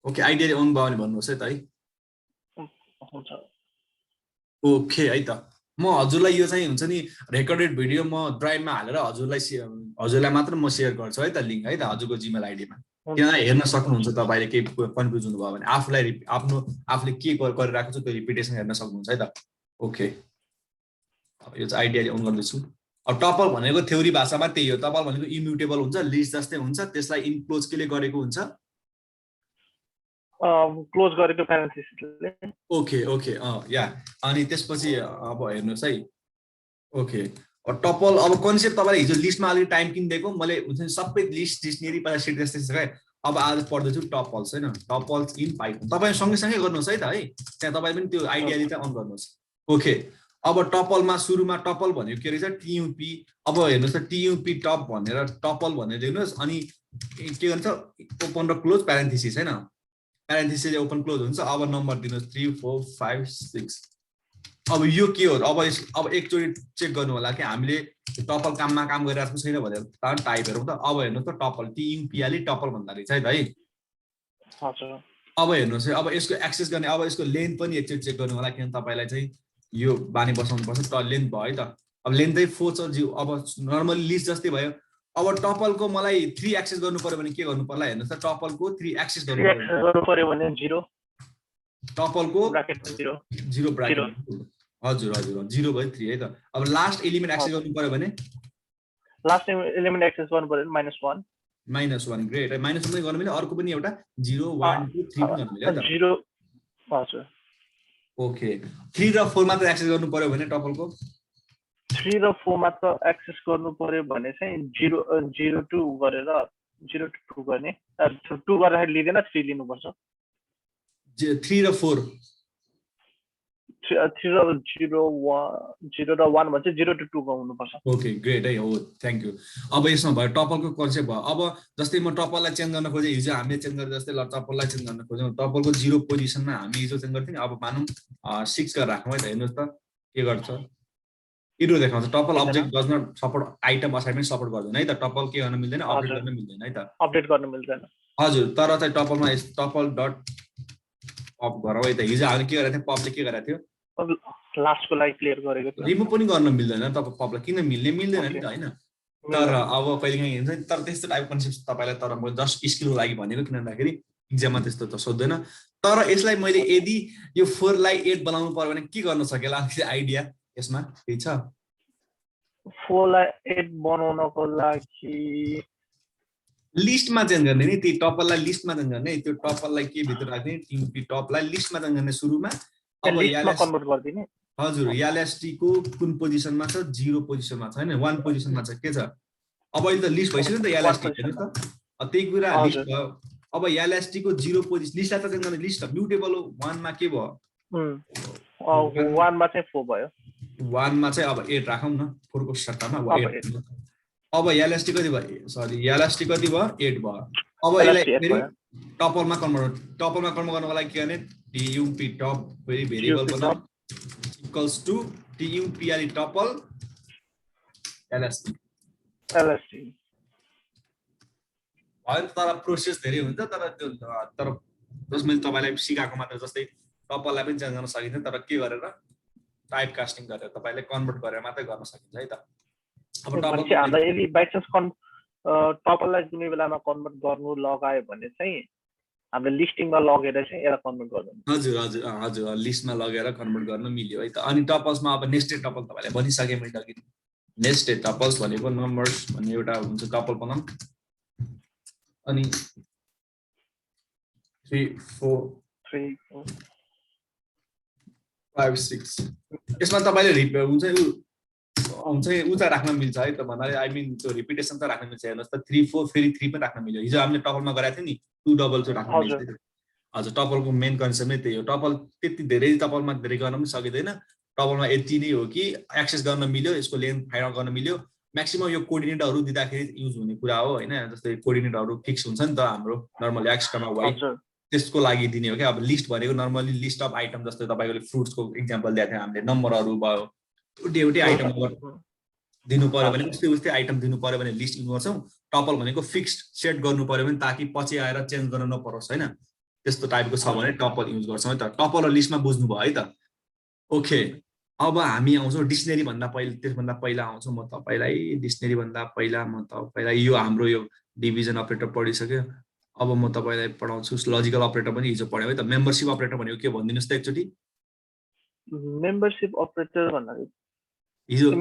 Okay आइडियाले on भयो भने भन्नुहोस् है त है। हुन्छ ओके है त म हजुरलाई यो चाहिँ हुन्छ नि रेकर्डेड भिडियो म ड्राइभमा हालेर हजुरलाई मात्र म सेयर गर्छु है त लिङ्क है त हजुरको जिमेल आइडीमा। किनभने हेर्न सक्नुहुन्छ तपाईँले केही कन्फ्युज हुनुभयो भने आफूले के गरिरहेको छ त्यो रिपिटेसन हेर्न सक्नुहुन्छ है त। ओके अब यो चाहिँ आइडियाले अन गर्दैछु। अब टपल भनेको थ्योरी भाषामा त्यही हो। टपल भनेको इम्युटेबल हुन्छ, लिस्ट जस्तै हुन्छ, त्यसलाई इन्क्लोज केले गरेको हुन्छ क्लोज गरेको प्यारेन्थेसिसले। ओके ओके या अनि त्यसपछि अब हेर्नुहोस् है। ओके टपल अब कन्सेप्ट तपाईँले हिजो लिस्टमा अलिक टाइम किनिदिएको मैले हुन्छ नि सबै लिस्ट डिक्सनरी पहिला सिट जस्तै छ क्या। अब आज पढ्दैछु टपल्स होइन, टपल्स इन पाइथन। तपाईँ सँगै गर्नुहोस् है त है, त्यहाँ तपाईँ पनि त्यो आइडियाले चाहिँ अन गर्नुहोस्। ओके अब टपलमा सुरुमा टपल भनेको के रहेछ टियुपी। अब हेर्नुहोस् त टियुपी टप भनेर टपल भनेर लेख्नुहोस् अनि के भन्छ ओपन र क्लोज प्यारेन्थेसिस होइन, प्यारेन्थेसिस ओपन क्लोज हुन्छ। अब नम्बर दिनुहोस् 3 4 5 6। अब यो के हो अब एकचोटि चेक गर्नु होला कि हामीले टपल काम गरिरहेको छैन भनेर टाइप हेरौँ त। अब हेर्नुहोस् त टपल टियुपीले टपल भन्दा रहेछ है त है। अब हेर्नुहोस् है अब यसको एक्सेस गर्ने अब यसको लेन्थ पनि एकचोटि चेक गर्नु होला किनभने तपाईँलाई चाहिँ यो बानी बसाउनु पर्छ। लेन्थ भयो है त। अब लेन्थै 4 छ जिउ। अब नर्मली लिस्ट जस्तै भयो। अब टपलको मलाई 3 एक्सेस गर्नु पर्यो भने के गर्नु पर्ला हेर्नुहोस् त। टपलको 3 एक्सेस गर्नु पर्यो भने 0 टपलको ब्राकेट 0 ब्राकेट हजुर 0 भयो 3 है त। अब लास्ट एलिमेन्ट एक्सेस गर्नु पर्यो भने लास्ट एलिमेन्ट एक्सेस गर्नु पर्यो भने -1 ग्रेट है। -1 पनि गर्नु मिल्यो, अर्को पनि एउटा 0 1 2 3 पनि गर्नु मिल्यो है त। 0 हजुर ओके 3 र 4 मात्र एक्सेस गर्नु पर्यो भने टपलको 3 र 4 मात्र एक्सेस गर्नु पर्यो भने चाहिँ 0 2 गरेर 0 2 गर्ने 2 गर्दाखेरि लिँदैन 3 लिनुपर्छ। 3 र 4 3 र 0 र 1 भन्छ 0 to 2 को हुनुपर्छ। ओके ग्रेट है हो थ्यांक यू। अब यसमा भयो टपलको कन्सेप्ट भयो। अब जस्तै म टपललाई चेन्ज गर्न खोजे हिजो हामीले चेन्ज गरे जस्तै ल टपललाई चेन्ज गर्न खोज्यौँ। टपलको 0 पोजिसनमा हामी हिजो चेन्ज गर्थ्यौँ अब मानौँ 6 गरेर राखौँ है त। हेर्नुहोस् त के गर्छ इरो देखाउँछ। Tuple object does not support item assignment support गर्दैन है त। टपल के गर्न मिल्दैन अपडेट गर्न मिल्दैन है त। अपडेट गर्न मिल्दैन हजुर। तर चाहिँ टपलमा टपल डट पप गरौँ है त। हिजो हामीले के गरेको थियौँ पपले के गरेको थियो लास्टको लागि क्लियर गरेको थियो। रिमुभ पनि गर्न मिल्दैन तपाईँ पपलाई किन मिल्दैन नि त हैन। तर अब कहिलेकाहीँ हुन्छ तर त्यस्तो टाइप कन्सेप्ट तपाईलाई तर म जस्ट स्किलको लागि भनेको किन भन्दाखेरि एक्जाममा त्यस्तो त सोध्दैन। तर यसलाई मैले यदि यो 4 लाई 8 बनाउनु पर्यो भने के गर्न सकेला आइडिया यसमा केही छ? 4 लाई 8 बनाउनको लागि लिस्टमा चेन्ज गर्ने नि। त्यो टपललाई लिस्टमा चेन्ज गर्ने। त्यो टपललाई के भित्र राख्ने टियुपी टपलाई लिस्टमा चेन्ज गर्ने सुरुमा। अब लिस्टमा कन्भर्ट गरिदिने। हजुर यालेस्टीको कुन पोजिसनमा छ 0 पोजिसनमा छ हैन 1 पोजिसनमा छ के छ। अब अहिले त लिस्ट भइसक्यो नि त यालेस्टी हेर्नुस् त त्यही कुरा लिस्ट भयो। अब यालेस्टीको 0 पोजिसन लिस्टलाई त चेन्ज गर्ने लिस्ट म्युटेबल हो 1 मा के भयो 1 मा चाहिँ 4 भयो 1 मा चाहिँ अब 8 राखौँ न 4 को सट्टामा 8। अब यालेस्टी कति भयो सरी यालेस्टी कति भयो 8 भयो। अब यसलाई फेरि टपलमा कन्भर्ट गर्नको लागि के गर्ने टियुपी टप फेरि भेरिएबल बनाऊ equals to TUPL tuple LST भयो। तर प्रोसेस धेरै हुन्छ तर जस मैले तपाईलाई सिकाएको मात्र जस्तै टपललाई पनि चेन्ज गर्न सकिन्छ तर के गरेर टाइप कास्टिङ गरेर तपाईले कन्भर्ट गरेर मात्रै गर्न सकिन्छ है त। अब टपल चाहिँ यदि बाइ चान्स टपललाई कुनै बेलामा कन्भर्ट गर्नु लगायो भने चाहिँ हामीले लिस्टिङमा लगेर चाहिँ यसलाई कन्भर्ट गर्नु। हजुर लिस्टमा लगेर कन्भर्ट गर्न मिल्यो है त। अनि टपल्समा अब नेस्टेड टपल तपाईले भनिसके मैले अघि नेस्टेड टपल्स भनेको नम्बर्स भन्ने एउटा हुन्छ टपल बनाऊँ अनि 3 4 5 6 यसमा तपाईले हुन्छ उचा राख्न मिल्छ है त भन्नाले आई मिन त्यो रिपिटेसन त राख्न मिल्छ। हेर्नुस् त 3 4 फेरि 3 पनि राख्न मिल्यो। हिजो हामीले टपलमा गराएको थियो नि 2 डबल चाहिँ राख्न मिल्छ। हजुर टपलको मेन कन्सेप्ट नै त्यही हो। टपल त्यति धेरै टपलमा धेरै गर्न पनि सकिँदैन। टपलमा यति नै हो कि एक्सेस गर्न मिल्यो यसको लेन्थ फाइन्ड आउट गर्न मिल्यो। म्याक्सिमम यो कोअर्डिनेटहरु दिँदाखेरि युज हुने कुरा हो हैन। जस्तै कोअर्डिनेटहरु फिक्स हुन्छ नि त हाम्रो नर्मली x, y त्यसको लागि दिने हो क्या। अब लिस्ट भनेको नर्मली लिस्ट अफ आइटम जस्तै तपाईको फ्रुट्सको एक्जाम्पल दिएको थियो हामीले नम्बरहरु भयो एउटै आइटम दिनु पर्यो भने उस्तै आइटम दिनु पर्यो भने लिस्ट युज गर्छौं। टपल भनेको फिक्स्ड सेट गर्नु पर्यो भने ताकि पछि आएर चेन्ज गर्न नपरोस् हैन। त्यस्तो टाइपको छ भने टपल युज गर्छौँ है त। टपल र लिस्टमा बुझ्नुभयो है त। ओके, अब हामी आउँछौँ डिक्सनरी भन्दा पहिला। त्यसभन्दा पहिला आउँछौँ म तपाईँलाई डिक्सनरी भन्दा पहिला म तपाईँलाई यो हाम्रो यो डिभिजन अपरेटर पढिसक्यो। अब म तपाईँलाई पढाउँछु लजिकल अपरेटर पनि हिजो पढ्यो है त। मेम्बरसिप अपरेटर भनेको के भनिदिनुहोस् त एकचोटि। मेम्बरसिप अपरेटर भन्नाले हिजो इन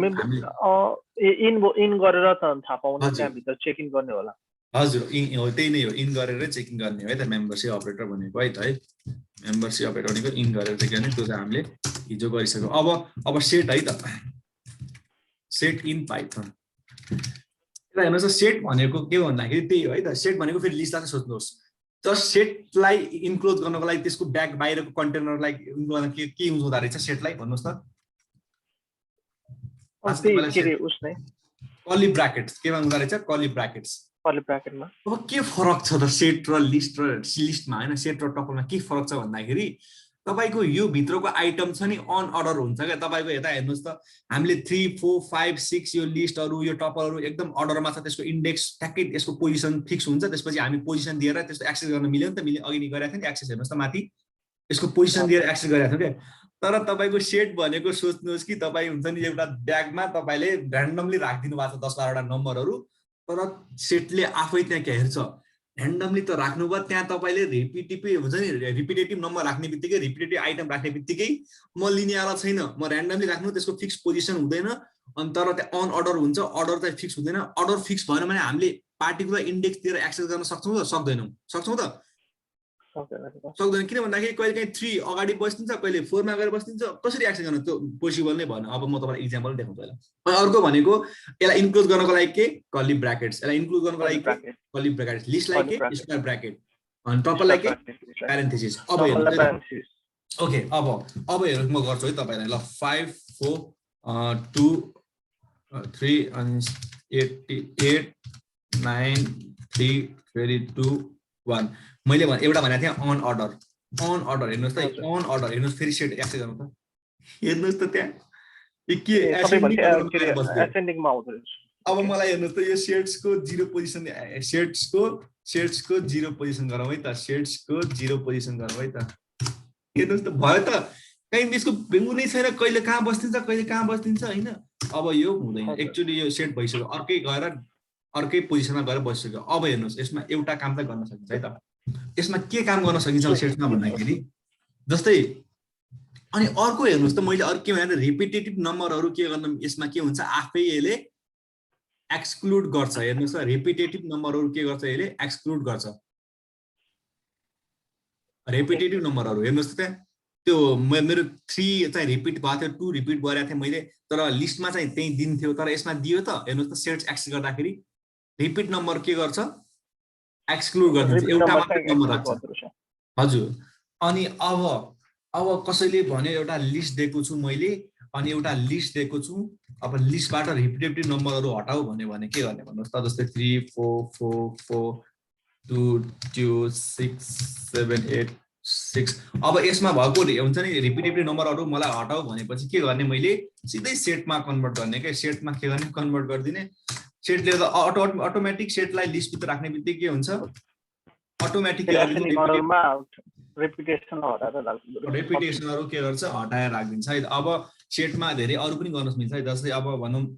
गरेर त थाहा पाउने, हजुर त्यहाँभित्र चेक इन गर्ने होला। हजुर हो, त्यही नै हो, इन गरेर चेकिङ गर्ने हो है त मेम्बरसिप अपरेटर भनेको है त है। मेम्बरसिप अपरेटर भनेको इन गरेर चेक गर्ने, त्यो चाहिँ हामीले हिजो गरिसक्यो। अब सेट है त, सेट इन पाइथन। हेर्नुहोस् सेट भनेको के भन्दाखेरि त्यही हो है त। सेट भनेको फेरि लिस्टलाई सोच्नुहोस्, जस्ट सेटलाई इन्क्लोज गर्नको लागि त्यसको ब्याक बाहिरको कन्टेनरलाई के युज हुँदो रहेछ सेटलाई भन्नुहोस् त। कर्ली ब्राकेट्स केमा हुँदो रहेछ? Curly brackets. कर्ली ब्राकेटमा। अब के फरक छ त सेट र लिस्टमा होइन, सेट र टपलमा के फरक छ भन्दाखेरि तपाईँको यो भित्रको आइटम छ नि अन अर्डर हुन्छ क्या। तपाईँको यता हेर्नुहोस् त, हामीले 3, 4, 5, 6 यो लिस्टहरू यो टपलहरू एकदम अर्डरमा छ, त्यसको इन्डेक्स ट्याक्कै यसको पोजिसन फिक्स हुन्छ। त्यसपछि हामी पोजिसन दिएर त्यस्तो एक्सेस गर्न मिल्यो नि त। अघि नै गरेको थियो नि एक्सेस, हेर्नुहोस् त माथि यसको पोजिसन दिएर एक्सेस गरेको थियो क्या। तर तपाईँको सेट भनेको सोच्नुहोस् कि तपाईँ हुन्छ नि एउटा ब्यागमा तपाईँले ऱ्यान्डमली राखिदिनु भएको छ 10-12 वटा नम्बरहरू, तर सेटले आफै त्यहाँ के हेर्छ ह्यान्डमली त राख्नुभयो। त्यहाँ तपाईँले हुन्छ नि रिपिटेटिभ नम्बर राख्ने बित्तिकै, रिपिटेटिभ आइटम राख्ने बित्तिकै म लिनेवाला छैन, म ऱ्यान्डमली राख्नु, त्यसको फिक्स पोजिसन हुँदैन। अनि तर त्यहाँ अन अर्डर हुन्छ, अर्डर चाहिँ फिक्स हुँदैन। अर्डर फिक्स भएन भने हामीले पार्टिकुलर इन्डेक्स दिएर एक्सेस गर्न सक्छौँ त सक्दैनौँ? सक्छौँ त सक्दैन। किन भन्दाखेरि कहिले काहीँ 3 अगाडि बस्दिन्छ, कहिले 4 मा गएर बस्दिन्छ, कसरी एक्सेस गर्न? त्यो पोसिबल नै भएन। अब म तपाईँलाई इक्जाम्पल देखाउँछु होला। अर्को भनेको यसलाई इन्क्लुड गर्नको लागि के? Curly brackets. यसलाई इन्क्लुड गर्नको लागि कर्ली ब्राकेट्स। लिस्टलाई के? Square bracket. अनि टपललाई के? प्यारेन्थेसिस। अब हेर्नुहोस्, ओके अब हेर्नुहोस् म गर्छु है तपाईँलाई। ल 5, 4, 2, 3 अनि 88, 9, 3 फेरि 2, 1। मैले एउटा भनेको थिएँ अन अर्डर। अन अर्डर हेर्नुहोस् त, अन अर्डर हेर्नुहोस्, फेरि सेट एक्सेस गर्नु त, हेर्नुहोस् त त्यहाँ के एसेन्डिङमा आउँछ। अब मलाई हेर्नुहोस् त यो सेट्सको 0 पोजिसन, सेट्सको 0 पोजिसन गरौँ है त। सेट्सको 0 पोजिसन गरौँ है त। हेर्नुहोस् त भयो त, कहीँ यसको भेङ्गु नै छैन, कहिले कहाँ बस्दिन्छ कहिले कहाँ बस्दिन्छ होइन। अब यो हुँदैन, एक्चुअली यो सेट भइसक्यो, अर्कै पोजिसनमा गएर बसिसक्यो। अब हेर्नुहोस् यसमा एउटा काम त गर्न सकिन्छ है त। यसमा के काम गर्न सकिन्छ सेट्समा भन्दाखेरि जस्तै, अनि अर्को हेर्नुहोस् त, मैले अर्को के भने रिपिटेटिभ नम्बरहरू के गर्न यसमा के हुन्छ आफै यसले एक्सक्लुड गर्छ। हेर्नुहोस् त, रिपिटेटिभ नम्बरहरू के गर्छ यसले एक्सक्लुड गर्छ। रिपिटेटिभ नम्बरहरू हेर्नुहोस् त, त्यहाँ त्यो मेरो 3 चाहिँ रिपिट भएको थियो, 2 रिपिट गरेको थिएँ मैले, तर लिस्टमा चाहिँ त्यही दिन्थ्यो, तर यसमा दियो त। हेर्नुहोस् त, सेट्स एक्सेस गर्दाखेरि रिपिट नम्बर के गर्छ? एक्सक्लुड गरिदिन्छ, एउटा मात्रै नम्बर राख्छ। हजुर। अनि अब कसैले भन्यो एउटा लिस्ट दिएको छु मैले, अनि एउटा लिस्ट दिएको छु, अब लिस्टबाट रिपिटेटिभ नम्बरहरू हटाऊ भन्यो भने के गर्ने भन्नुहोस् त। जस्तै 3, 4, 4, 4, 2, 2, 6, 7, 8, 6। अब यसमा भएको हुन्छ नि रिपिटेटिभ नम्बरहरू मलाई हटाऊ भनेपछि के गर्ने? मैले सिधै सेटमा कन्भर्ट गर्ने क्या। सेटमा के गर्ने? कन्भर्ट गरिदिने। सेटले त अटोमेटिक सेटलाई लिस्टभित्र राख्ने बित्तिकै के हुन्छ? अटोमेटिक रिपिटेसनहरू के गर्छ? हटाएर राखिदिन्छ है। अब सेटमा धेरै अरू पनि गर्न मिल्छ है। जस्तै अब भनौँ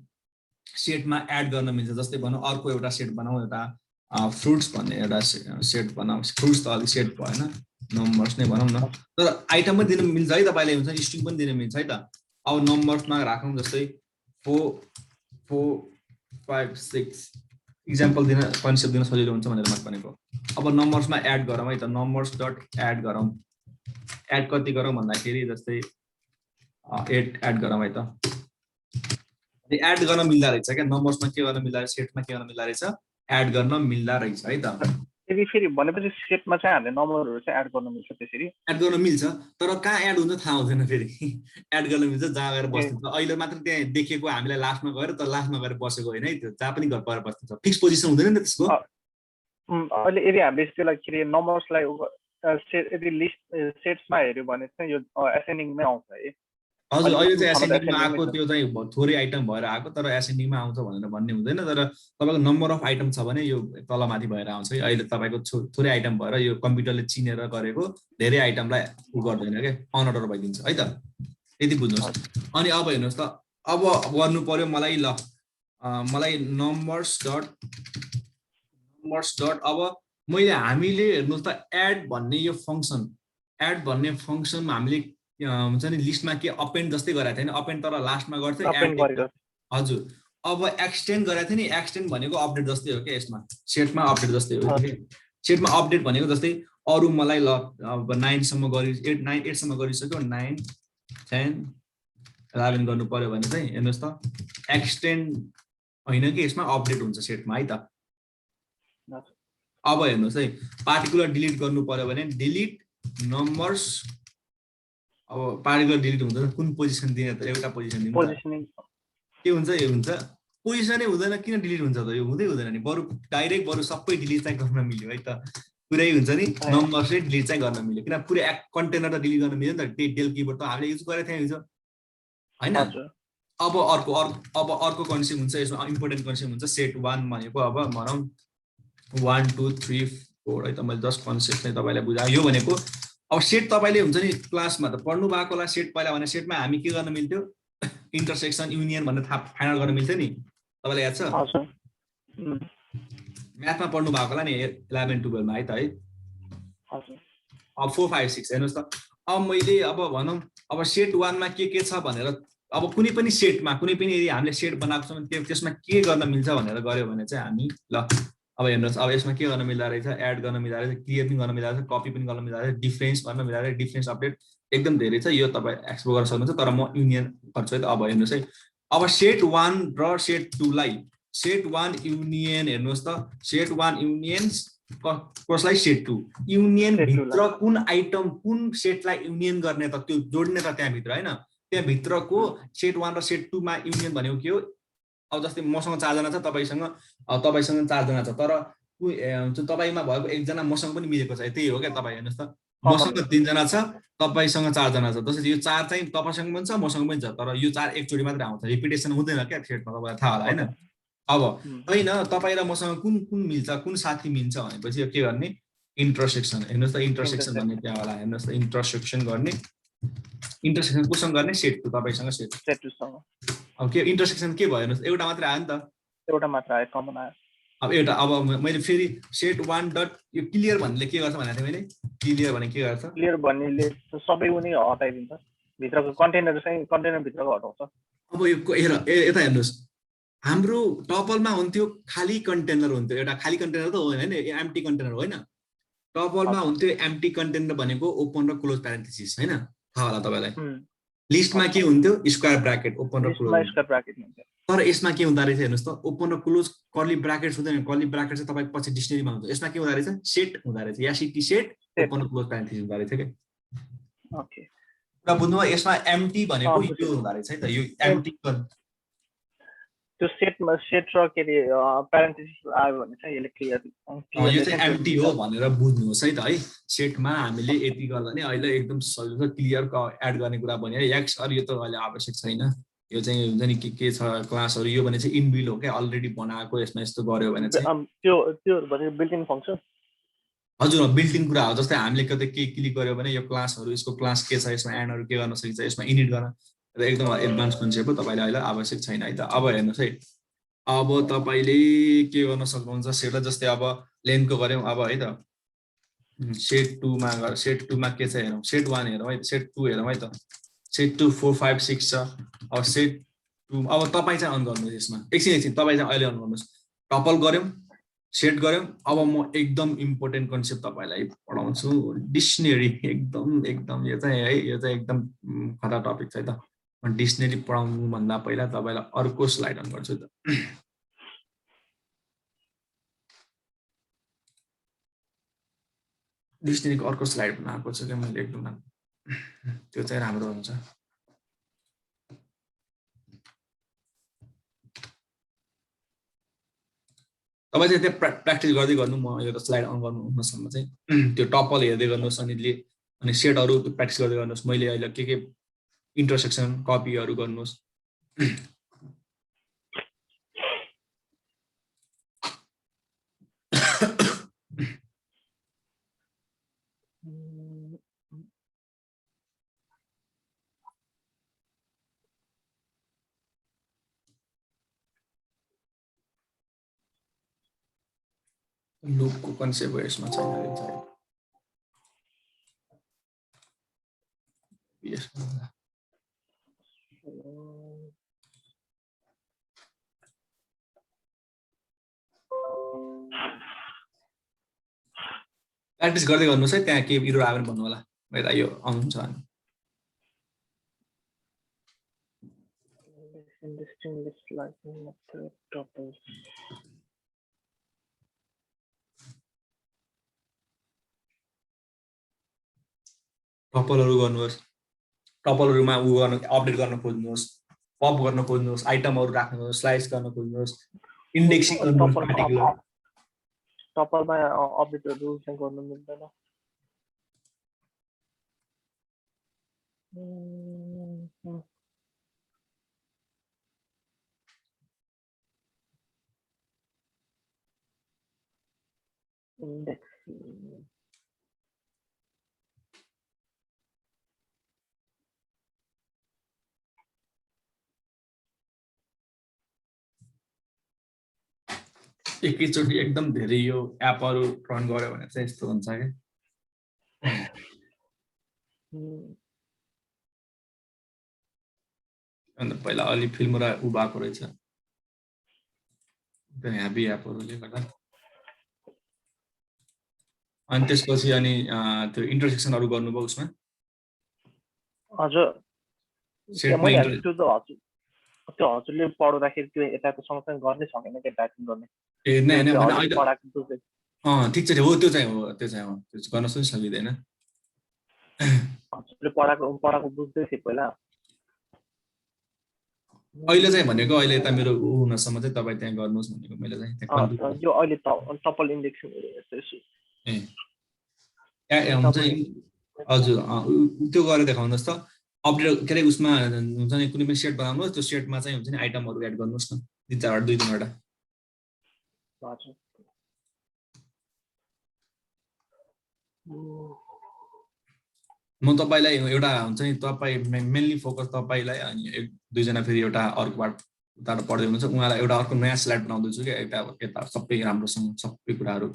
सेटमा एड गर्न मिल्छ। जस्तै भनौँ अर्को एउटा सेट बनाऊ, एउटा फ्रुट्स भन्ने एउटा सेट बनाऊ। फ्रुट्स त अलिक सेट भएन, नम्बर्स नै भनौँ न। तर आइटम पनि दिनु मिल्छ है तपाईँले, हुन्छ स्ट्रिङ पनि दिनु मिल्छ है त। अब नम्बर्समा राखौँ, जस्तै 4, 4, 5, 6 इक्जाम्पल दिन, कन्सेप्ट दिन सजिलो हुन्छ भनेर मैले भनेको। अब नम्बर्समा एड गरौँ है त। नम्बर्स डट एड गरौँ। एड कति गरौँ भन्दाखेरि जस्तै 8 एड गरौँ है त। एड गर्न मिल्दा रहेछ क्या। नम्बर्समा के गर्न मिल्दा रहेछ, सेटमा के गर्न मिल्दा रहेछ, एड गर्न मिल्दा रहेछ है त। फेरि भनेपछि सेटमा चाहिँ हामीले नम्बरहरू चाहिँ एड गर्न मिल्छ। त्यसरी एड गर्न मिल्छ, तर कहाँ एड हुन्छ थाहा हुँदैन। फेरि एड गर्न मिल्छ जहाँ गएर बस्दिन्छ। अहिले मात्र त्यहाँ देखेको हामीलाई लास्टमा गएर, त लास्टमा गएर बसेको होइन है, त्यो जहाँ पनि गएर बस्दिन्छ। फिक्स पोजिसन हुँदैन नि त त्यसको। अहिले यदि हामीले त्यसलाई के अरे नम्बर्सलाई यदि लिस्ट सेट्समा हेऱ्यो भने चाहिँ यो एसेन्डिङमै आउँछ है। हजुर अहिले चाहिँ एसेन्डिङमा ascending आएको त्यो चाहिँ थोरै आइटम भएर आएको तर एसेन्डिङमा आउँछ भनेर भन्ने हुँदैन तर तपाईँको नम्बर अफ आइटम छ भने यो तलमाथि भएर आउँछ है अहिले तपाईँको थोरै आइटम भएर यो कम्प्युटरले चिनेर गरेको धेरै आइटमलाई उ गर्दैन क्या अनअर्डर भइदिन्छ है त यति बुझ्नुहोस् अनि अब हेर्नुहोस् त अब गर्नु पर्यो मलाई ल मलाई नम्बर्स डट अब मैले हामीले हेर्नुहोस् त एड भन्ने यो फङ्सन हामीले हुन्छ नि लिस्टमा के अपेन्ड जस्तै गराएको थियो नि अपेन्ड तर लास्टमा गर्थ्यो एड हजुर अब एक्सटेन्ड गराएको थियो नि एक्सटेन्ड भनेको अपडेट जस्तै हो क्या यसमा सेटमा अपडेट जस्तै हो सेटमा अपडेट भनेको जस्तै अरू मलाई ल अब 9 सम्म गरि 8 सम्म गरिसक्यो 9 10 11 गर्नु पर्यो भने चाहिँ हेर्नुहोस् त एक्सटेन्ड होइन कि यसमा अपडेट हुन्छ सेटमा है त अब हेर्नुहोस् है पार्टिकुलर डिलिट गर्नु पर्यो भने डिलिट नम्बर्स अब पार्टिकुलर डिलिट हुन्छ कुन पोजिसन दिने त एउटा पोजिसन दिनु के हुन्छ यो हुन्छ पोजिसनै हुँदैन किन डिलिट हुन्छ त यो हुँदैन नि बरु सबै डिलिट चाहिँ गर्न मिल्यो है त पुरै हुन्छ नि नम्बर चाहिँ डिलिट चाहिँ गर्न मिल्यो किन पुरै कन्टेनर त डिलिट गर्न मिल्यो नि त डेल किबोर्ड त हामीले युज गरेको थियौँ हिजो हैन अब अर्को कन्सेप्ट हुन्छ यसमा इम्पोर्टेन्ट कन्सेप्ट हुन्छ सेट 1 भनेको अब भनौँ 1 2 3 4 है त मैले जस्ट कन्सेप्ट चाहिँ तपाईँलाई बुझाएँ यो भनेको अब सेट तपाईँले हुन्छ नि क्लासमा त पढ्नु भएकोलाई सेट पहिला भने सेटमा हामी के गर्न मिल्थ्यो इन्टरसेक्सन युनियन भनेर फाइनल गर्न मिल्थ्यो नि तपाईँलाई याद छ म्याथमा पढ्नु भएकोलाई नि 11 12 मा है त है अब 4 5 6 हेर्नुहोस् त अब मैले अब भनौँ अब सेट 1 मा के छ भनेर अब कुनै पनि सेटमा कुनै पनि यदि हामीले सेट बनाएको छ भने त्यसमा के गर्न मिल्छ भनेर गऱ्यो भने चाहिँ हामी ल अब हेर्नुहोस् अब यसमा के गर्न मिल्दो रहेछ एड गर्न मिल्दो रहेछ क्लियर पनि गर्न मिल्दो रहेछ कपी पनि गर्न मिल्दो रहेछ डिफरेन्स गर्न मिल्दो रहेछ डिफरेन्स अपडेट एकदम धेरै छ यो तपाईँ एक्सप्लोर गर्न सक्नुहुन्छ तर म युनियन गर्छु है त अब हेर्नुहोस् है अब सेट 1 र सेट 2 लाई सेट 1 युनियन हेर्नुहोस् त सेट 1 युनियन कसलाई सेट 2 युनियन भित्र कुन आइटम कुन सेटलाई युनियन गर्ने त त्यो जोड्ने त त्यहाँ भित्र हैन त्यहाँ भित्रको सेट 1 र सेट 2 मा युनियन भनेको के हो अब जस्तै मसँग 4 जना छ तपाईसँग 4 जना छ तर तपाईमा भएको एकजना मसँग पनि मिलेको छ त्यही हो क्या तपाईँ हेर्नुहोस् त मसँग 3 जना छ तपाईसँग 4 जना छ जस्तै यो 4 चाहिँ तपाईसँग पनि छ मसँग पनि छ तर यो 4 एकचोटि मात्र आउँछ रिपिटेसन हुँदैन क्या सेटमा तपाईँलाई थाहा होला हैन अब हैन तपाईँ र मसँग कुन कुन मिल्छ कुन साथी मिल्छ भनेपछि के गर्ने इन्टरसेक्सन हेर्नुहोस् त इन्टरसेक्सन भन्ने क्या होला हेर्नुहोस् त इन्टरसेक्सन गर्ने इन्टरसेक्सन कोसँग गर्ने सेट 2 तपाईसँग सेट 2 सँग अब के इन्टरसेक्सन के भयो हेर्नुहोस् एउटा मात्र आयो नि त एउटा मात्र आयो कमन आयो अब एउटा अब मैले फेरि सेट 1 डट यो क्लियर भन्नेले के गर्छ भनेको थिएँ मैले क्लियर भने के गर्छ क्लियर भन्नेले सबै उनी हटाइदिन्छ भित्रको कन्टेनर चाहिँ कन्टेनर भित्रको हटाउँछ अब यो यता हेर्नुहोस् हाम्रो टपलमा हुन्थ्यो खाली कन्टेनर हुन्थ्यो एउटा खाली कन्टेनर त होइन हैन एम्प्टी कन्टेनर होइन टपलमा हुन्थ्यो एम्प्टी कन्टेनर भनेको ओपन र क्लोज प्यारेन्थेसिस हैन थाहा होला तपाईलाई लिस्टमा के हुन्थ्यो स्क्वायर ब्राकेट ओपन र क्लोज स्क्वायर ब्राकेट हुन्थ्यो तर यसमा के हुँदा रहेछ हेर्नुस् त ओपन र क्लोज कर्ली ब्राकेट्स हुँदैन कर्ली ब्राकेट चाहिँ तपाईको पछि डिक्सनरीमा हुन्छ यसमा के हुँदा रहेछ सेट हुँदा रहेछ यासिटी सेट ओपन र क्लोज प्यारेन्थेसिस हुँदा रहेछ के ओके र बुझ्नुभयो यसमा एम्प्टी भनेको यो हुँदा रहेछ है त यो एम्प्टी त्यो सेटमा सेट र के रे प्यारेन्थेसिस आयो भने चाहिँ यसले क्लियर यो चाहिँ एम्प्टी हो भनेर बुझ्नुहोस् है त है सेटमा हामीले यति गर्दा नि अहिले एकदम सजिलो क्लियर एड गर्ने कुरा भन्यो एक्स अर यो त अहिले आवश्यक छैन यो चाहिँ हुन्छ नि के छ क्लासहरु यो भने चाहिँ इनबिल्ट हो के अलरेडी बनाएको यसमा यस्तो गर्यो भने चाहिँ त्यो भने बिल्ट इन फंक्सन हजुर बिल्ट इन कुरा हो जस्तै हामीले कतै के क्लिक गर्यो भने यो क्लासहरु यसको क्लास के छ यसमा एन्डहरु के गर्न सकिन्छ यसमा इनिट गर्न र एकदम एडभान्स कन्सेप्ट हो तपाईले अहिले आवश्यक छैन है त अब हेर्नुस् है अब तपाईले के गर्न सक्नुहुन्छ सेट जस्तै अब लेन्थको गर्यौं अब है त सेट 2 मा गएर सेट 2 मा के छ हेरौं सेट 1 हेरौं है सेट 2 हेरौं है त सेट 2 4 5 6 छ अब सेट 2 अब तपाई चाहिँ अन गर्नुस् यसमा एकछिन तपाई चाहिँ अहिले अन गर्नुस् टपल गर्यौं सेट गर्यौं अब म एकदम इम्पोर्टेन्ट कन्सेप्ट तपाईलाई पढाउँछु डिक्सनरी एकदम यो चाहिँ है यो चाहिँ एकदम खतरा टपिक छ है त म डिक्सनरी पढाउनु भन्दा पहिला तपाईलाई अर्को स्लाइड अन गर्छु त डिक्सनरीको अर्को स्लाइड बनाएको छु के मैले एकदम त्यो चाहिँ राम्रो हुन्छ तपाईँ चाहिँ त्यहाँ प्र्याक्टिस गर्दै गर्नु म यो स्लाइड अन गर्नुसम्म चाहिँ त्यो टपल हेर्दै गर्नुहोस् अनि सेटहरू प्र्याक्टिस गर्दै गर्नुहोस् मैले अहिले के इन्टरसेक्सन कपीहरू गर्नुहोस्। लुपको कन्सेप्ट हो यसमा छैन सायद। प्र्याक्टिस गर्दै गर्नुहोस् है, त्यहाँ के इरो आयो भने भन्नु होला, यता यो आउनुहुन्छ भने। टपलहरू गर्नुहोस्, टपलहरूमा उ गर्न अपडेट गर्न खोज्नुहोस्, पप गर्न खोज्नुहोस्, आइटमहरू राख्नुहोस्, स्लाइस गर्न खोज्नुहोस्, इन्डेक्सिङ गर्नुहोस् पार्टिकुलर। टपलमा अपडेटहरू चाहिँ गर्नु मिल्दैन। इन्डेक्सिङ एकैचोटि एकदम धेरै यो एपहरू रन गर्यो भने चाहिँ यस्तो हुन्छ क्या। अन्त पहिला अलि फिल्म र उ भएको रहेछ एकदम ह्याप्पी एपहरूले गर्दा। अनि त्यसपछि अनि त्यो इन्टरसेक्सनहरू गर्नुभयो उसमा? हजुर त्यो हजुरले पढाउँदाखेरि त्यो यताको सँगसँगै गर्नै सकेन क्या ब्याकिङ गर्ने। ए नै ठिक छ हो, त्यो चाहिँ हो, त्यो गर्न सकिँदैन। हजुरले पढाएको बुझ्दै थिएँ पहिला। अहिले चाहिँ भनेको अहिले यता मेरो उ हुनसम्म चाहिँ तपाईँ त्यहाँ गर्नुहोस् भनेको मैले चाहिँ यो अहिले टपल इन्डेक्सिङ हुन्छ नि। हजुर त्यो गरेर देखाउनुहोस् त। अपडेट के अरे उसमा हुन्छ नि, कुनै पनि सेट बनाउनुहोस्, त्यो सेटमा चाहिँ हुन्छ नि आइटमहरू एड गर्नुहोस् न, दुई तिनवटा। म तपाईँलाई एउटा हुन्छ नि, तपाईँ मेनली फोकस तपाईँलाई अनि एक दुईजना फेरि एउटा अर्कोबाट उताबाट पढ्दै हुनुहुन्छ, उहाँलाई एउटा अर्को नयाँ स्लाइड बनाउँदैछु क्या, यता सबै राम्रोसँग सबै कुराहरू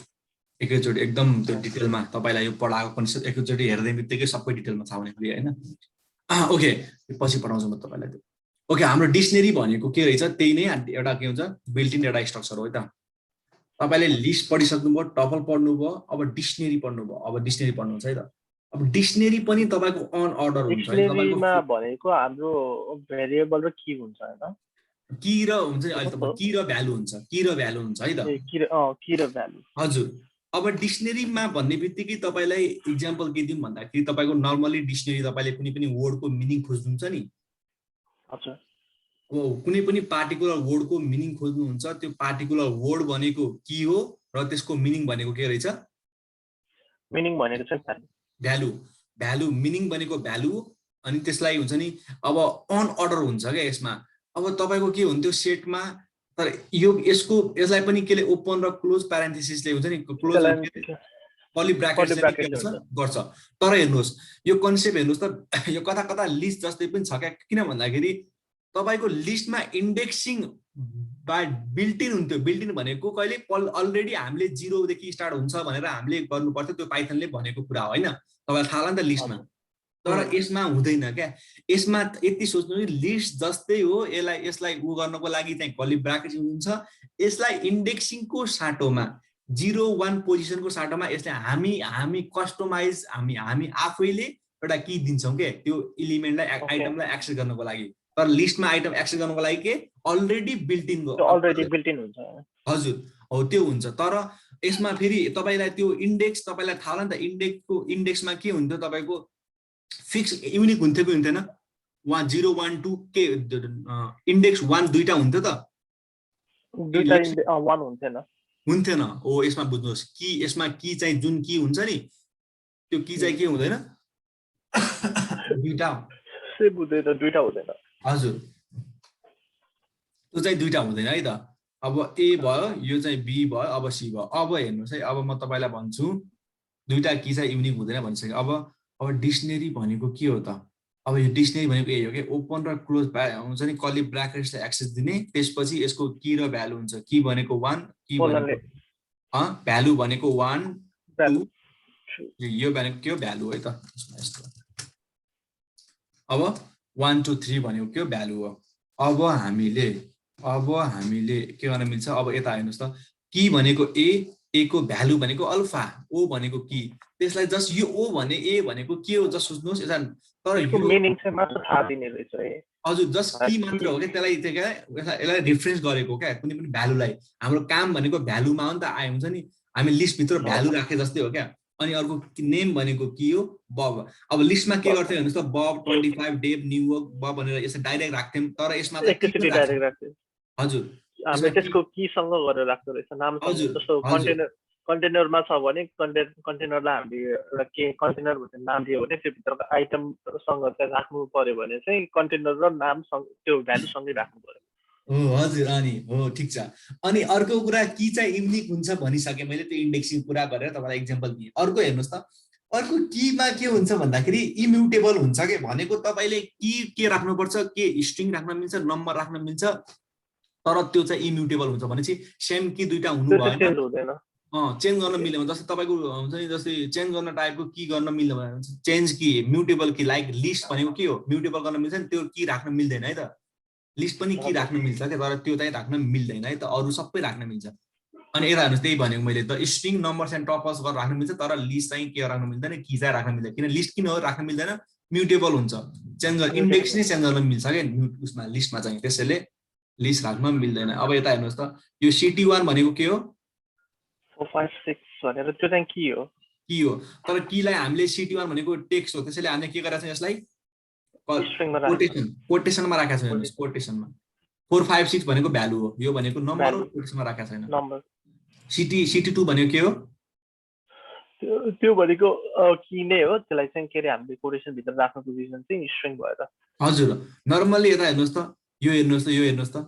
एकैचोटि एकदम त्यो डिटेलमा तपाईँलाई यो पढाएको कन्सेप्ट एकैचोटि हेर्दै बित्तिकै सबै डिटेलमा छ भने फेरि होइन। ओके पछि पठाउँछु म तपाईँलाई त्यो। ओके, हाम्रो डिक्सनेरी भनेको के रहेछ, त्यही नै एउटा के हुन्छ बिल्ट इन एउटा स्ट्रक्चर हो है त। तपाईँले लिस्ट पढिसक्नुभयो, टपल पढ्नुभयो, अब डिक्सनेरी पढ्नुभयो, अब डिक्सनेरी पढ्नुहुन्छ है त। अब डिक्सनेरी पनि तपाईँको अन अर्डर हुन्छ है। डिक्सनेरीमा भनेको हाम्रो भेरिएबल र की हुन्छ हैन, की र हुन्छ नि, अहिले त की र भ्यालु हुन्छ, की र भ्यालु हुन्छ है त। की र भ्यालु हजुर। अब डिक्सनेरीमा भन्ने बित्तिकै तपाईँलाई इक्जाम्पल के दिउँ भन्दाखेरि तपाईँको नर्मली डिक्सनेरी तपाईँले कुनै पनि वर्डको मिनिङ खोज्नुहुन्छ नि। हजुर। कुनै पनि पार्टिकुलर वर्डको मिनिङ खोज्नुहुन्छ, त्यो पार्टिकुलर वर्ड भनेको की हो र त्यसको मिनिङ भनेको के रहेछ? मिनिङ भनेको चाहिँ भ्यालु। भ्यालु मिनिङ भनेको भ्यालु, अनि त्यसलाई हुन्छ नि अब अन अर्डर हुन्छ क्या यसमा। अब तपाईँको के हुन्थ्यो सेटमा, तर यसलाई पनि केले ओपन र क्लोज प्यारेन्थेसिसले हुन्छ नि, क्लोज कर्ली ब्र्याकेटले गर्छ। तर हेर्नुहोस् यो कन्सेप्ट हेर्नुहोस् त, यो कता कता लिस्ट जस्तै पनि छ क्या। किन भन्दाखेरि तपाईँको लिस्टमा इन्डेक्सिङ बाई बिल्टिन हुन्थ्यो। बिल्टिन भनेको कहिले अलरेडी हामीले 0 देखि स्टार्ट हुन्छ भनेर हामीले गर्नुपर्थ्यो, त्यो पाइथनले भनेको कुरा हो होइन, तपाईँलाई थाहा होला नि त लिस्टमा। तर यसमा हुँदैन क्या। यसमा यति सोच्नु नि लिस्ट जस्तै हो, यसलाई उ गर्नको लागि चाहिँ कर्ली ब्र्याकेट हुन्छ। यसलाई इन्डेक्सिङको साटोमा 0 1 पोजिसनको साटोमा यसले हामी कस्टमाइज हामी आफैले एउटा की दिन्छौँ के, त्यो एलिमेन्टलाई आइटमलाई एक्सेस गर्नको लागि। तर लिस्टमा आइटम एक्सेस गर्नको लागि के अलरेडी बिल्टिन हुन्छ। हजुर हो, त्यो हुन्छ। तर यसमा फेरि तपाईँलाई त्यो इन्डेक्स तपाईँलाई थाहा होला नि त, इन्डेक्समा के हुन्थ्यो तपाईँको फिक्स युनिक हुन्थ्यो कि हुन्थेन? 0 1 2 के इन्डेक्स 1 दुईटा हुन्थ्यो त? हुन्थेन। हो, यसमा बुझ्नुहोस् कि यसमा की चाहिँ जुन की हुन्छ नि, त्यो की चाहिँ के हुँदैन, दुईटा सेम हुँदैन, दुईटा हुँदैन। हजुर त्यो चाहिँ दुईटा हुँदैन है त। अब ए भयो, यो चाहिँ बी भयो, अब सी भयो। अब हेर्नुहोस् है, अब म तपाईँलाई भन्छु दुईटा की चाहिँ युनिक हुँदैन भनिसकेँ। अब डिक्सनेरी भनेको के हो त? अब यो डिक्सनेरी भनेको यही हो कि ओपन र क्लोज हुन्छ नि, कर्ली ब्राकेट्सलाई एक्सेस दिने, त्यसपछि यसको की र भ्यालु हुन्छ। की भनेको 1, की भनेको भ्यालु भनेको 1 2, यो भनेको के हो? भ्यालु है त। अब 1 2 3 भनेको के हो? भ्यालु हो। अब हामीले के गर्न मिल्छ? अब यता हेर्नुहोस् त, की भनेको ए को भ्यालु भनेको अल्फा, ओ भनेको की, त्यसलाई जस्ट यो ओ भने ए भनेको के हो जस्ट सोच्नुहोस् यता। तर यो मिनिङ चाहिँ मात्र थाहा दिने रहेछ है। हजुर जस्ट की मात्र हो क्या, त्यसलाई चाहिँ क्या यसलाई रिफरेन्स गरेको क्या कुनै पनि भ्यालुलाई। हाम्रो काम भनेको भ्यालुमा हो नि त, हुन्छ नि, हामी लिस्टभित्र भ्यालु राखे जस्तै हो क्या। अनि अर्को नेम भनेको के हो? बब। अब लिस्टमा के गर्थ्यो हेर्नुहोस् त, बब 25 डेभ न्युयोर्क बब भनेर यसरी डाइरेक्ट राख्थ्यौँ, तर यसमा चाहिँ हजुर हामीले त्यसको कीसँग गरेर राख्दो रहेछ नामसँग। जस्तो कन्टेनरमा छ भने कन्टेनरलाई हामीले एउटा के कन्टेनर भन्ने नाम दियो भने त्यो भित्रको आइटमसँग चाहिँ राख्नु पर्यो भने चाहिँ कन्टेनर र नामसँग त्यो भ्यालुसँगै राख्नु पर्यो। हो हजुर, अनि हो ठिक छ। अनि अर्को कुरा की चाहिँ युनिक हुन्छ भनिसकेँ मैले, त्यो इन्डेक्सिङ पुरा गरेर तपाईँलाई इक्जाम्पल दिएँ। अर्को हेर्नुहोस् त, अर्को कीमा के हुन्छ भन्दाखेरि इम्युटेबल हुन्छ के भनेको, तपाईँले की के राख्नुपर्छ, के स्ट्रिङ राख्न मिल्छ, नम्बर राख्न मिल्छ, तर त्यो चाहिँ इम्युटेबल हुन्छ भनेपछि सेम की दुईटा हुनु भएन, चेन्ज गर्न मिल्दैन। जस्तै तपाईँको हुन्छ नि, जस्तै चेन्ज गर्न टाइपको की गर्न मिल्दैन भने चेन्ज की, म्युटेबल की, लाइक लिस्ट भनेको के हो? म्युटेबल गर्न मिल्छ नि, त्यो की राख्न मिल्दैन है त। लिस्ट पनि की राख्न मिल्छ क्या, तर त्यो चाहिँ राख्न मिल्दैन है त, अरू सबै राख्न मिल्छ। अनि यता हेर्नुहोस्, त्यही भनेको मैले त, स्ट्रिङ नम्बर्स एन्ड टपल्स गरेर राख्न मिल्छ, तर लिस्ट चाहिँ के राख्न मिल्दैन, की चाहिँ राख्न मिल्दैन। किन लिस्ट किन हो राख्न मिल्दैन? म्युटेबल हुन्छ, चेन्ज गर्न इन्डेक्स नै चेन्ज गर्न मिल्छ क्या उसमा, लिस्टमा चाहिँ, त्यसैले लिस्ट राख्न मिल्दैन। अब यता हेर्नुहोस् त, यो CT1 भनेको के हो? 4 5 6 भनेर त्यो चाहिँ के हो? की हो, तर कीलाई हामीले CT1 भनेको टेक्स्ट हो, त्यसैले हामीले के गरेका छौँ यसलाई कोटेसनमा राखेका छौँ। हेर्नुहोस् कोटेसनमा 4 5 6 भनेको भ्यालु हो, यो भनेको नम्बर हो, कोटेसनमा राखेका छैन। CT2 भनेको के हो? त्यो भनेको की नै हो, त्यसलाई चाहिँ के अरे हामीले कोटेसन भित्र राख्नुको रिजन चाहिँ स्ट्रिङ भएर। हजुर नर्मली यता हेर्नुहोस् त, यो हेर्नुहोस् त, यो हेर्नुहोस् त,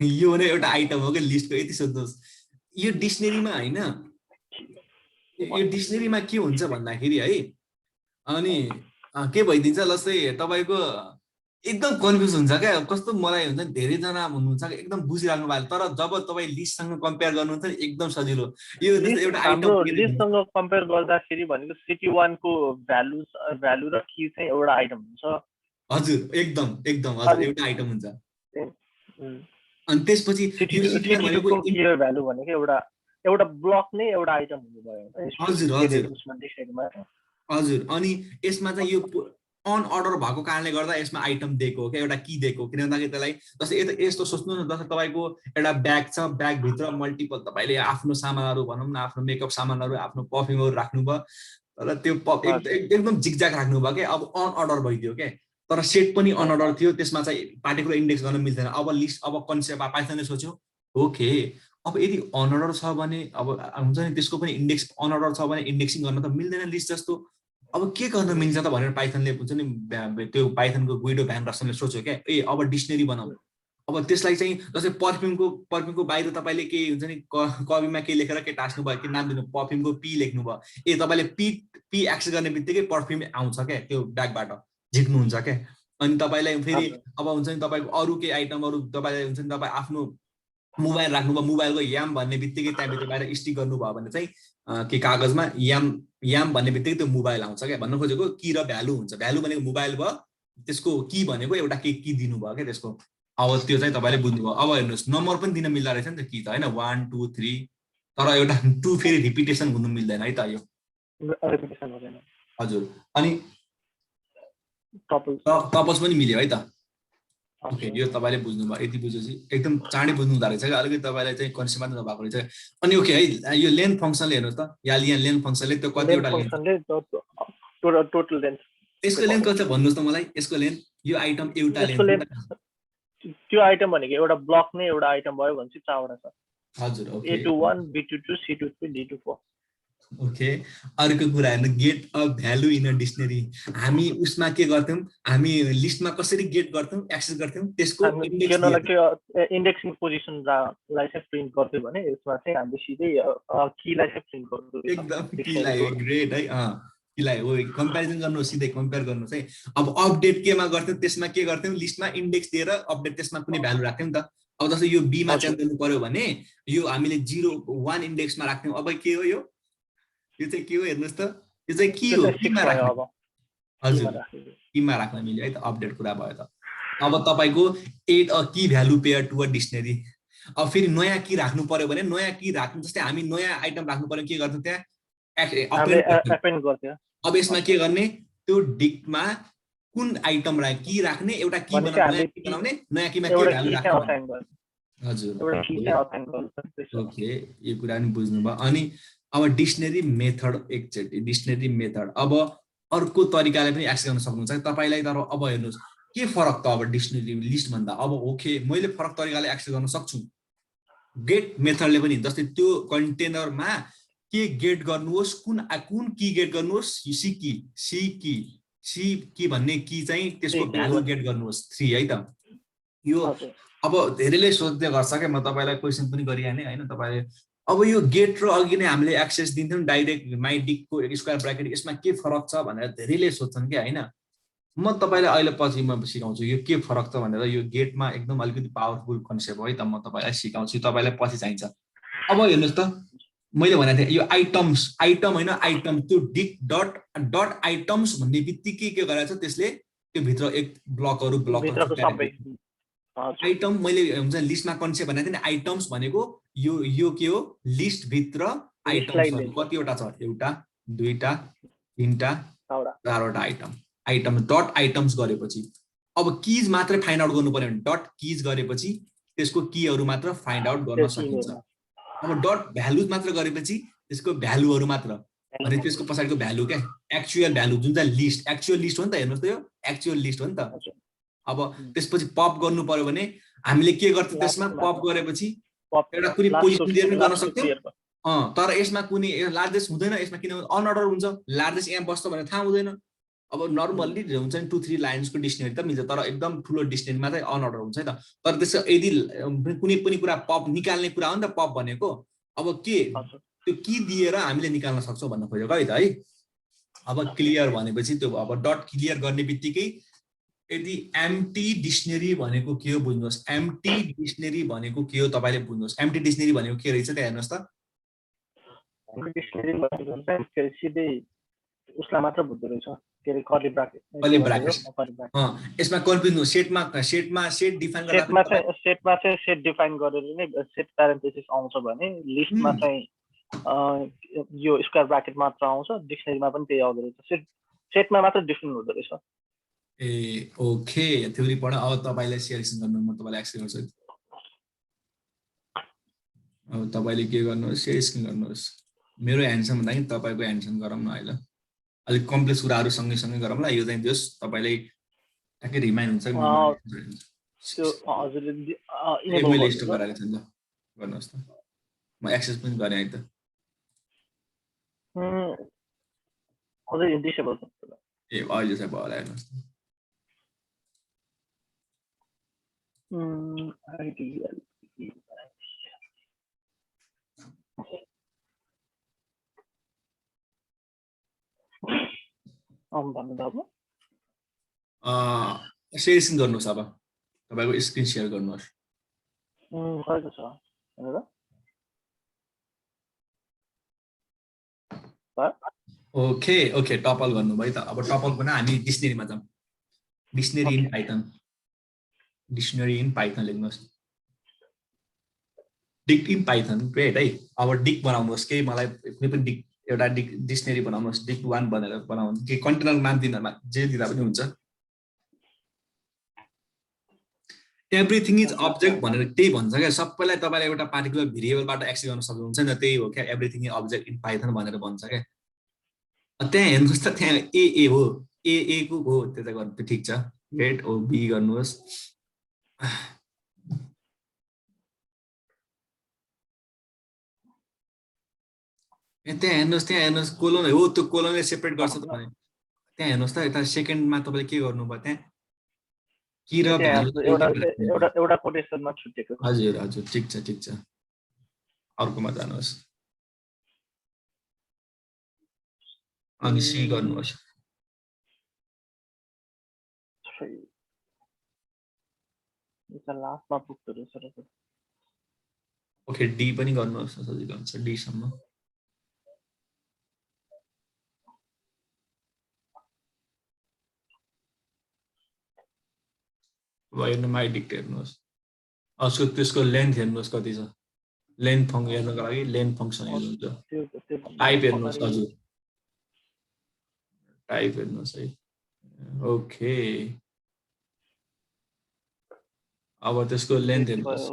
यो भने एउटा आइटम हो क्या लिस्टको, यति सोध्नुहोस्। यो डिक्सनेरीमा हैन, यो डिक्सनेरीमा के हुन्छ भन्दाखेरि है, अनि के भइदिन्छ, जस्तै तपाईको एकदम कन्फ्युज हुन्छ क्या। कस्तो मलाई हुन्छ धेरैजना हुनुहुन्छ एकदम बुझिराख्नु भएको, तर जब तपाईँ लिस्टसँग कम्पेयर गर्नुहुन्छ नि एकदम सजिलो। यो एउटा आइटम लिस्टसँग कम्पेयर गर्दाखेरि भनेको CT1 को भ्यालु र की चाहिँ एउटा आइटम हुन्छ। हजुर एकदम हजुर एउटा आइटम हुन्छ। अनि त्यसपछि CT2 की र भ्यालु भनेको एउटा ब्लक नै एउटा आइटम हुनु भयो। हजुर अनि यसमा चाहिँ यो अन अर्डर भएको कारणले गर्दा यसमा आइटम दिएको हो क्या, एउटा की दिएको हो। किन भन्दाखेरि त्यसलाई जस्तै यस्तो सोच्नु न, जस्तै तपाईँको एउटा ब्याग छ, ब्यागभित्र मल्टिपल तपाईँले आफ्नो सामानहरू भनौँ न, आफ्नो मेकअप सामानहरू, आफ्नो पर्फ्युमहरू राख्नुभयो, तर त्यो एकदम जिगजाग राख्नुभयो क्या। अब अन अर्डर भइदियो क्या, तर सेट पनि अन अर्डर थियो, त्यसमा चाहिँ पार्टिकुलर इन्डेक्स गर्न मिल्दैन। अब लिस्ट, अब कन्सेप्ट पाइथनले सोच्यो ओके, अब यदि अन अर्डर छ भने अब हुन्छ नि, त्यसको पनि इन्डेक्स अन अर्डर छ भने इन्डेक्सिङ गर्न त मिल्दैन लिस्ट जस्तो। अब के गर्न मिल्छ त भनेर पाइथनले हुन्छ नि, त्यो पाइथनको गुइडो भ्यान रसनले सोच्यो क्या, अब डिक्सनेरी बनाऊ। अब त्यसलाई चाहिँ जस्तै पर्फ्युमको बाहिर तपाईँले के हुन्छ नि, कपीमा के लेखेर के टास्नु भयो, के नाम दिनु, पर्फ्युमको पी लेख्नु भयो, तपाईँले पी एक्सेस गर्ने बित्तिकै पर्फ्युम आउँछ क्या, त्यो ब्यागबाट झिक्नुहुन्छ क्या। अनि तपाईँलाई फेरि अब हुन्छ नि, तपाईँको अरू केही आइटमहरू तपाईँलाई हुन्छ नि, तपाईँ आफ्नो मोबाइल राख्नुभयो, मोबाइलको याम भन्ने बित्तिकै त्यहाँभित्र बाहिर स्टिक गर्नुभयो भने चाहिँ के कागजमा याम भन्ने बित्तिकै त्यो मोबाइल आउँछ क्या। भन्न खोजेको की र भ्यालु हुन्छ, भ्यालु भनेको मोबाइल भयो, त्यसको की भनेको एउटा के की दिनुभयो क्या त्यसको। अब त्यो चाहिँ तपाईँले बुझ्नुभयो। अब हेर्नुहोस् नम्बर पनि दिन मिल्दो रहेछ नि त, की त होइन 1 2 3, तर एउटा 2 फेरि रिपिटेसन हुनु मिल्दैन है त यो। हजुर अनि टपल्स पनि मिल्यो है त। ओके, यो तपाईँले बुझ्नुभयो, यति बुझेपछि एकदम चाँडै बुझ्नु हुँदो रहेछ क्या, अलिकति तपाईँलाई चाहिँ कन्सेप्ट मात्र नभएको रहेछ। अनि ओके है, यो लेन्थ फङ्सनले हेर्नुहोस् त, यहाँ लेन्थ फङ्सनले त्यो कतिवटा टोटल लेन्थ, यसको लेन्थ कति छ भन्नुहोस् त मलाई, यसको लेन्थ, यो आइटम एउटा लेन्थ, त्यो आइटम भनेको एउटा ब्लक नै एउटा आइटम भयो भने चाहिँ 4 वटा छ। हजुर okay, A21 B22 C23 D24। Okay, अर्को कुरा हेर्नु, get a value in a dictionary. हामी उसमा के गर्थ्यौँ, हामी लिस्टमा कसरी गेट गर्थ्यौँ, एक्सेस गर्थ्यौँ, त्यसको हामी इन्डेक्स गेर्नलाई दिएर। के इन्डेक्सिङ पोजिसनलाई चाहिँ प्रिन्ट गर्थ्यो भने यसमा चाहिँ हामीले सिधै कीलाई चाहिँ प्रिन्ट गर्दो रहेछ एकदम किलाई डिक्सनरीको। ग्रेट है। किलाई हो, कम्पेरिजन गर्नुहोस्, सिधै कम्पेयर गर्नुहोस् है। अब अपडेट केमा गर्थ्यौँ, त्यसमा के गर्थ्यौँ, लिस्टमा इन्डेक्स दिएर अपडेट त्यसमा कुनै भ्यालु राख्थ्यौँ नि त। अब जस्तो यो बीमा चेन्ज हजुर गर्नु पर्यो भने यो हामीले 0 1 इन्डेक्समा राख्थ्यौँ। अब के हो यो चाहिँ के हो हेर्नुहोस् त, यो चाहिँ के त्यो हो, चाहिँ 6 किमा भयो राख्ने। अब हजुर, कीमा राखेको। किमा राख्न मिल्यो है त, अपडेट कुरा भयो त। अब तपाईँको add a key value pair to a dictionary. अब फेरि नयाँ की राख्नु पर्यो भने, नयाँ की राख्नु जस्तै हामी नयाँ आइटम राख्नु पर्यो, के गर्छौँ त्यहाँ हामीले अपेन्ड गर्थ्यौँ। एपेन्ड गर्थ्यो। अब यसमा हजुर के गर्ने, त्यो डिकमा कुन आइटम की राख्ने, एउटा की भनेपछि बनाउने, नयाँ हामीले की बनाउने, नयाँ कीमा के एउटा भ्यालु की राख्ने चाहिँ भन्ने। असाइन गर्छ, हजुर, एउटा की ओके चाहिँ असाइन गर्छ त्यसो। ओके, यो कुरा पनि बुझ्नुभयो। अनि अब डिक्सनरी मेथड, एकचोटि डिक्सनरी मेथड अब अर्को तरिकाले पनि एक्सेस गर्न सक्नुहुन्छ तपाईँलाई। तर अब हेर्नुहोस् के फरक त अब डिक्सनरी लिस्ट भन्दा। अब ओके, मैले फरक तरिकाले एक्सेस गर्न सक्छु गेट मेथडले पनि। जस्तै त्यो कन्टेनरमा के गेट गर्नुहोस्, कुन कुन की गेट गर्नुहोस्, सी की भन्ने की चाहिँ त्यसको के भ्यालु भन्ने। गेट गर्नुहोस् 3 है त। यो हजुर अब धेरैले सोध्दै गर्छ क्या, म तपाईँलाई क्वेसन पनि गरिहालेँ होइन तपाईँले। अब यो गेट र अघि नै हामीले एक्सेस दिन्थ्यौँ डाइरेक्ट माइ डिकको स्क्वायर ब्राकेट, यसमा के फरक छ भनेर धेरैले सोध्छन् क्या होइन। म तपाईँलाई अहिले पछि म सिकाउँछु यो के फरक छ भनेर। यो गेटमा एकदम अलिकति पावरफुल कन्सेप्ट हो है त, म तपाईँलाई सिकाउँछु, तपाईँलाई पछि चाहिन्छ। अब हेर्नुहोस् त, मैले भनेको थिएँ यो आइटम्स, आइटम होइन आइटम, त्यो डिक डट डट आइटम्स भन्ने बित्तिकै के गरेको छ त्यसले, त्यो भित्र एक ब्लकहरू भित्रको छुट्याएर सबै। हजुर आइटम मैले हुन्छ लिस्टमा कन्सेप्ट भनेको थिएँ नि, आइटम्स भनेको यो के हो, लिस्टभित्र लिस्टलाई आइटम्सहरू लिन्छ कतिवटा छ, एउटा दुईटा तिनवटा एउटा। चारवटा आइटम। आइटम डट आइटम्स गरेपछि अब किज मात्रै फाइन्ड आउट गर्नु पर्यो भने डट किज गरेपछि त्यसको कीहरू मात्र फाइन्ड आउट गर्न त्यो सकिन्छ। किनहरूमा अब डट भ्यालु मात्र गरेपछि त्यसको भ्यालुहरू मात्र, भ्यालु भने मात्र। त्यसको पछाडिको भ्यालु क्या, एक्चुअल भ्यालु जुन चाहिँ लिस्ट, एक्चुअल लिस्ट हो नि त। हेर्नुहोस् त यो एक्चुअल लिस्ट हो नि त। हजुर अब त्यसपछि पप गर्नु पर्यो भने हामीले के गर्थ्यौँ, त्यसमा लास्टमा पप गरेपछि पप एउटा कुनै लास्ट टु पोजिसन दिएर पनि गर्न लास्ट टु सक्थ्यौँ। क्लियर तर यसमा कुनै लार्जेस्ट हुँदैन यसमा, किनभने अनअर्डर हुन्छ, लार्जेस्ट यहाँ बस्छ भनेर थाहा हुँदैन। अब नर्मल्ली हुन्छ नि 2 3 लाइन्सको डिक्सनरी त मिल्छ, तर एकदम ठुलो डिक्सनरीमा चाहिँ अनअर्डर हुन्छ है त। तर त्यसो यदि कुनै पनि कुरा पप निकाल्ने कुरा हो नि त पप भनेको। अब के हजुर त्यो की दिएर हामीले निकाल्न सक्छौँ भन्न खोजेको है त है। अब क्लियर भनेपछि त्यो अब डट क्लियर गर्ने बित्तिकै यदि एम्टी डिक्सनरी भनेको के हो बुझ्नुहोस्, एम्टी डिक्सनरी भनेको के हो तपाईँले बुझ्नुहोस्। एम्टी डिक्सनरी भनेको के रहेछ त्यहाँ हेर्नुहोस् त। डिक्सनरी सिधै उसलाई मात्र बुझ्दो रहेछ, के अरे कर्ली ब्राकेट कर्ली के भन्छ यो ब्राकेट। Curly bracket. यसमा कन्फ्युज, सेटमा सेट डिफाइन गर्दा पनि तपाईँ सेटमा चाहिँ सेट डिफाइन गरेर नै सेट प्यारेन्थेसिस आउँछ भने लिस्टमा चाहिँ यो स्क्वायर ब्राकेट मात्र आउँछ, डिक्सनरीमा पनि त्यही आउँदो रहेछ। सेटमा मात्र डिफरेन्ट हुँदो रहेछ। ए ओके, थ्योरी पढ। अब तपाईँलाई सेलेक्सन गर्नु, म तपाईँलाई एक्सेस गर्छु। अब तपाईँले के गर्नुहोस्, सेलेक्सन गर्नुहोस्। मेरो ह्यान्डसम भन्दा नि तपाईँको ह्यान्डसम गरौँ न अहिले, अलिक कम्प्लेक्स कुराहरू सँगै गरौँला। यो चाहिँ दियोस् तपाईँलाई ट्याक्कै रिमाइन्ड हुन्छ कि त्यो हजुरले मैले इनेबल स्टप गर्नु गराएको छु नि त, गर्नुहोस् त। म एक्सेस पनि गरेँ है त। अझै डिसेबल छ। ए अहिले चाहिँ भयो होला, हेर्नुहोस् त। सेलेक्सन गर्नुहोस्। अब तपाईँको स्क्रिन सेयर गर्नुहोस्। गरेको छ हेरेर ओके ओके, टपल गर्नुभयो त। अब टपल पनि हामी डिक्सनरीमा जाउँ। Dictionary in Python, dictionary in Python लेख्नुहोस्। डिक इन पाइथन, ग्रेट है। अब डिक बनाउनुहोस्, केही मलाई कुनै पनि डिक एउटा डिक्सनरी बनाउनुहोस्, डिक 1 भनेर बनाउनु, के कन्टेनर नाम दिनमा जे दिँदा पनि हुन्छ। एभ्रिथिङ इज अब्जेक्ट भनेर त्यही भन्छ क्या, सबैलाई तपाईँले एउटा पार्टिकुलर भेरिएबलबाट एक्सेस गर्न सक्नुहुन्छ नि त, त्यही हो क्या everything is object in Python भनेर भन्छ क्या। त्यहाँ हेर्नुहोस् त, त्यहाँ ए हो, ए को हो, त्यो त गर्नु ठिक छ। ग्रेट, ओ बी गर्नुहोस्। त्यहाँ हेर्नुहोस् कोलन हो, त्यो कोलनले सेपरेट गर्छ त भने त्यहाँ हेर्नुहोस् त यता सेकेन्डमा तपाईँले के गर्नुभयो त्यहाँ की र भ्यालु एउटा एउटा एउटा कोटेसनमा छुटेको छ। हजुर हजुर ठिक छ अर्कोमा जानुहोस् अनि सी गर्नुहोस् लास्टमा पुग्दो रहेछ र ओके डी पनि गर्नुहोस् सजिलो हुन्छ डी सम्म हेर्नु माई डिक्ट हेर्नुहोस् उसको त्यसको लेन्थ हेर्नुहोस् कति छ लेन्थ हेर्नको लागि लेन्थ फङ्सन युज हुन्छ टाइप हेर्नुहोस् हजुर टाइप हेर्नुहोस् है ओके अब त्यसको लेन्थ हेर्नुहोस्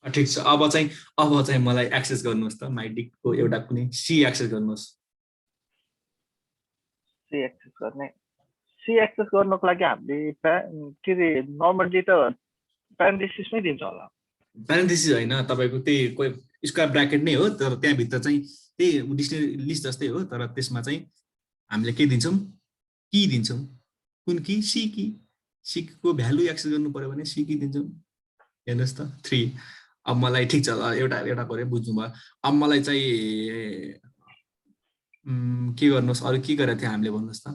ठिक छ अब चाहिँ मलाई एक्सेस गर्नुहोस् त माई डिक्टको एउटा कुनै सी एक्सेस गर्नुहोस् सी एक्सेस गर्नको लागि हामीले के अरे नर्मली त प्यारेन्थेसिसमै दिन्छ होला प्यारेन्थेसिस होइन तपाईँको त्यही स्क्वायर ब्राकेट नै हो तर त्यहाँभित्र चाहिँ त्यही डिक्सनरी लिस्ट जस्तै हो तर त्यसमा चाहिँ हामीले के दिन्छौँ की दिन्छौँ कुन की सीको भ्यालु एक्सेस गर्नु पर्यो भने सी की दिन्छौँ हेर्नुहोस् त 3 अब मलाई ठिक छ एउटा गरे बुझ्नुभयो अब मलाई चाहिँ के गर्नुहोस् अरू के गरेको थियो हामीले भन्नुहोस् त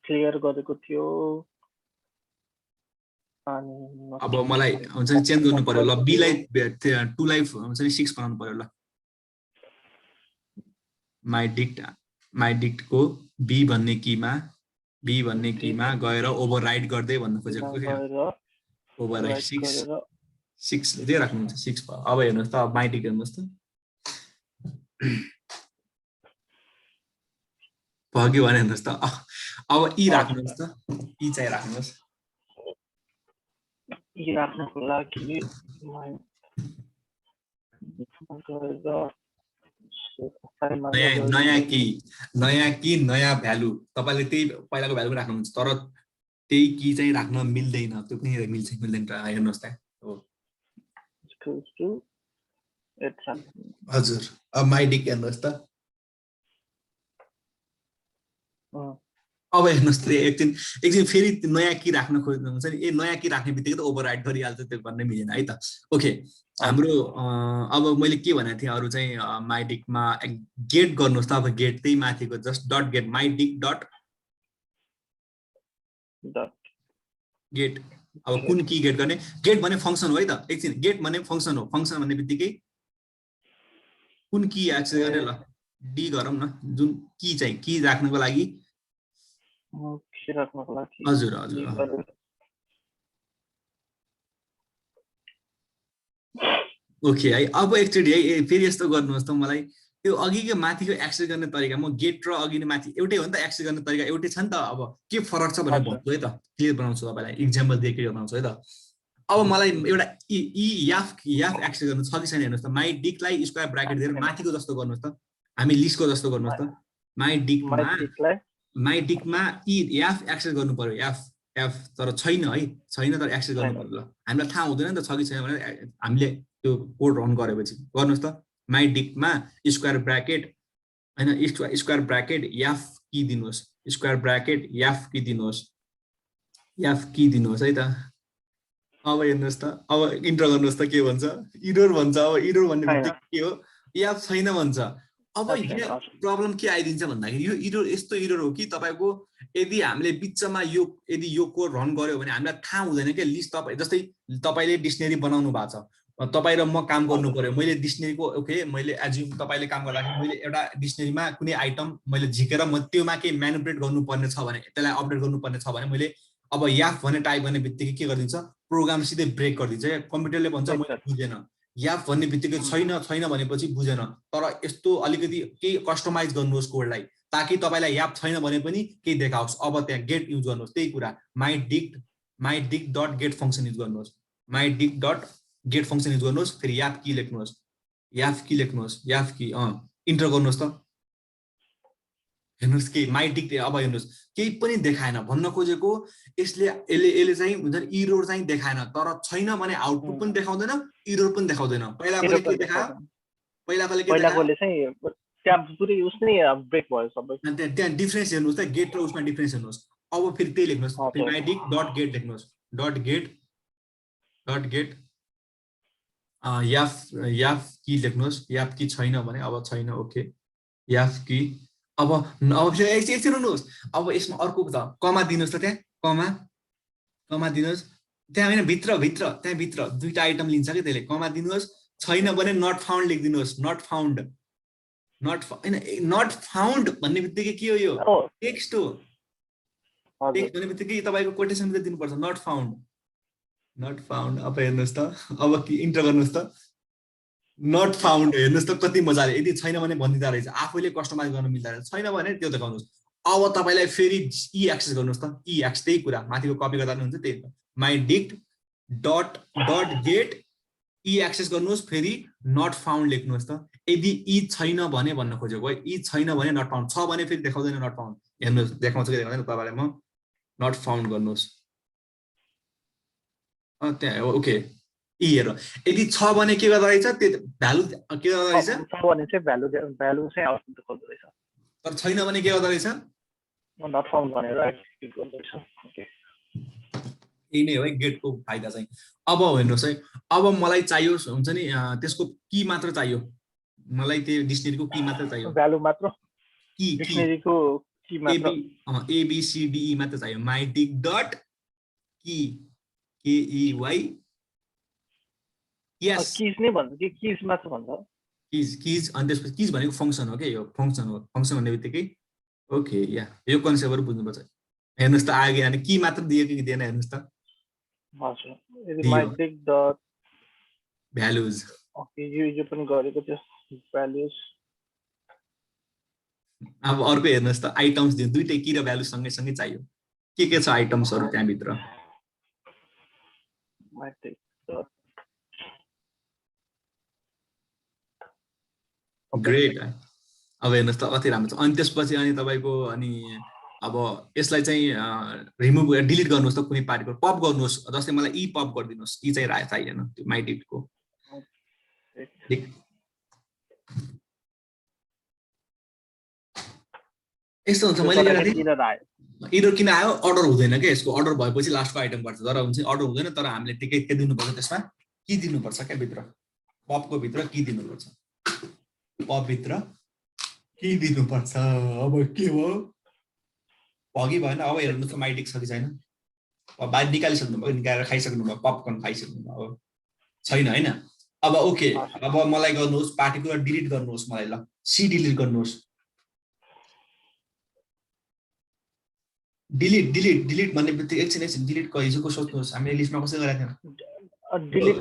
क्लियर गरेको थियो अब मलाई हुन्छ नि चेन्ज गर्नु पर्यो ल बी लाई 2 लाई हुन्छ नि 6 बनाउनु पर्यो ल माई डिक्ट को बी भन्ने कीमा गएर ओभरराइट गर्दै भन्न खोजेको के ओभरराइट 6 ले राख्नुहुन्छ 6 भयो अब हेर्नुहोस् त अब माई डिक्ट हेर्नुहोस् त भयो भने हेर्नुहोस् त अब ई राख्नुहोस् त ई चाहिँ राख्नुहोस् ई राख्नको लागि नयाँ की नयाँ भ्यालु तपाईले त्यही पहिलाको भ्यालु राख्नुहुन्छ तर त्यही की चाहिँ राख्न मिल्दैन त्यो पनि मिल्दैन हेर्नुहोस् त हजुर अब माई डिक्ट हेर्नुहोस् त अब हेर्नुहोस् त एकदिन फेरि नयाँ की राख्न खोज्नुहुन्छ नि नयाँ की राख्ने बित्तिकै त ओभरराइट गरिहाल्छ त्यो भन्ने मिलेन है त ओके हाम्रो अब मैले के भनेको थिएँ अरू चाहिँ माई डिक्टमा गेट गर्नुहोस् त अब गेट त्यही माथिको just dot get my dict dot get अब कुन की गेट गर्ने गेट भन्ने फङ्सन हो है त एकछिन गेट भन्ने फङ्सन हो फङ्सन भन्ने बित्तिकै कुन की एक्सेस गर्ने ल डी गरौँ न जुन की चाहिँ की राख्नको लागि हजुर ओके है अब एकचोटि है फेरि यस्तो गर्नुहोस् त मलाई त्यो अघिको माथिको एक्सेस गर्ने तरिका म गेट र अघि माथि एउटै हो नि त एक्सेस गर्ने तरिका एउटै छ नि त अब के फरक छ भनेर भन्छु है त क्लियर बनाउँछु तपाईँलाई इक्जाम्पल दिए क्लियर बनाउँछु है त अब मलाई एउटा याफ एक्सेस गर्नु छ कि छैन हेर्नुहोस् त माई डिक्टलाई स्क्वायर ब्राकेट दिएर माथिको जस्तो गर्नुहोस् त हामी लिस्टको जस्तो गर्नुहोस् त माई डिक्टमा याफ एक्सेस गर्नु पर्यो याफ तर छैन है छैन तर एक्सेस गर्नु पर्यो ल हामीलाई थाहा हुँदैन नि त छ कि छैन भनेर हामीले त्यो कोड रन गरेपछि गर्नुहोस् त माई डिक्टमा स्क्वायर ब्राकेट होइन स्क्वायर ब्राकेट याफ की दिनुहोस् स्क्वायर ब्राकेट याफ की दिनुहोस् है त अब हेर्नुहोस् त अब इन्टर गर्नुहोस् त के भन्छ इरर भन्छ अब इरर भन्ने बित्तिकै के हो याफ छैन भन्छ अब यहाँ प्रब्लम के आइदिन्छ भन्दाखेरि यो इरर यस्तो इरर हो कि तपाईँको यदि हामीले बिचमा यदि यो कोड रन गर्यो भने हामीलाई थाहा हुँदैन कि लिस्ट जस्तै तपाईँले डिक्सनरी बनाउनु भएको छ तपाईँ र म काम गर्नु पर्यो मैले डिक्सनरीको ओके मैले एज्युम तपाईँले काम गर्दाखेरि मैले एउटा डिक्सनरीमा कुनै आइटम मैले झिकेर म त्योमा केही म्यानिपुलेट गर्नुपर्ने छ भने त्यसलाई अपडेट गर्नुपर्ने छ भने मैले अब याफ भन्ने टाइप गर्ने बित्तिकै के गरिदिन्छ प्रोग्राम सिधै ब्रेक गरिदिन्छ क्या कम्प्युटरले भन्छ मैले बुझेन याफ भन्ने बित्तिकै छैन भनेपछि बुझेन तर यस्तो अलिकति केही कस्टमाइज गर्नुहोस् कोडलाई ताकि तपाईँलाई याफ छैन भने पनि केही देखाओस् अब त्यहाँ गेट युज गर्नुहोस् त्यही कुरा my dict dot get function use गर्नुहोस् my dict dot get function use गर्नुहोस् फेरि याफ की लेख्नुहोस् याफ की इन्टर गर्नुहोस् त हेर्नुहोस् के माई डिक्ट अब हेर्नुहोस् केही पनि देखाएन भन्न खोजेको यसले चाहिँ हुन्छ नि इरर चाहिँ देखाएन तर छैन भने आउटपुट पनि देखाउँदैन इरर पनि देखाउँदैन पहिलाकोले के देखायो पहिलाकोले चाहिँ त्यहाँ पुरै उसनै ब्रेक भयो सबै त्यहाँ डिफरेन्स हेर्नुहोस् त गेट र उसमा डिफरेन्स हेर्नुहोस् अब फेरि त्यही लेख्नुहोस् माइडिक डट गेट लेख्नुहोस् डट गेट याफ की लेख्नुहोस् याफ की छैन भने अब छैन ओके याफ की अब फेरि एकछिन हुनुहोस् अब यसमा अर्को त कमा दिनुहोस् त त्यहाँ कमा दिनुहोस् त्यहाँ होइन भित्र त्यहाँभित्र दुईटा आइटम लिन्छ कि त्यसले कमा दिनुहोस् छैन भने नट फाउन्ड लेखिदिनुहोस् नट फाउन्ड भन्ने बित्तिकै के हो यो टेक्स्ट हो टेक्स्ट भन्ने बित्तिकै तपाईँको कोटेसन भित्र दिनुपर्छ नट फाउन्ड अब हेर्नुहोस् त अब के इन्टर गर्नुहोस् त नट फाउन्ड हेर्नुहोस् त कति मजाले यदि छैन भने भनिदिँदा रहेछ आफैले कस्टमाइज गर्न मिल्दा रहेछ छैन भने त्यो देखाउनुहोस् अब तपाईँलाई फेरि ई एक्सेस गर्नुहोस् त ई एक्सेस त्यही कुरा माथिको कपी गर्दा पनि हुन्छ त्यही माई डिक्ट डट गेट ई एक्सेस गर्नुहोस् फेरि नट फाउन्ड लेख्नुहोस् त यदि ई छैन भने भन्न खोजेको है ई छैन भने नट फाउन्ड छ भने फेरि देखाउँदैन नट फाउन्ड हेर्नुहोस् देखाउँछ कि देखाउँदैन तपाईँलाई म नट फाउन्ड गर्नुहोस् त्यहाँ ओके ई हेर यदि छ भने के गर्दो रहेछ त्यो भ्यालु के गर्दो रहेछ छ भने चाहिँ भ्यालु चाहिँ आउटपुट देखाउँदो रहेछ तर छैन भने के गर्दो रहेछ नट फाउन्ड भनेर एक्जिक्युट गर्दो रहेछ ओके यही नै हो है गेटको फाइदा चाहिँ अब हेर्नुहोस् है अब मलाई चाहियो हुन्छ नि त्यसको की मात्र चाहियो मलाई त्यो डिक्सनेरीको की मात्र चाहियो भ्यालु मात्र की डिक्सनेरीको की मात्र ABCDE मात्र चाहियो माई डिक डट की KEY यस किज नै भन्छ कि किज मात्र भन्छ किज अनि त्यसपछि किज भनेको फङ्सन हो क्या यो फङ्सन फङ्सन भन्ने बित्तिकै ओके या यो कन्सेप्टहरू बुझ्नुपर्छ हेर्नुहोस् त आगे अनि की मात्र दिएको कि दिएन हेर्नुहोस् त भ्यालुज ओके यो पनि गरेको थियो भ्यालुज अब अर्को हेर्नुहोस् त आइटम्स दिनु दुईटै की र भ्यालु सँगै चाहियो के छ आइटम्सहरू त्यहाँभित्र ग्रेट अब हेर्नुहोस् त कति राम्रो छ अनि त्यसपछि अनि तपाईँको अनि अब यसलाई चाहिँ रिमुभ डिलिट गर्नुहोस् त कुनै पार्टिकल पप गर्नुहोस् जस्तै मलाई ई पप गरिदिनुहोस् ई चाहिँ चाहिएन त्यो माई डिक्टको यस्तो हुन्छ मैले इरर किन आयो अर्डर हुँदैन क्या यसको अर्डर भएपछि लास्टको आइटम गर्छ तर हुन्छ अर्डर हुँदैन तर हामीले टिकै के दिनुपर्छ त्यसमा की दिनुपर्छ क्या भित्र पपको भित्र की दिनुपर्छ पप भित्र की दिनुपर्छ अब के हो अघि भएन अब हेर्नु त माइडिक छ कि छैन बाहिर निकालिसक्नुभयो निकालेर खाइसक्नुभयो पपकर्न खाइसक्नुभयो अब छैन होइन अब ओके अब मलाई गर्नुहोस् पार्टिकुलर डिलिट गर्नुहोस् मलाई ल सी डिलिट गर्नुहोस् डिलिट भन्ने बित्तिकै एकछिन डिलिटको हिजोको सोच्नुहोस् हामीले लिस्टमा कसरी गरेका थियौँ डिलिट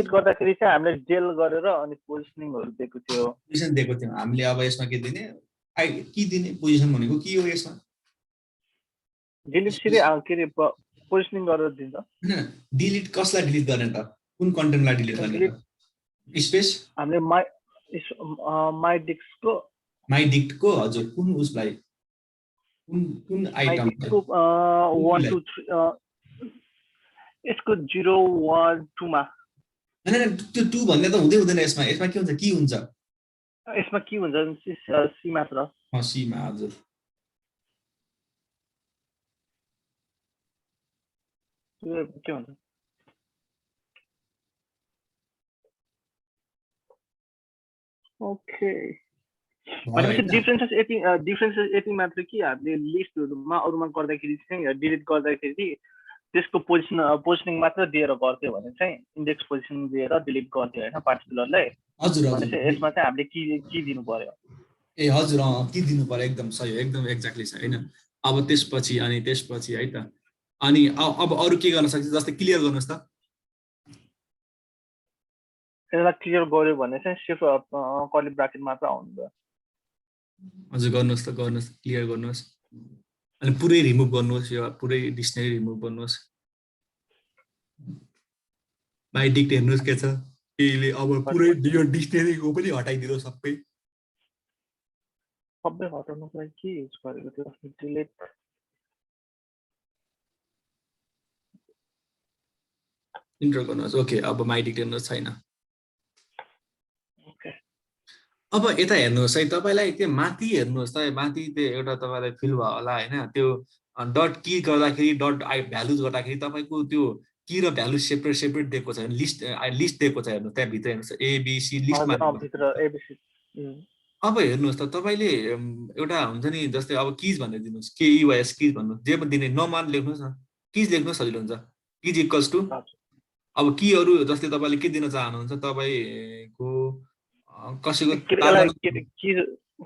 गर्दाखेरि चाहिँ हामीले डेल गरेर अनि पोजिसनिङहरु दिएको थियो पोजिसन दिएको थियौँ हामीले अब यसमा के दिने के दिने पोजिसन भनेको के हो यसमा डिलिट सिधै के रे पोजिसनिङ गरेर दिन्छ डिलिट कसलाई डिलिट गर्ने त कुन कन्टेन्टलाई डिलिट गर्ने त स्पेस हामीले माई डिक्टको हजुर कुन उसलाई कुन आइटम को 1 2 3 यसको 0 1 2 मा हैन त्यो 2 भन्ने त हुँदैन यसमा के हुन्छ के हुन्छ यसमा के हुन्छ सी मात्र सी मा हजुर के हुन्छ ओके भनेपछि डिफरेन्सेस यति मात्र कि हामीले लिस्टहरुमा अरुमा गर्दाखेरि चाहिँ डिलिट गर्दाखेरि त्यसको पोजिसनिङ मात्र दिएर गर्थ्यो भने चाहिँ इन्डेक्स पोजिसन दिएर डिलिट गर्थ्यो हैन पार्टिकुलरलाई हजुर यसमा चाहिँ हामीले की दिनु पर्यो ए हजुर के दिनु पर्यो एकदम सही हो एकदम एक्ज्याक्टली छ हैन अब त्यसपछि है त अनि अब अरु के गर्न सक्छ जस्तै क्लियर गर्नुस् त यसलाई क्लियर गर्यो भने चाहिँ सिर्फ कर्ली ब्राकेट मात्र आउनु भयो हजुर गर्नुस् क्लियर गर्नुस् अनि पुरै रिमुभ गर्नुस् यो पुरै डिक्सनरी रिमुभ गर्नुस् बाइ डिक्ट हेर्नुस् के छ यसले अब पुरै यो डिक्सनरीको पनि हटाइदियो सबै सबै हटाउनको लागि के युज गरेको थियो डिलिट इन्टर गर्नुहोस् ओके अब माई डिटेल्स छैन ओके अब यता हेर्नुहोस् है तपाईँलाई त्यो माथि हेर्नुहोस् त माथि त्यो एउटा तपाईँलाई फिल भयो होला होइन त्यो डट की गर्दाखेरि डट भ्यालुज गर्दाखेरि तपाईँको त्यो की र भ्यालु सेपरेट सेपरेट दिएको छ लिस्ट लिस्ट दिएको छ हेर्नुहोस् त्यहाँभित्र हेर्नुहोस् एबिसी लिस्टमा हजुर भित्र एबिसी अब हेर्नुहोस् त तपाईँले एउटा हुन्छ नि जस्तै अब किज भनेर दिनुहोस् केइवाइएस किज भन्नु जे पनि दिने नमान लेख्नुहोस् न किज लेख्नुहोस् सजिलो हुन्छ किज इक्वल्स टु अब कीहरू जस्तै तपाईँले के दिन चाहनुहुन्छ तपाईँको कसैको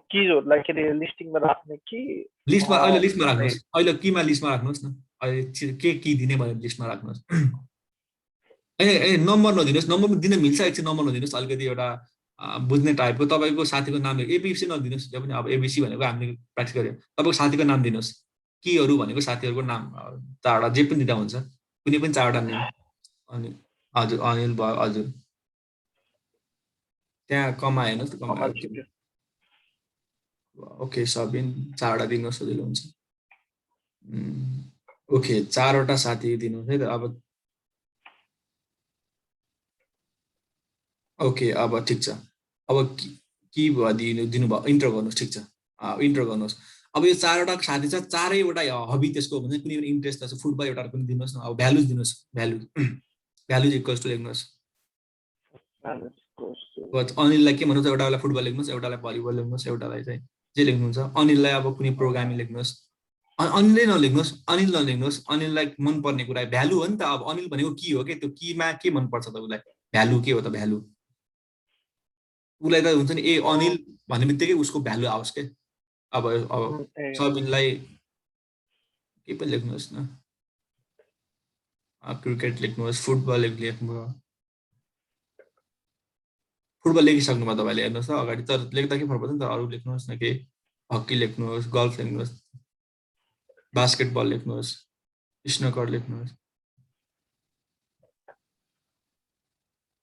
किजहरूलाई के अरे लिस्टिङमा राख्ने कि लिस्टमा अहिले लिस्टमा राख्नुहोस् अहिले कीमा लिस्टमा राख्नुहोस् न अहिले के दिने भनेर लिस्टमा राख्नुहोस् ए नम्बर नदिनुहोस् नम्बर दिन मिल्छ एकछिन नम्बर नदिनुहोस् अलिकति एउटा बुझ्ने टाइपको तपाईँको साथीको नाम एबिसी नदिनुहोस् जो पनि अब एबिसी भनेको हामीले प्र्याक्टिस गऱ्यौँ तपाईँको साथीको नाम दिनुहोस् कीहरू भनेको साथीहरूको नाम चारवटा जे पनि दिँदा हुन्छ कुनै पनि चारवटा नाम अनि हजुर अनिल भयो हजुर त्यहाँ कमा हेर्नुहोस् त कमा ओके सबिन चारवटा दिनुहोस् सजिलो हुन्छ ओके चारवटा साथी दिनुहोस् है त अब ओके अब ठिक छ अब के दिनुभयो इन्टर गर्नुहोस् ठिक छ इन्टर गर्नुहोस् अब यो चारवटा साथी छ चारैवटा हबी त्यसको भन्छ कुनै पनि इन्ट्रेस्ट छ फुटबल एउटा पनि दिनुहोस् न अब भ्यालुज दिनुहोस् भ्यालुज इक्वल्स टु लेख्नुहोस् अनिललाई के भन्नुहुन्छ एउटालाई फुटबल लेख्नुहोस् एउटालाई भलिबल लेख्नुहोस् एउटालाई चाहिँ जे लेख्नुहुन्छ अनिललाई अब कुनै प्रोग्रामिङ लेख्नुहोस् अनिलै नलेख्नुहोस् अनिल नलेख्नुहोस् अनिललाई मनपर्ने कुरा भ्यालु हो नि त अब अनिल भनेको के हो कि त्यो कीमा के मनपर्छ त उसलाई भ्यालु के हो त भ्यालु उसलाई त हुन्छ नि ए अनिल भन्ने बित्तिकै उसको भ्यालु आओस् के अब सबिनलाई के पनि लेख्नुहोस् न क्रिकेट लेख्नुहोस् फुटबल लेख्नुभयो फुटबल लेखिसक्नुभयो तपाईँले हेर्नुहोस् त अगाडि तर लेख्दा के फरक पर्छ नि त अरू लेख्नुहोस् न के हकी लेख्नुहोस् गल्फ लेख्नुहोस् बास्केटबल लेख्नुहोस् स्नकर लेख्नुहोस्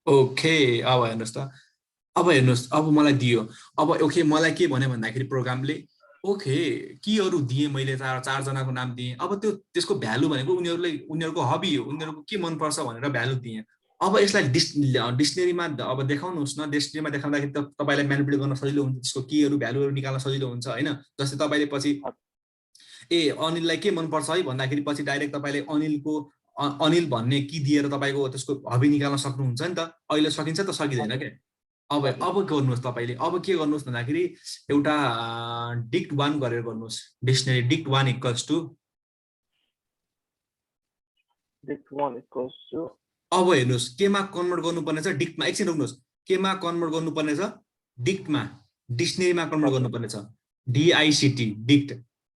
ओके अब हेर्नुहोस् त अब हेर्नुहोस् अब मलाई दियो अब ओके मलाई के भन्यो भन्दाखेरि प्रोग्रामले ओके कीहरू दिएँ मैले चारजनाको नाम दिएँ अब त्यो त्यसको भ्यालु भनेको उनीहरूको हबी हो उनीहरूको के मनपर्छ भनेर भ्यालु दिएँ अब यसलाई डिक्सनेरीमा अब देखाउनुहोस् न डिक्सनेरीमा देखाउँदाखेरि त तपाईँलाई म्यानिपुलेट गर्न सजिलो हुन्छ त्यसको कीहरू भ्यालुहरू निकाल्न सजिलो हुन्छ होइन जस्तै तपाईँले पछि ए अनिललाई के मनपर्छ है भन्दाखेरि पछि डाइरेक्ट तपाईँले अनिल भन्ने की दिएर तपाईँको त्यसको हबी निकाल्न सक्नुहुन्छ नि त अहिले सकिन्छ त सकिँदैन क्या अब गर्नुहोस् तपाईँले अब के गर्नुहोस् भन्दाखेरि एउटा डिक्ट 1 गरेर गर्नुहोस् डिक्सनरी डिक्ट 1 इक्वल्स टु अब हेर्नुहोस् केमा कन्भर्ट गर्नुपर्ने छ डिक्टमा एकछिन रोक्नुहोस् केमा कन्भर्ट गर्नुपर्ने छ डिक्टमा डिक्सनरीमा कन्भर्ट गर्नुपर्ने छ डिआइसिटी डिक्ट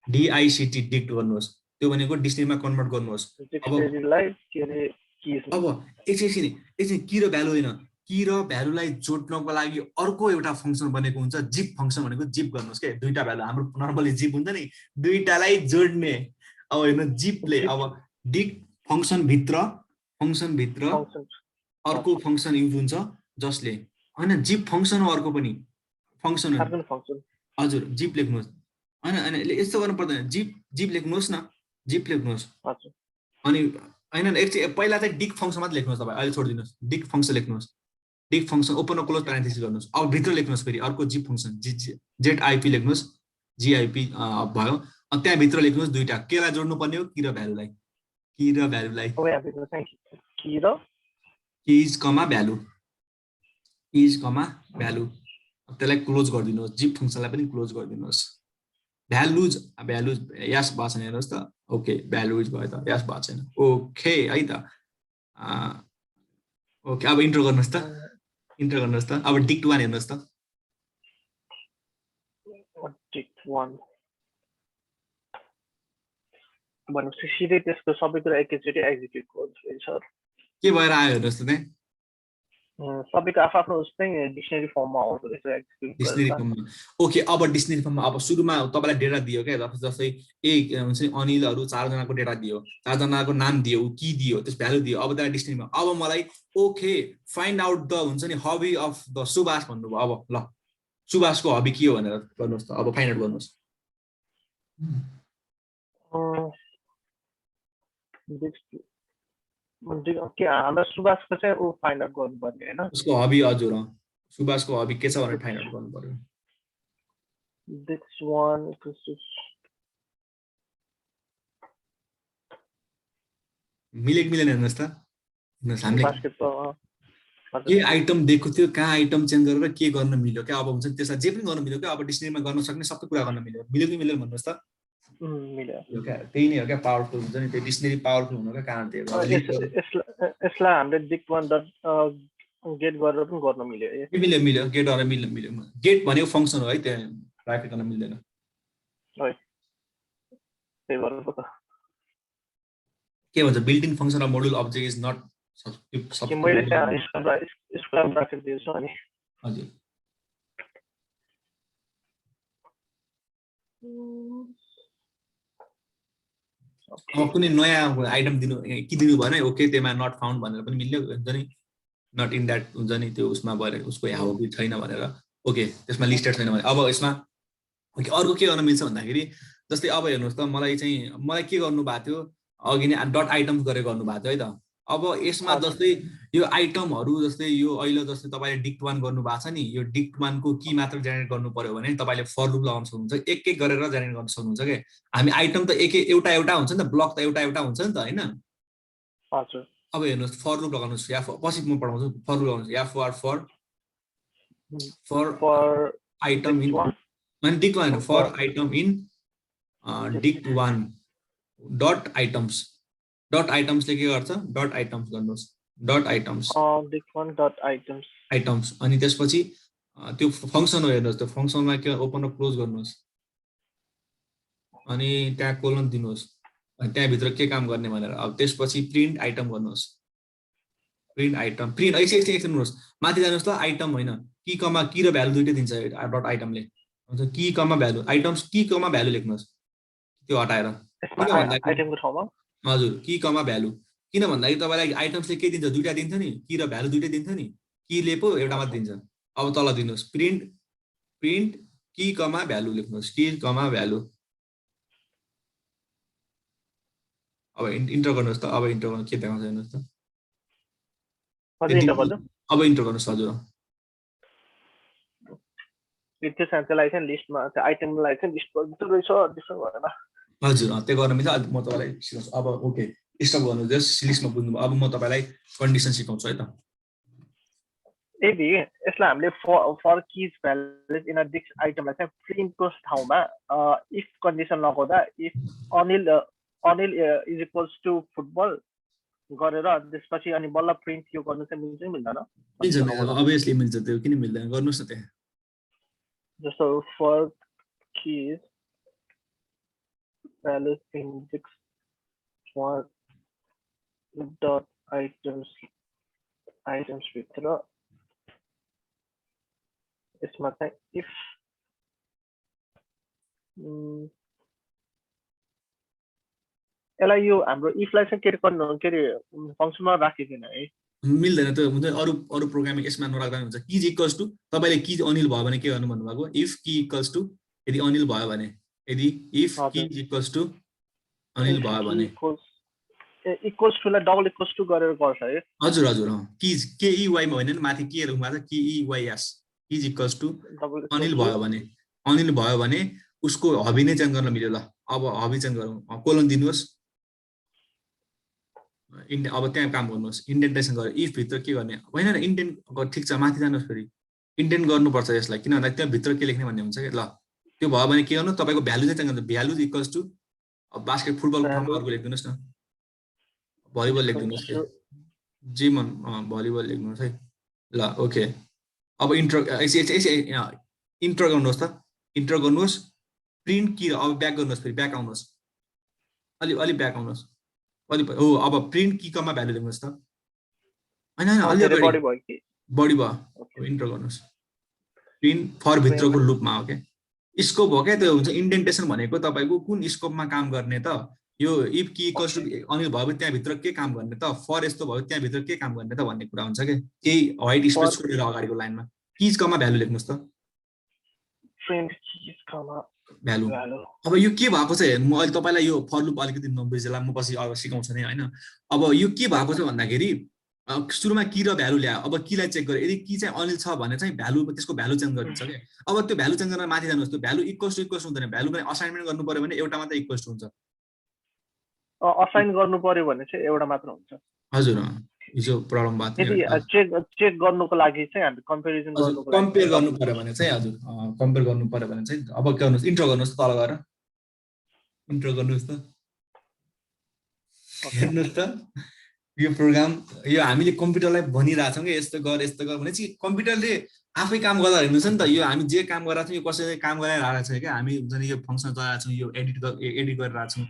डिक्ट गर्नुहोस् त्यो भनेको डिक्सनरीमा कन्भर्ट गर्नुहोस् अब एकछिन की र भ्यालु होइन की र भ्यालुलाई जोड्नको लागि अर्को एउटा फङ्सन बनेको हुन्छ जिप फङ्सन भनेको जिप गर्नुहोस् के दुईटा भ्यालु हाम्रो नर्मली जिप हुन्छ नि दुईटालाई जोड्ने अब हेर्नु जिपले अब डिक्ट फङ्सन भित्र अर्को फङ्सन युज हुन्छ जसले हैन जिप फङ्सन हो अर्को पनि फङ्सन हजुर जिप लेख्नुहोस् हैन यस्तो गर्नु पर्दैन जिप लेख्नुहोस् न जिप लेख्नुहोस् अनि हैन एकछिन पहिला चाहिँ डिक्ट फङ्सन मात्र लेख्नुहोस् तपाईँ अहिले छोडिदिनुहोस् डिक्ट फङ्सन लेख्नुहोस् डिक्ट फङ्सन ओपन र क्लोज प्यारेन्थेसिस गर्नुहोस् अब भित्र लेख्नुहोस् फेरि अर्को जिप फङ्सन जेडआइपी लेख्नुहोस् जिआइपी भयो अनि त्यहाँभित्र लेख्नुहोस् दुईटा केलाई जोड्नुपर्ने हो की र भ्यालुलाई किज कमा भ्यालु त्यसलाई क्लोज गरिदिनुहोस् जिप फङ्सनलाई पनि क्लोज गरिदिनुहोस् भ्यालुज यस भएको छैन हेर्नुहोस् त ओके भ्यालुज भयो त यस भएको छैन ओके है त ओके अब इन्टर गर्नुहोस् त अब डिक्ट 1 हेर्नुहोस् त भनेपछि सिधै त्यसको सबै कुरा एकैचोटि एक्जिक्युट गर्छ सर के भएर आयो हेर्नुहोस् त त्यहाँ सबैको आफ्नो डिक्सनरी फर्ममा आउँछ डिक्सनरी फर्ममा ओके अब डिक्सनरी फर्ममा अब सुरुमा तपाईँलाई डेटा दियो क्या जस्तै हुन्छ नि अनिलहरू चारजनाको डेटा दियो चारजनाको नाम दियो की दियो त्यस भ्यालु दियो अब त्यहाँ डिक्सनरीमा अब मलाई ओके फाइन्ड आउट द हुन्छ नि हबी अफ द सुभाष भन्नुभयो अब ल सुभाषको हबी के हो भनेर गर्नुहोस् त, अब फाइन्ड आउट गर्नुहोस्। हाम्रो सुभाषको चाहिँ ऊ फाइन्ड आउट गर्नु पर्ने हैन, उसको हबी हजुर सुभाषको हबी के छ भनेर फाइन्ड आउट गर्नु पर्यो। this one equals to मिलेन हेर्नुहोस् त, हामीले बास्केटबल के आइटम दिएको थियो, कहाँ आइटम चेन्ज गरेर के गर्न मिल्यो क्या, अब हुन्छ नि त्यसलाई जे पनि गर्न मिल्यो क्या, अब डिक्सनेरीमा गर्न सक्ने सबै कुरा गर्न मिल्यो कि मिल्यो भन्नुहोस् त। मिल्यो क्या त्यही नै हो क्या पावरफुल हुन्छ नि, त्यो डिक्सनेरी पावरफुल हुनुको कारण त्यही हो। यसलाई हामीले गेट गरेर पनि गर्न मिल्यो। मिल्यो गेट गरेर मिल्यो। गेट भनेको फङ्सन हो है, त्यहाँ ब्राकेट गर्न मिल्दैन। है त्यही भएर पो त के भन्छ built in function of module object is not मैले स्क्वायर ब्राकेट दिएछु अनि हजुर कुनै नयाँ आइटम दिनु भएन ओके, त्यसमा नट फाउन्ड भनेर पनि मिल्यो हुन्छ नि, नट इन द्याट हुन्छ नि त्यो उसमा भएर उसको हबी छैन भनेर ओके, त्यसमा लिस्टेड छैन भने अब यसमा अर्को के गर्न मिल्छ भन्दाखेरि जस्तै अब हेर्नुहोस् त मलाई के गर्नु भएको थियो अघि नै डट आइटम्स गरेर गर्नु भएको थियो है त। अब यसमा जस्तै यो आइटमहरू जस्तै यो अहिले जस्तै तपाईँले डिक्ट 1 गर्नु भएको छ नि, यो डिक्ट 1 को की मात्र जेनेरेट गर्नु पर्यो भने तपाईँले फर लुप लगाउन सक्नुहुन्छ, एक गरेर जेनेरेट गर्न सक्नुहुन्छ के। हामी आइटम त एउटा हुन्छ नि त, ब्लक त एउटा हुन्छ नि त हैन। हजुर अब हेर्नुहोस् फर लुप लगाउनुहोस् या पछि म पढाउँछु, फर लुप लगाउनुहोस् या फर आइटम इन अनि dict 1 for item in dict 1 dot आइटम्सले के गर्छ, डट आइटम्स गर्नुहोस्, डट आइटम्स अनि त्यसपछि त्यो फङ्सन हो हेर्नुहोस्, त्यो फङ्सनमा के ओपन र क्लोज गर्नुहोस् अनि त्यहाँ कोलन दिनुहोस् अनि त्यहाँभित्र के काम गर्ने भनेर। अब त्यसपछि प्रिन्ट आइटम गर्नुहोस्, प्रिन्ट एकछिन हेर्नुहोस् माथि जानुहोस् त, आइटम होइन की र भ्यालु दुइटै दिन्छ डट आइटमले, की कमा भ्यालु आइटम्स की कमा भ्यालु लेख्नुहोस् त्यो हटाएर, हजुर की कमा भ्यालु, किन भन्दाखेरि तपाईँलाई आइटम्सले के दिन्छ, दुइटा दिन्छ नि, की र भ्यालु दुइटै दिन्छ नि, कीले पो एउटा मात्र दिन्छ। अब तल दिनुहोस् प्रिन्ट की कमा भ्यालु लेख्नुहोस्, की कमा भ्यालु। अब इन्टर गर्नुहोस् त, अब इन्टर गर्नु के देखाउँछ हेर्नुहोस् त, अब इन्टर गर्नुहोस् हजुर। हजुर त्यो गर्न मिल्छ। म तपाईँलाई सिकाउँछु अब ओके स्टप गर्नु जस्ट लिस्टमा बुझ्नुभयो। अब म तपाईँलाई कन्डिसन सिकाउँछु है त। यदि यसलाई हामीले for keys values in a dicts आइटमलाई चाहिँ प्रिन्टको ठाउँमा इफ कन्डिसन लगाउँदा if Anil is equals to football गरेर त्यसपछि अनि बल्ल प्रिन्ट यो गर्नु चाहिँ मिल्छ मिल्दैन? मिल्छ अभियसली मिल्छ, त्यो किन मिल्दैन, गर्नुहोस् न त्यहाँ। जस्तो for किज values index for dot items भित्र यसमा चाहिँ if यसलाई यो हाम्रो इफलाई चाहिँ के अरे फङ्सनमा राखिदिन है, मिल्दैन त्यो हुन्छ। अरू प्रोग्रामिङ यसमा नराख्दा हुन्छ। किज इक्वल्स टु तपाईँले किज अनिल भयो भने के गर्नु भन्नुभएको, इफ की इक्वल्स टु यदि अनिल भयो भने, यदि इफ किज इक्वल्स टु अनिल भयो भने इक्वल्स टुलाई डबल इक्वल्स टु गरेर गर्छ है। हजुर किज के ई वाइ होइन नि, माथि के लेख्नु भएको छ के E Y S, keys equals to Anil भयो भने उसको हबी नै चेन्ज गर्न मिल्यो। ल अब हबी चेन्ज गरौँ, कोलन दिनुहोस्, अब त्यहाँ काम गर्नुहोस्, इन्डेन्टेसन गरेर इफ भित्र के गर्ने होइन इन्डेन्ट ठिक छ, माथि जानुहोस् फेरि इन्डेन्ट गर्नुपर्छ यसलाई, किन भन्दा त्यहाँ भित्र के लेख्ने भन्ने हुन्छ कि। ल त्यो भयो भने के गर्नु, तपाईँको भ्यालु चाहिँ चेन्ज गर्नु, भ्यालु इक्वल्स टु बास्केट फुटबलको ठाउँमा अर्को लेखिदिनुहोस् न, भलिबल लेखिदिनुहोस् कि जे मन भलिबल लेख्नुहोस् है। ल ओके अब इन्टर गर्नुहोस् त, इन्टर गर्नुहोस् प्रिन्ट कि अब ब्याक गर्नुहोस्, फेरि ब्याक आउनुहोस्, अलि ब्याक आउनुहोस् हो। अब प्रिन्ट की कमा भ्यालु लेख्नुहोस् त, होइन बढी भयो, इन्टर गर्नुहोस् प्रिन्ट फर भित्रको लुपमा हो क्या, स्कोप हो क्या त्यो हुन्छ। इन्डेन्टेसन भनेको तपाईँको कुन स्कोपमा काम गर्ने त, यो if key equals to Anil भयो त्यहाँभित्र के काम गर्ने त, फर यस्तो भयो त्यहाँभित्र के काम गर्ने त भन्ने कुरा हुन्छ क्या। केही व्हाइट स्पेस छोडेर अगाडिको लाइनमा किज कमा भ्यालु लेख्नुहोस् त, डिफ्रेन्ट चिजकोमा भ्यालु। भ्यालु अब यो के भएको छ हेर्नु, म अहिले तपाईँलाई यो फर लुप अलिकति नबुझेला, म पछि अब सिकाउँछु नि होइन। अब यो के भएको छ भन्दाखेरि सुरुमा की र भ्यालु ल्यायो, अब कीलाई चेक गर्यो, यदि की चाहिँ अनिल छ भने चाहिँ भ्यालु, त्यसको भ्यालु चेन्ज गरिदिन्छ क्या। अब त्यो भ्यालु चेन्ज गर्न माथि जानुहोस्, त्यो भ्यालु इक्वल्स टु हुँदैन, भ्यालु पनि असाइनमेन्ट गर्नु पर्यो भने एउटा मात्रै इक्वल्स टु हुन्छ। असाइन गर्नु पर्यो भने चाहिँ एउटा मात्र हुन्छ। हजुर हिजो प्रब्लम भएको थियो। यदि चेक गर्नुको लागि चाहिँ हामी कम्पेरिजन गर्नुको लागि कम्पेयर गर्नु पर्यो भने चाहिँ हजुर कम्पेयर गर्नु पर्यो भने चाहिँ अब के गर्नुहोस्, इन्ट्रो गर्नुहोस् तल गएर इन्ट्रो गर्नुहोस् त, हेर्नुहोस् त यो प्रोग्राम, यो हामीले कम्प्युटरलाई भनिरहेछौँ कि यस्तो गर भनेपछि कम्प्युटरले आफै काम गर्दा हेर्नुहोस् नि त। यो हामी जे काम गरिरहेको छौँ यो कसैले काम गराइरहेको छ क्या, हामी हुन्छ नि यो फङ्सन चलाएको छौँ, यो एडिट गरिरहेको छौँ,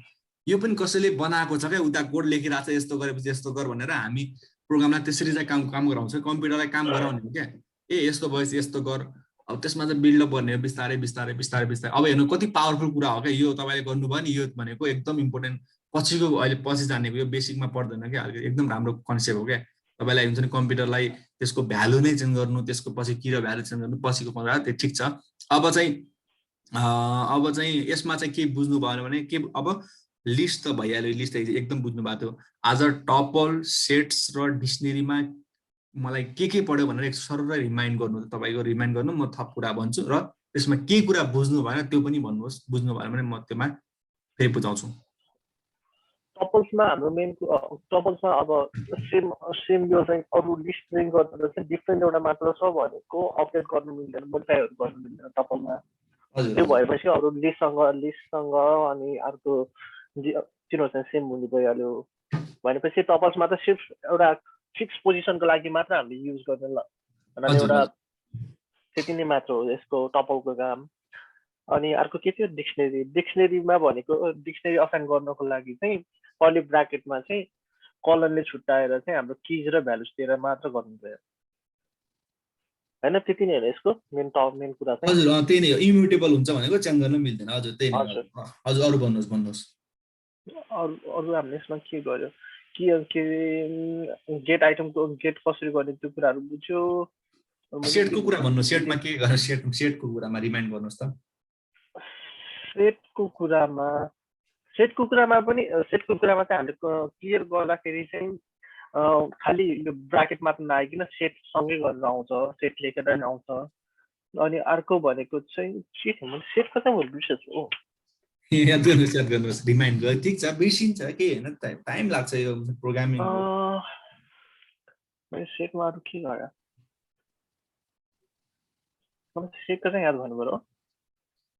यो पनि कसैले बनाएको छ क्या, उता कोड लेखिरहेको छ यस्तो गरेपछि यस्तो गर भनेर। हामी प्रोग्रामलाई त्यसरी चाहिँ काम गराउँछ, कम्प्युटरलाई काम गराउने हो क्या। यस्तो भएपछि यस्तो गर, अब त्यसमा चाहिँ बिल्डअप गर्ने हो बिस्तारै बिस्तारै बिस्तारै बिस्तारै। अब हेर्नु कति पावरफुल कुरा हो क्या यो, तपाईँले गर्नुभयो नि, यो भनेको एकदम इम्पोर्टेन्ट, पछिको अहिले पछि जानेको, यो बेसिकमा पर्दैन क्या, एकदम राम्रो कन्सेप्ट हो क्या। तपाईँलाई हुन्छ नि कम्प्युटरलाई त्यसको भ्यालु नै चेन्ज गर्नु, त्यसको पछि की र भ्यालु चेन्ज गर्नु, पछिको कुरा त्यो ठिक छ। अब चाहिँ यसमा चाहिँ के बुझ्नु भयो भने के, अब लिस्ट त भइहाल्यो, लिस्ट त एकदम बुझ्नु भएको थियो। आज टपल, सेट्स र डिक्सनेरीमा मलाई के पढ्यो भनेर सरर रिमाइन्ड गर्नु, तपाईँको रिमाइन्ड गर्नु, म थप कुरा भन्छु र त्यसमा के कुरा बुझ्नु भएन त्यो पनि भन्नुहोस्, बुझ्नु भएन भने म त्यसमा फेरि बुझाउँछु। टपल्समा हाम्रो मेन टपल्समा अब सेम यो चाहिँ अरू लिस्ट चाहिँ गर्दा चाहिँ डिफ्रेन्ट एउटा मात्र छ भनेको अपडेट गर्नु मिल्दैन, मोडिफाईहरू गर्नु मिल्दैन टपलमा। त्यो भएपछि अरू लिस्टसँग अनि अर्को तिनीहरू चाहिँ सेम हुनु गइहाल्यो भनेपछि टपल्समा त सिर्फ एउटा फिक्स पोजिसनको लागि मात्र हामीले युज गर्ने ल, एउटा त्यति नै मात्र हो यसको टपलको काम। अनि अर्को के थियो डिक्सनेरीमा भनेको डिक्सनेरी असाइन गर्नको लागि चाहिँ कर्ली ब्राकेटमा चाहिँ कलनले छुट्याएर चाहिँ हाम्रो किज र भ्यालुज दिएर मात्र गर्नु पर्यो हैन, त्यति नै हो यसको मेन कुरा चाहिँ। हजुर त्यही नै हो, इम्युटेबल हुन्छ भनेको चेन्ज गर्न मिल्दैन। हजुर त्यही नै हो। हजुर अरु भन्नुहोस्। अरु हामीले यसमा के गर्यो के गेट आइटमको गेट कसरी गर्ने त्यो कुराहरु बुझ्यो। सेटको कुरा भन्नु, सेटमा के गर्नु, सेटको कुरामा रिमाइन्ड गर्नुस् त। सेटको कुरामा चाहिँ हामीले क्लियर गर्दाखेरि चाहिँ खाली यो ब्राकेट मात्र नआइकिन सेट सँगै गरेर आउँछ, सेट लेखेर नै आउँछ। अनि अर्को भनेको चाहिँ के थियो भने सेटको चाहिँ मैले बिर्सेछु हो, याद गर्नुहोस् रिमाइन्ड गर। ठीक छ, बिर्सिन्छ के हैन, टाइम लाग्छ यो प्रोग्रामिङ। मैले सेटमा अरु के गरे मलाई सेटको चाहिँ याद गर्नु पर्यो।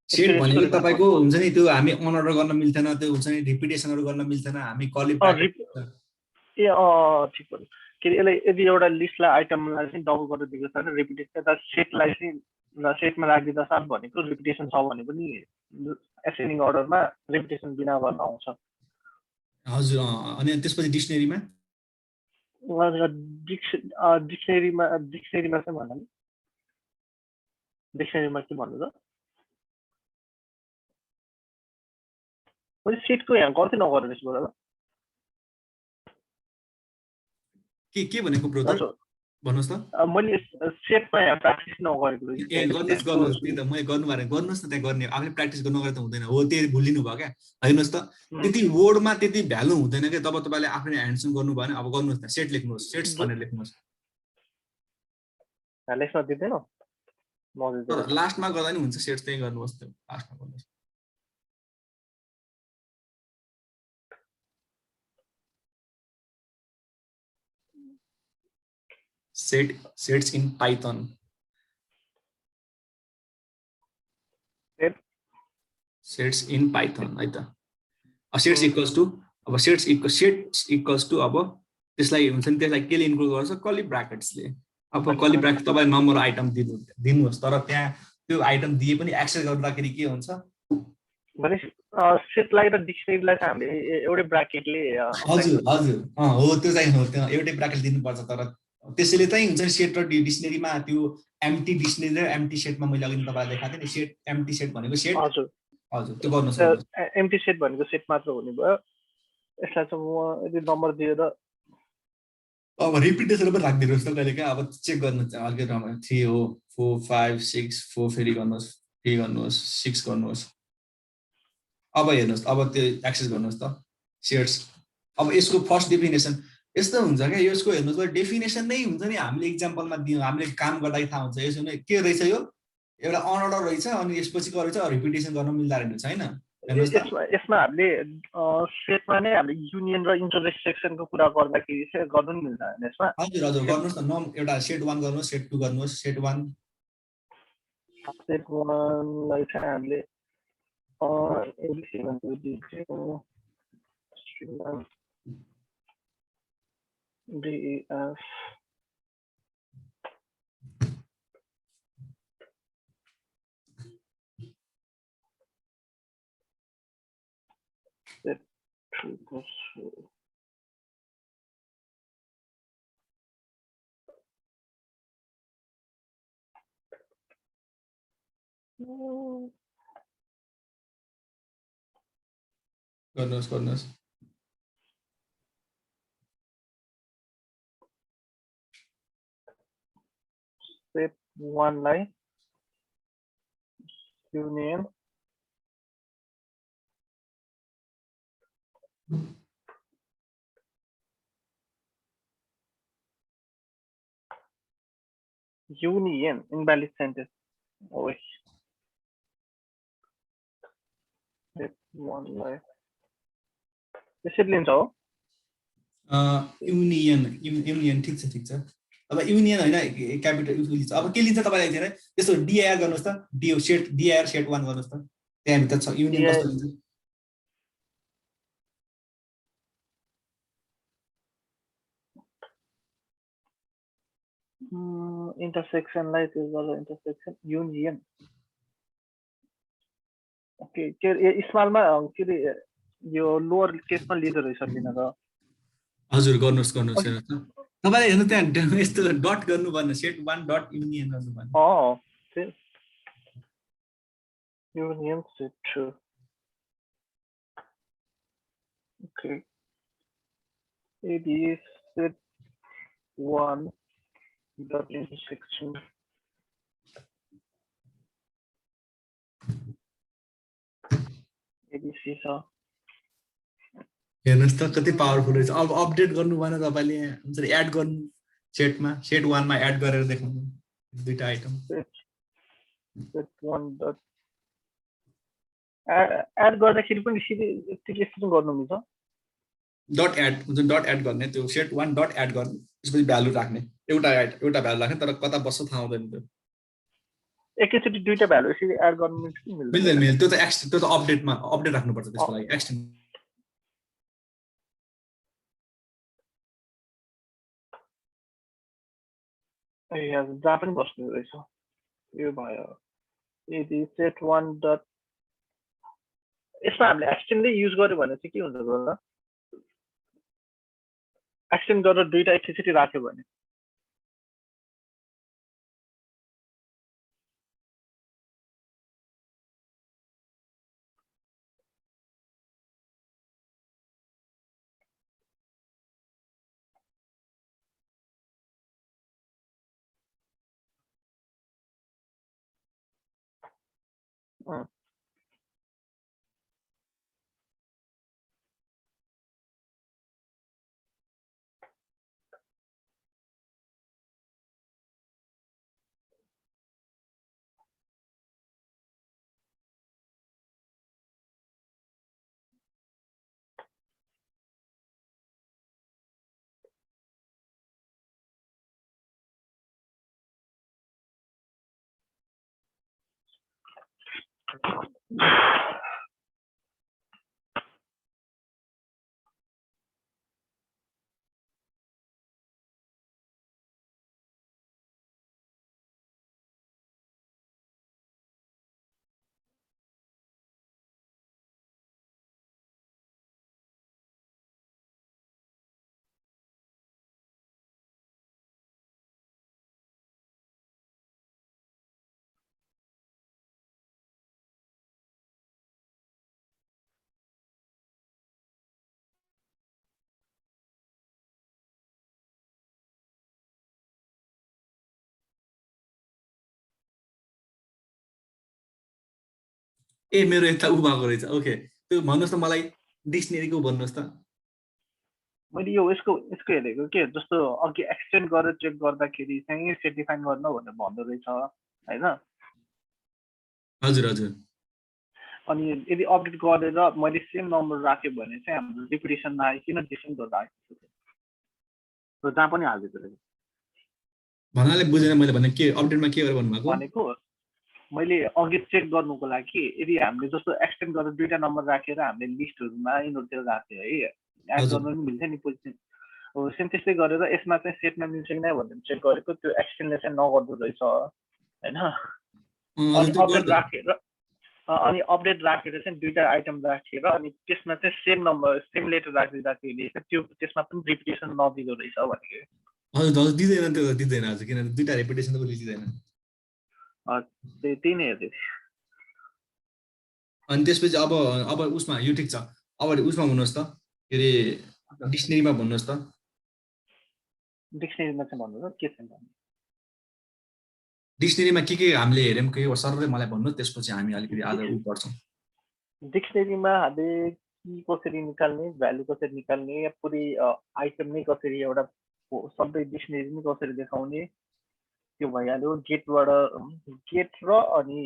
सेट भनेको तपाईको हुन्छ नि त्यो हामी अनअर्डर गर्न मिल्दैन, त्यो हुन्छ नि रिपिटेसनहरु गर्न मिल्दैन, हामी कर्ली ब्राकेट ठिक भयो। के यसले यदि एउटा लिस्टलाई आइटमलाई चाहिँ डबल गरेर दिएको छ भने रिपिटेसन त सेटलाई चाहिँ सेटमा राखिदिँदा साथ भनेको रिपिटेसन छ भने पनि एसेन्डिङ अर्डरमा रिपिटेसन बिना गर्न आउँछ। हजुर अनि त्यसपछि डिक्सनेरीमा चाहिँ भन्नु डिक्सनेरीमा के भन्नु त मैले सेटको यहाँ गल्ती नगरेर यसो गरेर के भनेको ब्रदर भन्नुस् त। मैले सेटमा यहाँ प्र्याक्टिस नगरेको गर्नुहोस् नि त, मैले गर्नु भएन गर्नुहोस् न, त्यहाँ गर्ने आफूले प्र्याक्टिस गर्नु गरे त हुँदैन हो, त्यही भुलिनु भयो क्या। हेर्नुहोस् त त्यति वर्डमा त्यति भ्यालु हुँदैन क्या, तब तपाईले आफूले ह्यान्डसम गर्नु भएन। अब गर्नुहोस् न, सेट लेख्नुहोस्, सेट्स भनेर लेख्नुहोस्। लेख्न दिँदैन लास्टमा गर्दा नि हुन्छ, सेट्स त्यही गर्नुहोस्, त्यो लास्टमा गर्नुहोस्। sets in Python. Sets in Python है त। sets equals to अब sets equals to अब त्यसलाई हुन्छ नि, त्यसलाई केले इन्क्लुड गर्छ कर्ली ब्राकेट्सले। अब कर्ली ब्राकेट तपाईँ नम्बर आइटम दिनुहोस्, तर त्यहाँ त्यो आइटम दिए पनि एक्सेस गर्दाखेरि के हुन्छ भने सेटलाई र डिक्सनेरीलाई चाहिँ हामीले एउटै ब्राकेटले हजुर हो त्यो चाहिँ हो, त्यो एउटै ब्राकेट दिनुपर्छ। तर त्यसैले चाहिँ हुन्छ नि सेट र डिक्सनेरीमा त्यो एम्प्टी डिक्सनेरी र एम्प्टी सेटमा मैले अघि तपाईलाई देखाएको थिएँ नि, सेट एम्प्टी सेट भनेको सेट। हजुर त्यो गर्नु सक्छ। एम्प्टी सेट भनेको सेट मात्र हुने भयो। यसलाई चाहिँ म यदि नम्बर दिएर अब रिपिटेसन पनि राखिदिनुहोस् त कहिले क्या, अब चेक गर्नु अलिकति 3 हो 4 5 6 4 फेरि गर्नुहोस् 3 गर्नुहोस् 6 गर्नुहोस् अब हेर्नुहोस् अब त्यो एक्सेस गर्नुहोस् त सेयर्स अब यसको फर्स्ट डेफिनेसन यस्तो हुन्छ क्या यसको हेर्नुहोस् डेफिनेसन नै हुन्छ नि हामीले इक्जाम्पलमा दियौँ हामीले काम गर्दाखेरि थाहा हुन्छ यसो के रहेछ यो एउटा अनअर्डर रहेछ अनि यसपछि रहेछ रिपिटेसन गर्न मिल्दा रहेछ हैन हेर्नुहोस् त यसमा हामीले सेटमा नै हामीले युनियन र इन्टरसेक्सनको कुरा गर्दाखेरि चाहिँ गर्नु नि मिल्दैन यसमा हजुर हजुर गर्नुहोस् न नम एउटा सेट 1 गर्नुहोस् सेट 2 गर्नुहोस् सेट 1 सेट 1 लाई चाहिँ हामीले एबिसी भन्ने दिएको DEF set 2 गर्नुहोस् set 1 लाई युनियन invalid sentence ओइ set 1 लाई त्यसरी लिन्छ हो युनियन ठिक छ अब युनियन हैन क्यापिटल लिन्छ अब के लिन्छ तपाईलाई चाहिँ त्यस्तो डिआर गर्नुहोस् त डिआर सेट 1 गर्नुहोस् त त्यहाँ भित्र छ युनियन कस्तो लिन्छ इन्टरसेक्सनलाई त्यो गर्दा इन्टरसेक्सन युनियन ओके के स्मलमा के रे यो लोअर केसमा लिँदो रहेछ लिन त हजुर गर्नुहोस् हेर्नुहोस् त तपाईले हेर्नु त्यहाँ यस्तो डट गर्नु पर्ने सेट 1 डट युनियन गर्नु पर्ने union set 2 okay it is set 1 dot intersection ABC छ हेर्नुहोस् त कति पावरफुल रहेछ अब अपडेट गर्नु भएन तपाईले हुन्छ एड गर्नु सेटमा सेट 1 मा एड गरेर देखाउनु दुईटा आइटम set 1 dot एड गर्दाखेरि पनि यतिकै गर्नु मिल्छ डट एड हुन्छ डट एड गर्ने त्यो सेट 1 डट एड गर्ने त्यसपछि भ्यालु राख्ने एउटा भ्यालु राख्ने तर कता बस्छ थाहा हुँदैन त्यो एकैचोटी दुईटा भ्यालु यसरी एड गर्नु मिल्छ कि मिल्दैन त्यो त अपडेट राख्नुपर्छ त्यसको लागि एक्सटेन्ड जहाँ पनि बस्नु रहेछ यो भयो यदि सेट 1 डट यसमा हामीले एक्सटेन्डै युज गर्यो भने चाहिँ के हुन्छ होला एक्सटेन्ड गरेर दुईटा एकैचोटि राख्यो भने ए मेरो यता उ भएको रहेछ ओके त्यो भन्नुहोस् त मलाई डिक्सनेरीको भन्नुहोस् त मैले यो यसको हेरेको के जस्तो अघि एक्सटेन्ड गरेर चेक गर्दाखेरि चाहिँ सेट डिफाइन गर्नु भनेर भन्दो रहेछ होइन हजुर हजुर अनि यदि अपडेट गरेर मैले सेम नम्बर राख्यो भने चाहिँ हाम्रो रिपिटेसनमा आयो किन डिफरेन्ट गरेर आएको छ जहाँ पनि हालिदिएको रहेछ भन्नाले बुझेन मैले भने के अपडेटमा के गरेर भन्नुभएको भनेको मैले अघि चेक गर्नुको लागि यदि हामीले जस्तो एक्सटेन्ड गरेर दुईटा नम्बर राखेर हामीले लिस्टहरूमा यिनीहरूतिर राख्यो है एड गर्न पनि मिल्छ नि पोजिसन सेम त्यस्तै गरेर यसमा चाहिँ सेटमा मिल्छ कि नै भनेर चेक गरेको त्यो एक्सटेन्डले चाहिँ नगर्दो रहेछ होइन अनि अपडेट राखेर चाहिँ दुईटा आइटम राखेर अनि त्यसमा चाहिँ सेम नम्बर सेम लेटर राखिदिँदाखेरि त्यो त्यसमा पनि रिपिटेसन नदिँदो रहेछ भनेको हजुर दिँदैन त्यो दिँदैन हजुर किनभने दुईटा रिपिटेसन त दिँदैन त्यही नै हेर्दै अनि त्यसपछि अब उसमा यो ठिक छ अब उसमा भन्नुहोस् त के अरे डिक्सनेरीमा भन्नुहोस् त डिक्सनेरीमा चाहिँ भन्नु के छ डिक्सनेरीमा के हामीले हेर्यौँ के सरले मलाई भन्नु त्यसपछि हामी अलिकति आज उ गर्छौँ डिक्सनेरीमा हामीले की कसरी निकाल्ने भ्यालु कसरी निकाल्ने पुरै आइटम नै कसरी एउटा सबै डिक्सनेरी नै कसरी देखाउने त्यो भइहाल्यो गेट र अनि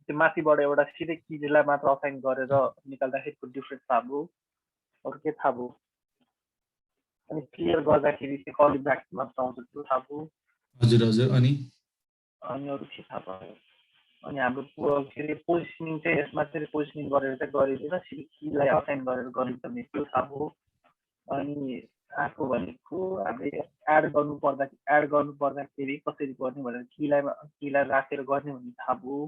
त्यो माथिबाट एउटा सिधै किजलाई मात्र असाइन गरेर निकाल्दाखेरिको डिफ्रेन्स थाहा भयो अरू के थाहा भयो अनि क्लियर गर्दाखेरि चाहिँ कर्ली ब्र्याकेटमा आउँछ त्यो थाहा भयो हजुर हजुर अनि अरू के थाहा भयो अनि हाम्रो के अरे पोजिसनिङ चाहिँ यसमा चाहिँ पोजिसनिङ गरेर चाहिँ गरिदिएर सिधै किलाई असाइन गरेर गरिदिने त्यो थाहा भयो अनि आएको भनेको हामीले एड गर्नु पर्दाखेरि कसरी गर्ने भनेर किलाई राखेर गर्ने भन्ने थाहा भयो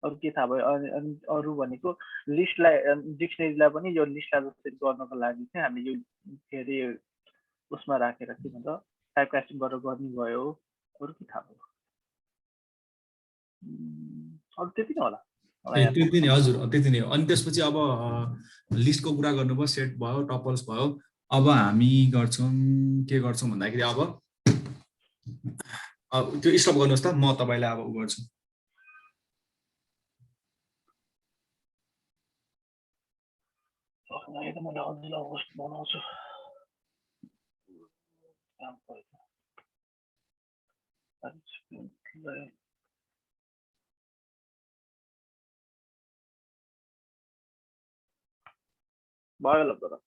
अरू के थाहा भयो अनि अरू भनेको लिस्टलाई डिक्सनेरीलाई पनि यो लिस्टलाई जसरी गर्नको लागि चाहिँ हामीले यो के अरे उसमा राखेर के भन्छ टाइप कास्टिङ गरेर गर्ने भयो अरू के थाहा भयो अरू त्यति नै होला त्यति नै हजुर त्यति नै अनि त्यसपछि अब लिस्टको कुरा गर्नुभयो सेट भयो टपल्स भयो अब हामी गर्छौँ के गर्छौँ भन्दाखेरि अब त्यो स्टप गर्नुहोस् त म तपाईँलाई अब उ गर्छु मैले हजुरलाई होस्ट बनाउँछु भयो ल तर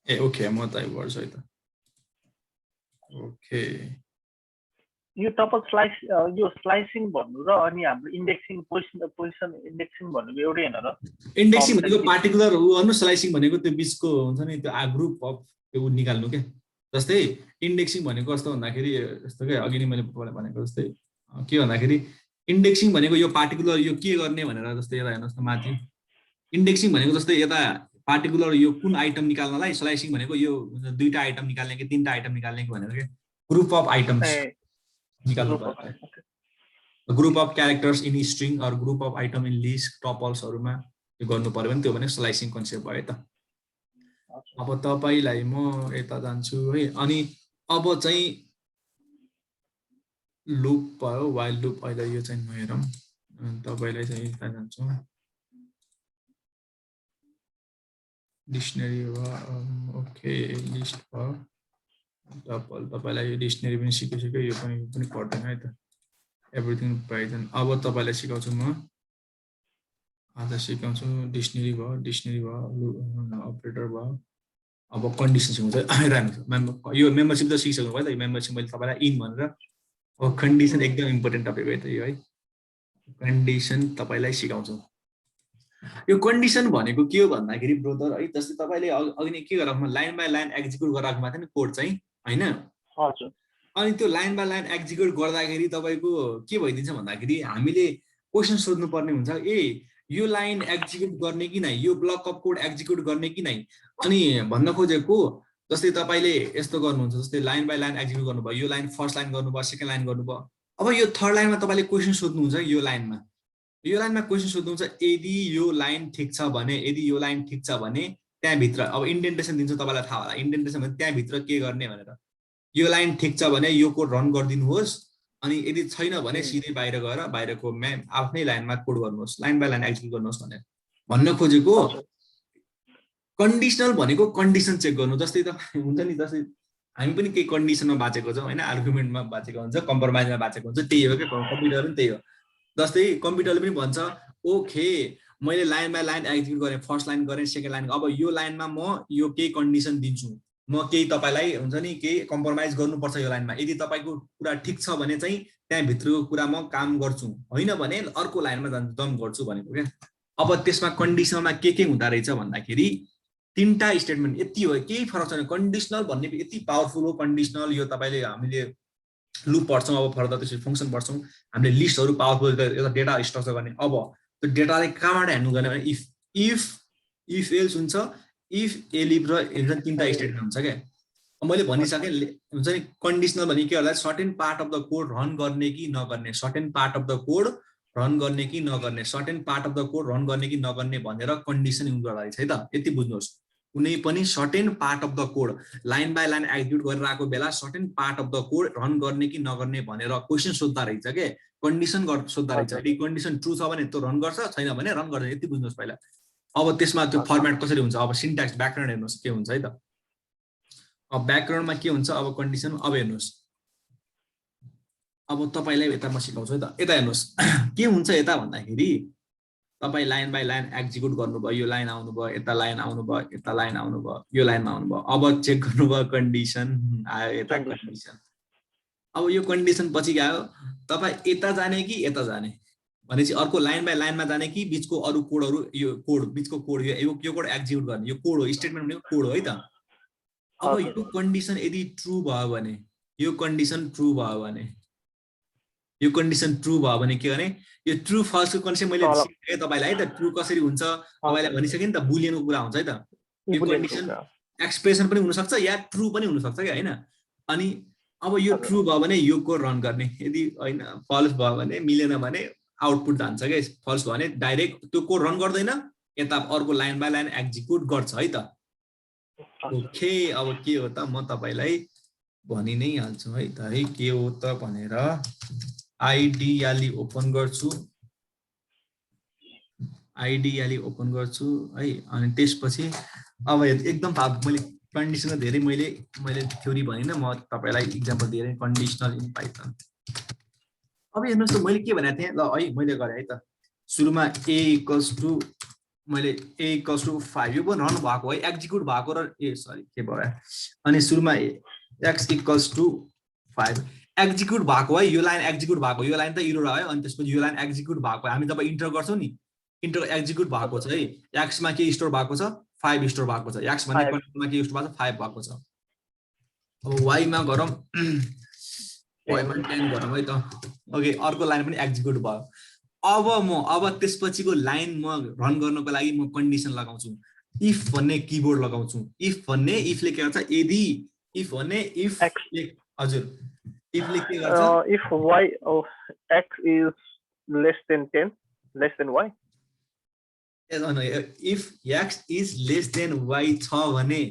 ए ओके म त गर्छु है त ओके यो टपल स्लाइस यो स्लाइसिङ भन्नु र अनि हाम्रो इन्डेक्सिङ पोजिसन इन्डेक्सिङ भन्नुको एउटै हैन र इन्डेक्सिङ भनेको पार्टिकुलर अनु स्लाइसिङ भनेको त्यो बीचको हुन्छ नि त्यो ग्रुप अफ त्यो निकाल्नु के जस्तै इन्डेक्सिङ भनेको कस्तो भन्दाखेरि जस्तो के अघि नै मैले भनेको जस्तै के भन्दाखेरि इन्डेक्सिङ भनेको यो पार्टिकुलर यो के गर्ने भनेर जस्तै यता हेर्नुहोस् त माथि इन्डेक्सिङ भनेको जस्तै यता पार्टिकुलर यो कुन आइटम निकाल्नलाई स्लाइसिङ भनेको यो दुईटा आइटम निकाल्ने कि तीनटा आइटम निकाल्ने कि भनेर के ग्रुप अफ आइटम्स निकाल्नु पर्छ group of characters in string or group of item in list टपल्सहरुमा यो गर्नु पर्यो भने त्यो भने स्लाइसिङ कन्सेप्ट भयो त अब तपाईलाई म यता जान्छु है अनि अब चाहिँ लुप भयो वाइल लुप अहिले यो चाहिँ नहेरौँ तपाईलाई चाहिँ यता जान्छु डिक्सनरी ओके लिस्ट भयो टपल तपाईलाई यो डिक्सनरी पनि सिकिसक्यो यो पनि पर्दैन है त एभ्रिथिङ पाइथन अब तपाईलाई सिकाउँछु म आज सिकाउँछु डिक्सनरी भयो अपरेटर भयो अब कन्डिसन सिकाउँछु यो मेम्बरशिप त सिकिसक्नु भयो त मेम्बरशिप मैले तपाईलाई इन भनेर अब कन्डिसन एकदम इम्पोर्टेन्ट टपिक हो त यो है कन्डिसन तपाईलाई सिकाउँछु यो कन्डिसन भनेको के हो भन्दाखेरि ब्रोदर है जस्तै तपाईले अघि नै के गराउनु लाइन बाइ लाइन एक्जिक्युट गराउनु भएको थियो नि कोड चाहिँ हैन हजुर अनि त्यो लाइन बाइ लाइन एक्जिक्युट गर्दाखेरि तपाईको के भइदिन्छ भन्दाखेरि हामीले क्वेशन सोध्नु पर्ने हुन्छ ए यो लाइन एक्जिक्युट गर्ने कि नै यो ब्लक अफ कोड एक्जिक्युट गर्ने कि नै अनि भन्न खोजेको जस्तै तपाईले यस्तो गर्नुहुन्छ जस्तै लाइन बाइ लाइन एक्जिक्युट गर्नुभयो यो लाइन फर्स्ट लाइन गर्नुभयो सेकेन्ड लाइन गर्नुभयो अब यो थर्ड लाइनमा तपाईले क्वेशन सोध्नुहुन्छ यो लाइनमा क्वेशन सोध्नुहुन्छ यदि यो लाइन ठीक छ भने यदि यो लाइन ठीक छ भने त्यहाँ भित्र अब इन्डेन्टेसन दिन्छ तपाईलाई थाहा होला इन्डेन्टेसन भने त्यहाँ भित्र के गर्ने भनेर यो लाइन ठीक छ भने यो कोड रन गरिदिनुहोस् अनि यदि छैन भने सिधै बाहिर गएर बाहिरको आफ्नै लाइनमा कोड गर्नुहोस्, लाइन बाई लाइन एक्जिक्युट गर्नुहोस् भनेर भन्न खोजेको। कन्डिसनल भनेको कन्डिसन चेक गर्नु, जस्तै त हुन्छ नि, जस्तै हामी पनि केही कन्डिसनमा बाँचेको छौँ होइन, आर्गुमेन्टमा बाँचेको हुन्छ, कम्प्रोमाइजमा बाँचेको हुन्छ, त्यही हो क्या कम्प्युटर पनि त्यही हो। जस्तै कम्प्युटरले पनि भन्छ ओके मैले लाइन बाई लाइन एक्जिक्युट गरेँ, फर्स्ट लाइन गरेँ, सेकेन्ड लाइन, अब यो लाइनमा म यो केही कन्डिसन दिन्छु, म केही तपाईँलाई हुन्छ नि केही कम्प्रोमाइज गर्नुपर्छ यो लाइनमा, यदि तपाईँको कुरा ठिक छ भने चाहिँ त्यहाँभित्रको कुरा म काम गर्छु, होइन भने अर्को लाइनमा जम्प गर्छु भनेको क्या। अब त्यसमा कन्डिसनलमा के हुँदो रहेछ भन्दाखेरि 3टा स्टेटमेन्ट यति हो, केही फरक छैन। कन्डिसनल भन्ने यति पावरफुल हो कन्डिसनल, यो तपाईँले हामीले लुप पढ्छौँ, अब फर्दर त्यसरी फङ्सन पढ्छौँ, हामीले लिस्टहरू पावरफुल एउटा डेटा स्ट्रक्चर गर्ने। अब त्यो डेटालाई कहाँबाट ह्यान्डल गर्ने भने इफ एल्स हुन्छ, इफ एलिफ र 3टा स्टेटमेन्ट हुन्छ क्या। मैले भनिसकेँ हुन्छ नि कन्डिसनल भने के गर्दा certain part of the code run गर्ने कि नगर्ने, certain part of the code run गर्ने कि नगर्ने, certain part of the code run गर्ने कि नगर्ने भनेर कन्डिसन युज गर्दा रहेछ है त। यति बुझ्नुहोस्, कुनै पनि certain part of the code line by line execute गरेर आएको बेला certain part of the code run गर्ने कि नगर्ने भनेर क्वेसन सोध्दा रहेछ के, कन्डिसन सोध्दा रहेछ। यदि कन्डिसन ट्रु छ भने त्यो रन गर्छ, छैन भने रन गर्दैन, यति बुझ्नुहोस् पहिला। अब त्यसमा त्यो फर्मेट कसरी हुन्छ, अब सिन्ट्याक्स ब्याकग्राउन्ड हेर्नुहोस् के हुन्छ है त। अब ब्याकग्राउन्डमा के हुन्छ, अब कन्डिसन, अब हेर्नुहोस्, अब तपाईँलाई यता म सिकाउँछु है त। यता हेर्नुहोस् के हुन्छ यता भन्दाखेरि तपाईँ लाइन बाई लाइन एक्जिक्युट गर्नुभयो, यो लाइन आउनुभयो, यता लाइन आउनुभयो, यता लाइन आउनुभयो, यो लाइनमा आउनुभयो, अब चेक गर्नुभयो कन्डिसन आयो, यता कन्डिसन। अब यो कन्डिसन पछि गयो, तपाईँ यता जाने कि यता जाने भनेपछि अर्को लाइन बाई लाइनमा जाने कि बिचको अरू कोडहरू, यो कोड बिचको कोड, यो कोड एक्जिक्युट गर्ने, यो कोड हो, स्टेटमेन्ट भनेको कोड हो है त। अब यो कन्डिसन यदि ट्रु भयो भने, यो कन्डिसन ट्रु भयो भने, यो कन्डिसन ट्रु भयो भने के गर्ने, यो ट्रु फल्सको कन्सेप्ट मैले सिकाएँ तपाईँलाई है त। ट्रु कसरी हुन्छ तपाईँलाई भनिसकेँ नि त, बुलियनको कुरा हुन्छ है त। यो कन्डिसन एक्सप्रेसन पनि हुनसक्छ या ट्रु पनि हुनसक्छ क्या होइन। अनि अब यो ट्रु भयो भने यो कोड रन गर्ने, यदि होइन फल्स भयो भने, मिलेन भने आउटपुट जान्छ क्या। फल्स भयो भने डाइरेक्ट त्यो कोड रन गर्दैन, यता अर्को लाइन बाई लाइन एक्जिक्युट गर्छ है त। ओके, अब के हो त म तपाईँलाई भनि नै हाल्छु है त है, के हो त भनेर। आइडियाली ओपन गर्छु, आइडियाली ओपन गर्छु है। अनि त्यसपछि अब एकदम मैले कन्डिसनल धेरै मैले थ्योरी भनिनँ, म तपाईँलाई इक्जाम्पल दिएर कन्डिसनल इन पाइथन। अब हेर्नुहोस् त मैले के भनेको थिएँ ल है, मैले गरेँ है त। सुरुमा a = मैले a = 5 यो पनि रन भएको है, एक्जिक्युट भएको र सरी के भयो, अनि सुरुमा x = 5 एक्जिक्युट भएको है, यो लाइन एक्जिक्युट भएको, यो लाइन त इरर आयो, अनि त्यसपछि यो लाइन एक्जिक्युट भएको, हामी जब इन्टर गर्छौँ नि, इन्टर एक्जिक्युट भएको छ है, x मा के स्टोर भएको छ, 5 स्टोर भएको छ, x भन्ने कन्डिसनमा के स्टोर भएको छ, 5 भएको छ। अब y मा गरौँ, y मा 10 गरौँ है त। ओके, अर्को लाइन पनि एक्जिक्युट भयो। अब त्यसपछिको लाइन म रन गर्नको लागि म कन्डिसन लगाउँछु, इफ भन्ने किबोर्ड लगाउँछु। इफ भन्ने, इफले के गर्छ, यदि इफ भन्ने इफ हजुर इफले के गर्छ, if y x is less than 10 less than y, if x is less than y छ भने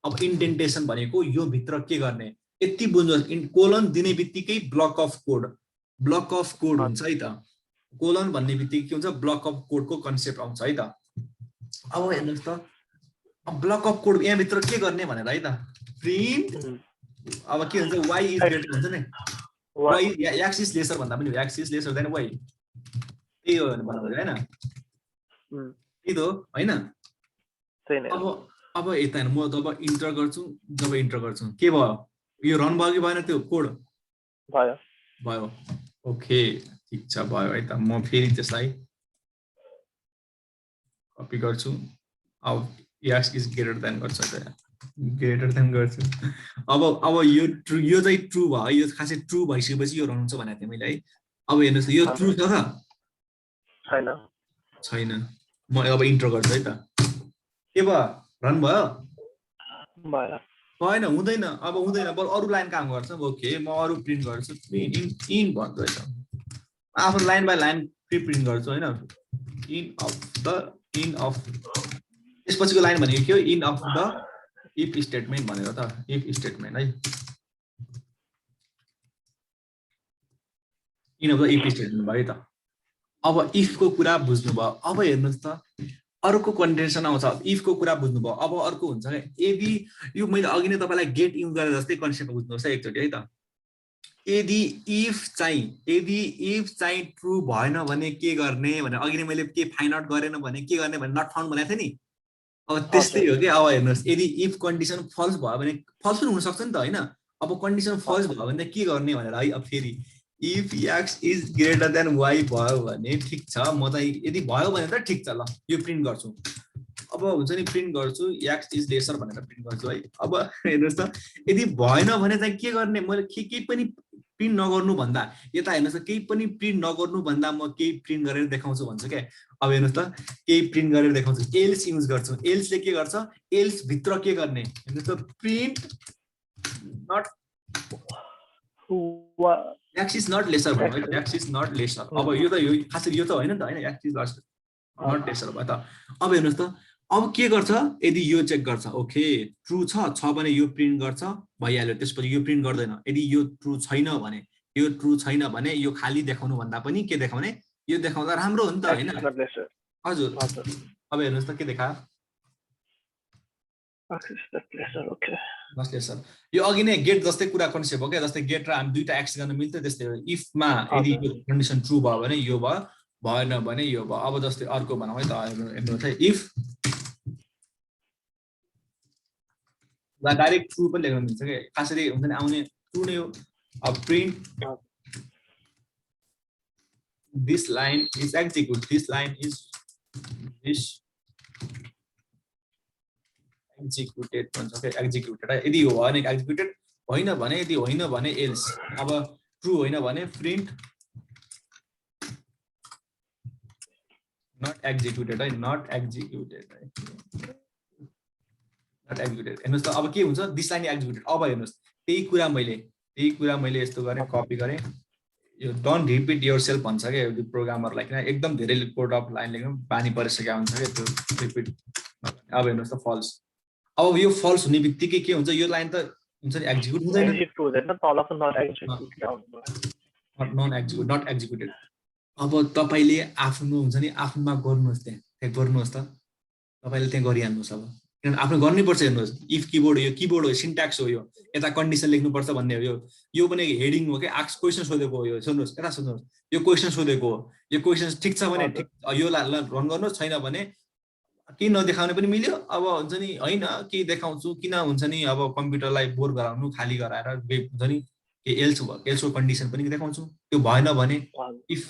अब इन्डेन्टेसन भनेको यो भित्र के गर्ने, यति बुझ्नुहोस्। कोलन दिने बित्तिकै ब्लक अफ कोड हुन्छ है त। कोलन भन्ने बित्तिकै के हुन्छ, ब्लक अफ कोडको कन्सेप्ट आउँछ है त। अब हेर्नुहोस् त, अब ब्लक अफ कोड यहाँ भित्र के गर्ने भनेर है त, प्रिन्ट। अब के हुन्छ, y is greater हुन्छ नि, x is lesser भन्दा पनि x is lesser than y, त्यही हो भन्नु हैन, त्यही हो हैन। अब यता हेर्नु, म जब इन्टर गर्छु के भयो, यो रन भयो कि भएन, त्यो कोड भयो। ओके ठिक छ, भयो है त। म फेरि त्यसलाई कपी गर्छु, अब x is greater than गर्छ त, ग्रेटर देन गर्छु। अब यो चाहिँ ट्रु भयो, यो खासै ट्रु भइसकेपछि यो रन हुन्छ भनेको थिएँ मैले है। अब हेर्नुहोस् यो ट्रु छ त, छैन। म अब इन्टर गर्छु है त, के भयो, रन भयो, होइन हुँदैन, अब हुँदैन, बरु अरू लाइन काम गर्छ। ओके, म अरू प्रिन्ट गर्छु, प्रिन्ट इन भन्छु है त, आफ्नो लाइन बाई लाइन प्रिन्ट गर्छु होइन, इन अफ त्यसपछिको लाइन भनेको के हो, in of the if statement भनेर त, इफ स्टेटमेन्ट है। In of the if statement भयो त। अब इफको कुरा बुझ्नुभयो। अब हेर्नुहोस् त अर्को कन्डिसन आउँछ। इफको कुरा बुझ्नुभयो। अब अर्को हुन्छ क्या यदि यो मैले अघि नै तपाईँलाई गेट युज गरेर जस्तै कन्सेप्ट बुझ्नुहोस् है एकचोटि है त। यदि इफ चाहिँ ट्रु भएन भने के गर्ने भने अघि नै मैले के फाइन्ड आउट गरेन भने के गर्ने भने नट फाउन्ड भनेको थिएँ नि। अब त्यस्तै हो कि अब हेर्नुहोस् यदि इफ कन्डिसन फल्स भयो भने फल्स पनि हुनसक्छ नि त होइन। अब कन्डिसन फल्स भयो भने के गर्ने भनेर है। अब फेरि if x is greater than y भयो भने ठिक छ म चाहिँ यदि भयो भने त ठिक छ ल यो प्रिन्ट गर्छु। अब हुन्छ नि प्रिन्ट गर्छु एक्स इज लेसर भनेर प्रिन्ट गर्छु है। अब हेर्नुहोस् त यदि भएन भने चाहिँ के गर्ने मैले केही पनि प्रिन्ट नगर्नु भन्दा यता हेर्नुहोस् त केही पनि प्रिन्ट नगर्नु भन्दा म केही प्रिन्ट गरेर देखाउँछु भन्छु क्या। अब हेर्नुहोस् त केही प्रिन्ट गरेर देखाउँछु एल्स युज गर्छु। एल्सले के गर्छ एल्स भित्र के गर्ने हेर्नुहोस् त print not x is not lesser भन्नु है। X is not lesser. अब यो त यो खास यो त होइन नि त होइन एक्स इज नट लेसर भयो त। अब हेर्नुहोस् त अब के गर्छ यदि यो चेक गर्छ ओके ट्रु छ भने यो प्रिन्ट गर्छ भइहाल्यो। त्यसपछि यो प्रिन्ट गर्दैन। यदि यो ट्रु छैन भने यो खाली देखाउनु भन्दा पनि के देखाउने यो देखाउँदा राम्रो हो नि त होइन। हजुर अब हेर्नुहोस् त के देखायो लेसर। यो अघि नै गेट जस्तै कुरा कन्सेप्ट हो क्या। जस्तै गेट र हामी दुईटा एक्स गर्न मिल्थ्यो त्यस्तै हो। इफमा यदि यो कन्डिसन ट्रु भयो भने यो भयो भएन भने यो भयो। अब जस्तै अर्को भनौँ है त हेर्नुहोस् है इफ डाइरेक्ट ट्रु पनि लेख्न मिल्छ क्या खासरी हुन्छ नि आउने ट्रु नै हो। अब print this line is execute this line is executed भन्छ क्या एक्जिक्युटेड है। यदि हो भने एक्जिक्युटेड होइन भने यदि होइन भने एल्स। अब ट्रु होइन भने प्रिन्ट नट एक्जिक्युटेड है नट एक्जिक्युटेड है नट एक्जिक्युटेड। हेर्नुहोस् त अब के हुन्छ दिस लाइन एक्जिक्युटेड। अब हेर्नुहोस् त्यही कुरा मैले यस्तो गरेँ कपी गरेँ यो डोन्ट रिपिट योर सेल्फ भन्छ क्या यो प्रोग्रामरलाई किन एकदम धेरै कोड अफ लाइन लेख्नु बानी परिसकेको हुन्छ क्या त्यो रिपिट। अब हेर्नुहोस् त फल्स। अब यो फल्स हुने बित्तिकै के हुन्छ यो लाइन त हुन्छ नि एक्जिक्युट हुँदैन नट एक्जिक्युटेड। अब तपाईँले आफ्नो हुन्छ नि आफ्नोमा गर्नुहोस् त्यहाँ गर्नुहोस् त तपाईँले त्यहाँ गरिहाल्नुहोस्। अब किनभने आफ्नो गर्नैपर्छ। हेर्नुहोस् इफ किबोर्ड यो किबोर्ड हो सिन्ट्याक्स हो यो यता कन्डिसन लेख्नुपर्छ भन्ने हो। यो पनि हेडिङ हो क्या आक्स क्वेसन सोधेको हो यो। सुन्नुहोस् यता सुन्नुहोस् यो क्वेसन सोधेको हो। यो क्वेसन ठिक छ भने ठिक यो रन गर्नुहोस् छैन भने केही नदेखाउने पनि मिल्यो। अब हुन्छ नि होइन केही देखाउँछु किन हुन्छ नि अब कम्प्युटरलाई बोर गराउनु खाली गराएर हुन्छ नि के एल्सको कन्डिसन पनि देखाउँछु। त्यो भएन भने इफ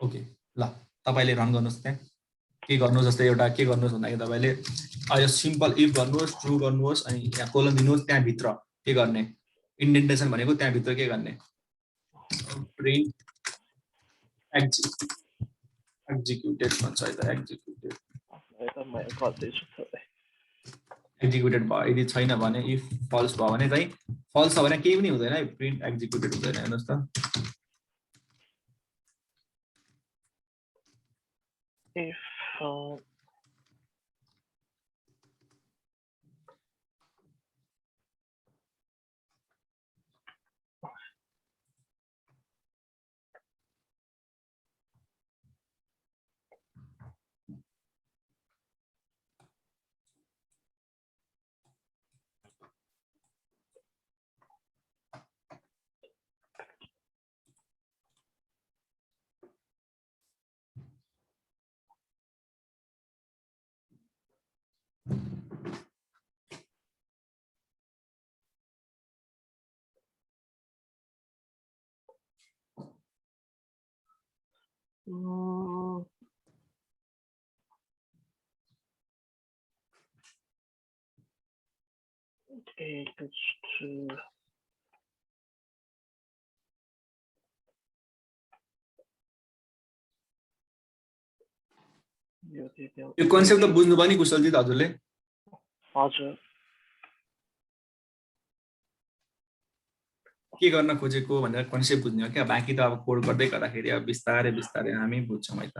ओके ल तपाईँले रन गर्नुहोस् त्यहाँ के गर्नुहोस् जस्तै एउटा के गर्नुहोस् भन्दाखेरि तपाईँले यो सिम्पल इफ गर्नुहोस् ट्रु गर्नुहोस् अनि यहाँ कोलन दिनुहोस् त्यहाँभित्र के गर्ने इन्डेन्टेसन भनेको त्यहाँभित्र के गर्ने प्रिन्ट एक्जिक्युटेड भन्छ है त एक्जिक्युटेड भयो। यदि छैन भने इफ फल्स भयो भने चाहिँ फल्स छ भने केही पनि हुँदैन है प्रिन्ट एक्जिक्युटेड हुँदैन। हेर्नुहोस् त यो कन्सेप्ट त बुझ्नुभयो नि कुशलजी हजुरले। हजुर के गर्न खोजेको भनेर कन्सेप्ट बुझ्ने हो क्या। बाँकी त अब कोड गर्दै गर्दाखेरि अब बिस्तारै बिस्तारै हामी बुझ्छौँ है त।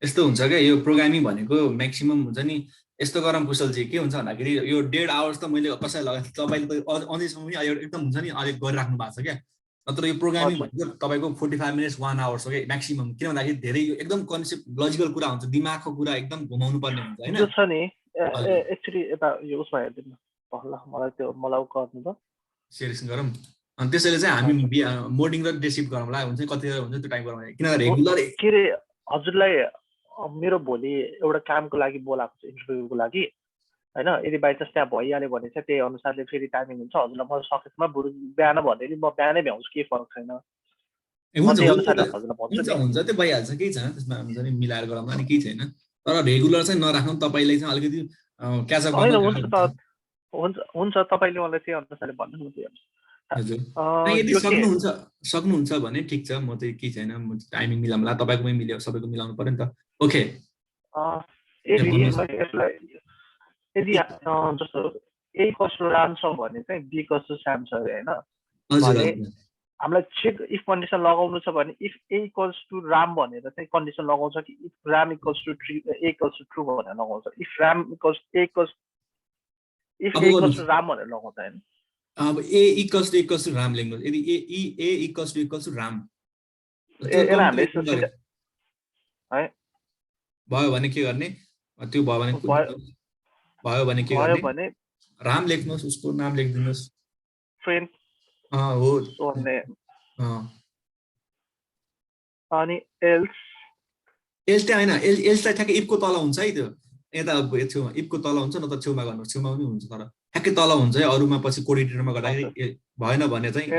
यस्तो हुन्छ क्या यो प्रोग्रामिङ भनेको म्याक्सिमम हुन्छ नि यस्तो गरम कुशलजी के हुन्छ भन्दाखेरि यो 1.5 आवर्स त मैले कसैलाई लगाएँ तपाईँले त अझैसम्म पनि एकदम हुन्छ नि अलिक गरिराख्नु भएको छ क्या नत्र यो प्रोग्रामिङ भनेको तपाईँको 45 मिनट्स 1 आवर्स हो क्या म्याक्सिमम किन भन्दाखेरि धेरै यो एकदम कन्सेप्ट लजिकल कुरा हुन्छ दिमागको कुरा एकदम घुमाउनु पर्ने हुन्छ होइन जो छ नि एक्चुअली यता यो उसमा हेरिदिनु ल मलाई गर्नु त सेयरिङ गरौँ अनि त्यसैले चाहिँ हामी मोर्निङ र डे सिफ्ट गरौँला हुन्छ कति हुन्छ त्यो टाइम गरौँ किनभने रेगुलर के अरे हजुरलाई मेरो भोलि एउटा कामको लागि बोलाएको छ इन्टरभ्यूको लागि होइन यदि बाई चान्स त्यहाँ भइहाल्यो भने चाहिँ त्यही अनुसारले फेरि टाइमिङ हुन्छ हजुरलाई म सकेसम्म बरु बिहान भने म बिहानै भ्याउँछु केही फरक छैन हुन्छ त्यो भइहाल्छ केही छैन त्यसमा हुन्छ नि मिलाएर गरौँला नि केही छैन तर रेगुलर चाहिँ नराख्नु तपाईँले चाहिँ अलिकति क्याचअप होइन हुन्छ तपाईँले मलाई त्यही अनुसारले भन्नु न त्यो हजुर यदि सक्नुहुन्छ भने ठिक छ म चाहिँ केही छैन म टाइमिङ मिलाउँला तपाईँकोमै मिल्यो सबैको मिलाउनु पर्यो नि त ओके यदि जस्तो ए कस्तो राम छ भने चाहिँ बी कस्तो स्याम छ अरे होइन हामीलाई चेक इफ कन्डिसन लगाउनु छ भने if a equals to Ram भनेर चाहिँ कन्डिसन लगाउँछ कि if Ram equals to a equals to true भनेर लगाउँछ if Ram equals a equals to Ram भनेर लगाउँछ होइन अब ए इक्वल्स टु राम लेख्नुहोस् यदि ए इक्वल्स टु राम भयो भने के गर्ने त्यो भयो भने के गर्ने राम लेख्नुहोस् उसको नाम लेखिदिनुहोस् फ्रेन्ड हो अनि एल्स चाहिँ होइन एल्स चाहिँ ठ्याक्कै इफको तल हुन्छ है त्यो यता छेउमा इफको तल हुन्छ न त छेउमा गर्नुहोस् छेउमा पनि हुन्छ तर ठ्याक्कै तल हुन्छ है अरूमा पछि कोर्डिनेटरमा गर्दाखेरि भएन भने चाहिँ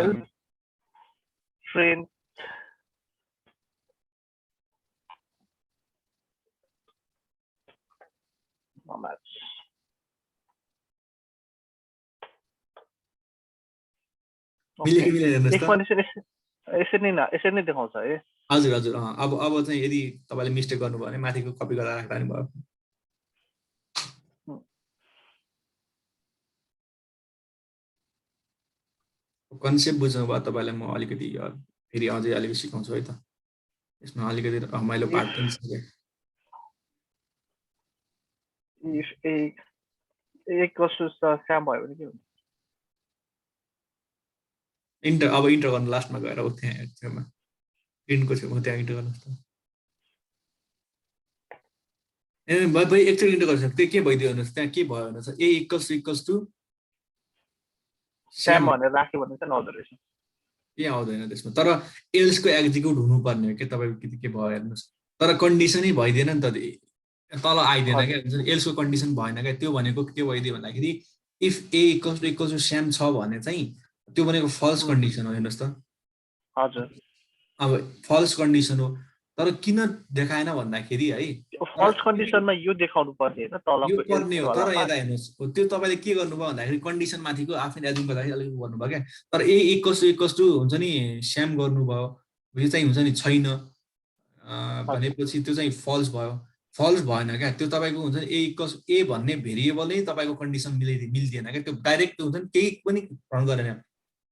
फ्रेन्ड यसरी नै देखाउँछ है हजुर हजुर अब चाहिँ यदि तपाईँले मिस्टेक गर्नुभयो भने माथिको कपी गरेर राख्दा नि भयो कन्सेप्ट बुझ्नु भयो तपाईँलाई म अलिकति फेरि अझै अलिकति सिकाउँछु है त यसमा अलिकति रमाइलो पार्ट पनि छ इन्टर गर्नु लास्टमा गएर त्यहाँ छेउमा प्रिन्टको छेउमा त्यहाँ इन्टर गर्नुहोस् त एकचोटि इन्टर गर्नुहोस् त्यो के भइदियो भन्नुहोस् त्यहाँ के भयो भन्नुहोस् ए इक्वल्स टु स्याम भनेर राख्यो भने चाहिँ नहुँदो रहेछ के आउँदैन त्यसमा तर एल्सको एक्जिक्युट हुनुपर्ने हो कि तपाईँको के भयो हेर्नुहोस् तर कन्डिसनै भइदिएन नि त तल आइदिएन क्या एल्सको कन्डिसन भएन क्या त्यो भनेको के भइदियो भन्दाखेरि इफ ए इक्वल्स टु स्याम छ भने चाहिँ त्यो भनेको फल्स कन्डिसन हो हेर्नुहोस् त हजुर अब फल्स कन्डिसन हो तर किन देखाएन भन्दाखेरि है फल्स कन्डिसनमा यो देखाउनु पर्ने हैन तलको पर्ने हो तर यता हेर्नुहोस् त्यो तपाईँले के गर्नुभयो भन्दाखेरि कन्डिसन माथिको आफैले एजुम गर्दाखेरि अलिक गर्नुभयो क्या तर ए इक्वल्स टु हुन्छ नि स्याम गर्नुभयो यो चाहिँ हुन्छ नि छैन भनेपछि त्यो चाहिँ फल्स भयो फल्स भएन क्या त्यो तपाईँको हुन्छ नि ए इक्वल्स ए भन्ने भेरिएबलै तपाईँको कन्डिसन मिल्दैन क्या त्यो डाइरेक्ट हुन्छ नि केही पनि रन गरेन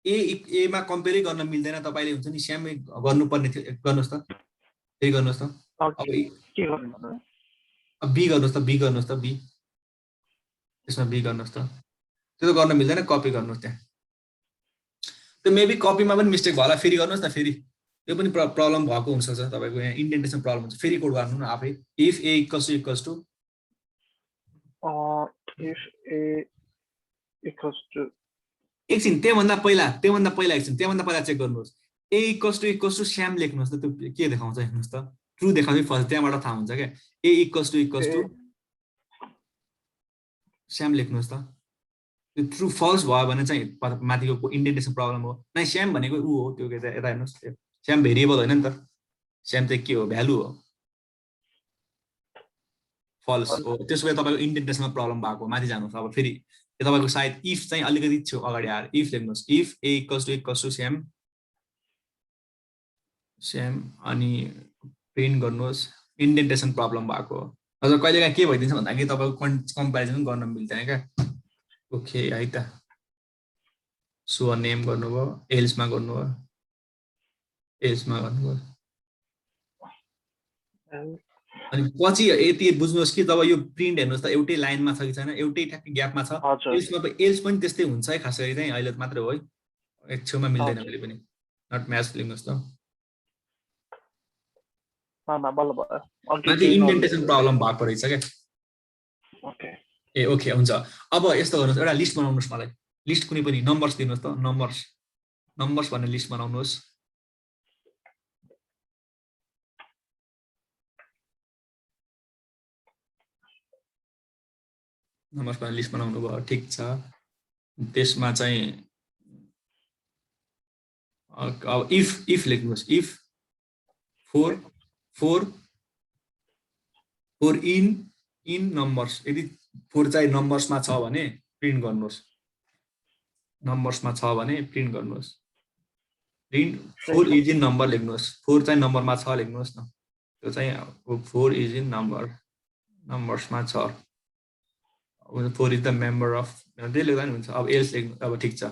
एमा कम्पेयरै गर्न मिल्दैन तपाईँले हुन्छ नि स्यामै गर्नुपर्ने थियो गर्नुहोस् त त्यही गर्नुहोस् त बी गर्नुहोस् त बी त्यसमा बी गर्नुहोस् त त्यो त गर्न मिल्दैन कपी गर्नुहोस् त्यहाँ त्यो मेबी कपीमा पनि मिस्टेक भयो होला फेरि गर्नुहोस् न फेरि त्यो पनि प्रब्लम भएको हुनसक्छ तपाईँको यहाँ इन्डेन्टेसन प्रब्लम हुन्छ फेरि कोड गर्नु न आफै इफ ए इक्वल्स टु एकछिन त्योभन्दा पहिला एकछिन त्योभन्दा पहिला चेक गर्नुहोस् ए इक्वल्स टु स्याम लेख्नुहोस् त त्यो के देखाउँछ हेर्नुहोस् त ट्रु देखाउँछ फर्स्ट त्यहाँबाट थाहा हुन्छ क्या ए इक्वल्स टु स्याम लेख्नुहोस् त त्यो ट्रु फल्स भयो भने चाहिँ माथिको इन्डेन्टेसन प्रब्लम हो न स्याम भनेको ऊ हो त्यो यता हेर्नुहोस् स्याम भेरिएबल होइन नि त स्याम चाहिँ के हो भ्यालु हो फल्स हो त्यसो भए तपाईँको इन्डेन्टेसनमा प्रब्लम भएको माथि जानुहोस् अब फेरि तपाईँको सायद इफ चाहिँ अलिकति छेउ अगाडि आएर इफ लेख्नुहोस् इफ ए इक्वल्स टु स्याम अनि प्रिन्ट गर्नुहोस् इन्डेन्टेसन प्रब्लम भएको हो हजुर कहिलेकाहीँ के भइदिन्छ भन्दाखेरि तपाईँको कम्पेरिजन गर्न मिल्दैन क्या ओके है त सो नेम गर्नुभयो एल्समा गर्नुभयो अनि पछि यति बुझ्नुहोस् कि जब यो प्रिन्ट हेर्नुहोस् त एउटै लाइनमा छ कि छैन, एउटै ठ्याक्कै ग्यापमा छ। हजुर एल्स पनि त्यस्तै हुन्छ है, खास गरी चाहिँ अहिले मात्र हो है, एक छेउमा मिल्दैन हजुर कहिले पनि। नट म्याच लिनुहोस् त। बल्ल भयो अघि माथि केही इन्डेन्टेसन नलेखेको प्रब्लम भएको रहेछ क्या। ओके ए ओके हुन्छ। अब यस्तो गर्नुहोस्, एउटा लिस्ट बनाउनुहोस् मलाई, लिस्ट कुनै पनि नम्बर्स दिनुहोस् त, नम्बर्स भन्ने लिस्ट बनाउनुहोस्। नम्बर्स भन्ने लिस्ट बनाउनु भयो, ठिक छ। त्यसमा चाहिँ अब इफ लेख्नुहोस्, इफ फोर इन नम्बर्स, यदि 4 चाहिँ नम्बर्समा छ भने प्रिन्ट गर्नुहोस्, नम्बर्समा छ भने प्रिन्ट गर्नुहोस्। प्रिन्ट 4 इज इन नम्बर लेख्नुहोस्, 4 चाहिँ नम्बरमा छ लेख्नुहोस् न, त्यो चाहिँ 4 इज इन नम्बर्समा छ, 4 इज द मेम्बर अफ, त्यही लेख्दा नि हुन्छ। अब एल्स लेख्नु, अब ठिक छ,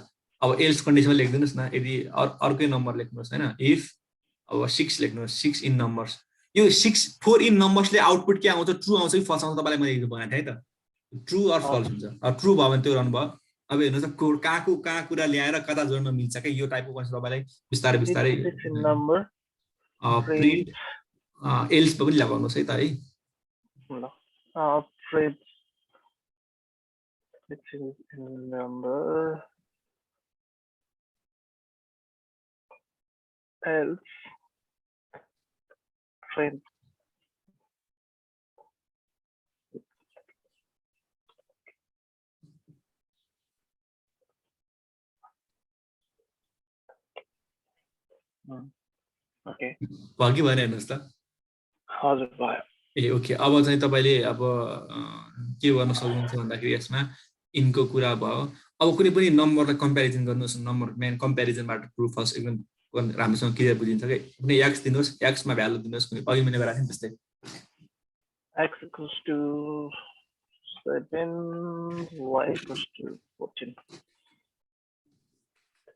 अब एल्स कन्डिसनमा लेखिदिनुहोस् न, यदि अर्कै नम्बर लेख्नुहोस् होइन, इफ अब 6 लेख्नुहोस्, 6 इन नम्बर्स। यो 4 इन नम्बर्सले आउटपुट के आउँछ, ट्रु आउँछ कि फल्स आउँछ, तपाईँलाई मैले हिजो भनेको थिएँ है त, ट्रु अर फल्स हुन्छ। अब ट्रु भयो भने त्यो रहनु भयो। अब हेर्नुहोस् त कहाँ कुरा ल्याएर कता जोड्न मिल्छ क्या, यो टाइपको क्वेसन तपाईँलाई बिस्तारै बिस्तारै नम्बर प्रिन्ट एल्स पनि लगाउनुहोस् है त है। Print number else print okay भयो कि भएन हेर्नुहोस् त। हजुर भयो। ए ओके, अब चाहिँ तपाईँले अब के गर्न सक्नुहुन्छ भन्दाखेरि यसमा इनको कुरा भयो। अब कुनै पनि नम्बरलाई कम्पेरिजन गर्नुहोस्, नम्बर मेन कम्पेरिजनबाट ट्रु फल्स एकदम राम्रोसँग क्लियर बुझिन्छ कि। कुनै एक्स दिनुहोस्, एक्समा भ्यालु दिनुहोस्, कुनै अघि मैले गराएको थिएँ त्यस्तै, x equals to 7 y equals to 14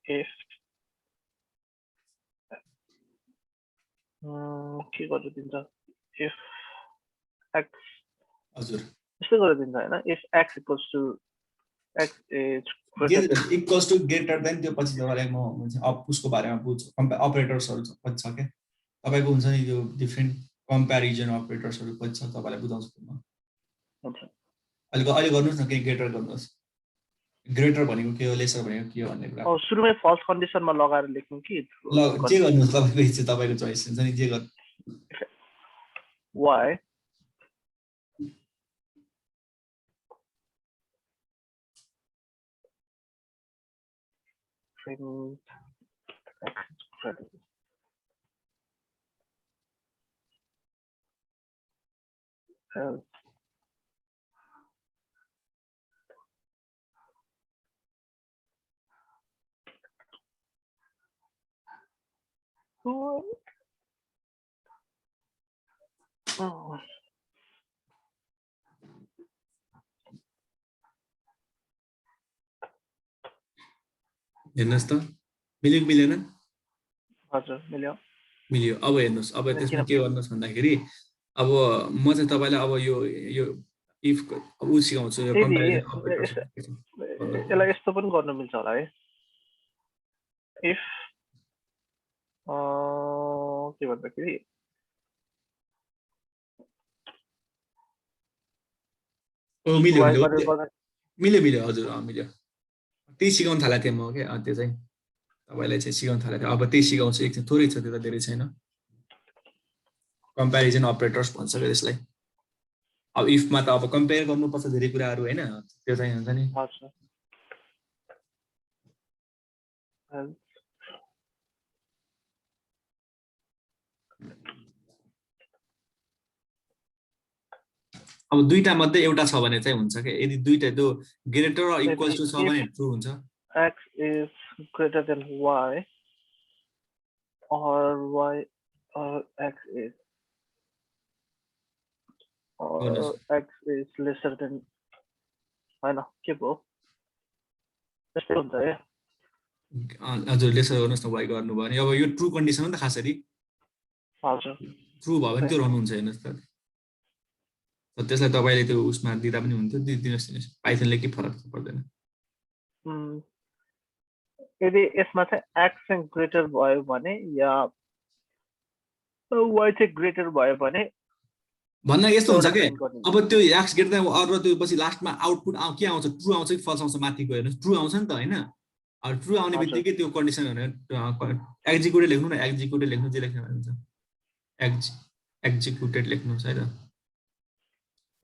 if के गरेर दिन्छ, if x हजुर यस्तो गरेर दिन्छ होइन, if x equals to x is equals to greater than, त्यो पछि तपाईँलाई म उसको बारेमा बुझ्छु, अपरेटर्सहरू कति छ क्या तपाईँको, हुन्छ नि यो डिफ्रेन्ट कम्पेरिजन अपरेटर्सहरू कति छ तपाईँलाई बुझाउँछु म। अहिले गर्नुहोस् न, केही ग्रेटर गर्नुहोस्, ग्रेटर भनेको के हो, लेसर भनेको के हो भन्ने कुरा। सुरुमै फल्स कन्डिसनमा लगाएर लेख्नु कि ल जे गर्नुहोस्, तपाईँको इच्छा, तपाईँको चोइस हुन्छ नि, जे गर्नु। y print x credit else हेर्नुहोस् त मिल्यो कि मिलेन? हजुर मिल्यो। अब हेर्नुहोस्, अब त्यसमा के गर्नुहोस् भन्दाखेरि, अब म चाहिँ तपाईँलाई अब यो इफ उ सिकाउँछु, यो कम्पेरिजन अपरेटर्स। यसलाई यस्तो पनि गर्न मिल्छ होला है, इफ के भन्दाखेरि मिल्यो हजुर, मिल्यो। त्यही सिकाउन थालेको थिएँ म क्या, त्यो चाहिँ तपाईँलाई चाहिँ सिकाउन थालेको थिएँ। अब त्यही सिकाउँछु, एकछिन, थोरै छ त्यो त, धेरै छैन। कम्पेरिजन अपरेटर्स भन्छ क्या त्यसलाई। अब इफमा त अब कम्पेयर गर्नुपर्छ धेरै कुराहरू होइन, त्यो चाहिँ हुन्छ नि। अब दुईटा मध्ये एउटा छ भने चाहिँ हुन्छ क्या, यदि दुईटा त्यो ग्रेटर र इक्वल टु छ भने ट्रु हुन्छ। x is greater than y or y or x is lesser than, हैन के भयो त्यस्तै हुन्छ है। हजुर लेसर गर्नुहोस् न, y गर्नुभयो भने अब यो ट्रु कन्डिसन हो नि त खासरी। हजुर ट्रु भयो भने त्यो रहनुहुन्छ, हेर्नुहोस् त त्यसलाई तपाईले त्यो उसमा दिदा पनि हुन्थ्यो दिनुहोस् पाइथनले के फरक पर्दैन यदि यसमा चाहिँ x चाहिँ ग्रेटर भयो भने या y चाहिँ ग्रेटर भयो भने भन्न यस्तो हुन्छ के अब त्यो x ग्रेटर देन अर र त्यो पछि लास्टमा आउटपुट के आउँछ ट्रु आउँछ कि फल्स आउँछ माथिको हेर्नुस् ट्रु आउँछ नि त हैन अब ट्रु आउने बित्तिकै त्यो कन्डिसन भनेर एक्जिक्युटेड लेख्नु न एक्जिक्युटेड लेख्नु जे लेख्नु हुन्छ एक्जिक्युटेड लेख्नुस् है त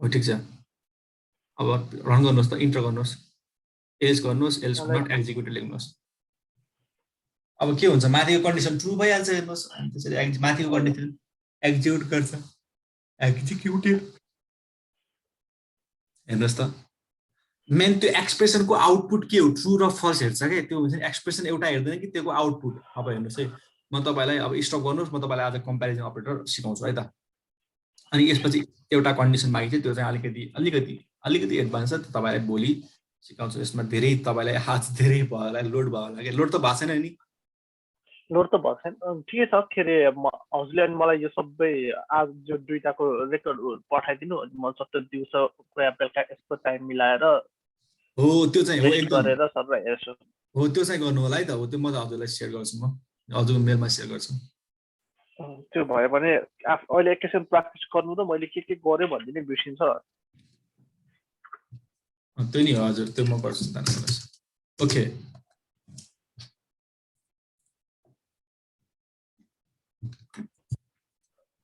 हो ठीक छ अब रन गर्नुस् त इन्टर गर्नुस् एल्स गर्नुस् एल्स नट एक्जिक्युटेड लेख्नुस् अब के हुन्छ माथिको कन्डिसन ट्रु भइहाल्छ हेर्नुस् अनि त्यसरी माथिको कन्डिसन एक्जिक्युट गर्छ एक्जिक्युटेड हेर्नुस् त मेन त्यो एक्सप्रेसनको आउटपुट के हो ट्रु र फल्स हेर्छ के त्यो हुन्छ एक्सप्रेसन एउटा हेर्दैन कि त्यसको आउटपुट अब हेर्नुस् है म तपाईलाई अब स्टप गर्नुस् म तपाईलाई आज कम्प्यारिजन अपरेटर सिकाउँछु है त अनि यसपछि एउटा कन्डिसन बाँकी छ त्यो चाहिँ अलिकति एडभान्स छ तपाईलाई भोलि सिकाउँछु यसमा धेरै तपाईलाई हात धेरै भयो होला लोड भयो होला के लोड त भएको छैन नि लोड त भएको छैन ठिकै छ के अरे हजुरले अनि मलाई यो सबै आज जो दुईटाको रेकर्ड पठाइदिनु अनि म सबै दिउँसो बेलुका यसको टाइम मिलाएर हो त्यो चाहिँ हो एकदम गरेर सबै हेर्छु हो त्यो चाहिँ गर्नु होला है त हो त्यो म हजुरलाई सेयर गर्छु म हजुरको मेलमा सेयर गर्छु त्यो भयो भने अहिले एकैछिन प्र्याक्टिस गर्नु त मैले के गरेँ भन्ने नै बिर्सिन्छ त्यो नि हजुर त्यो म गर्छु ओके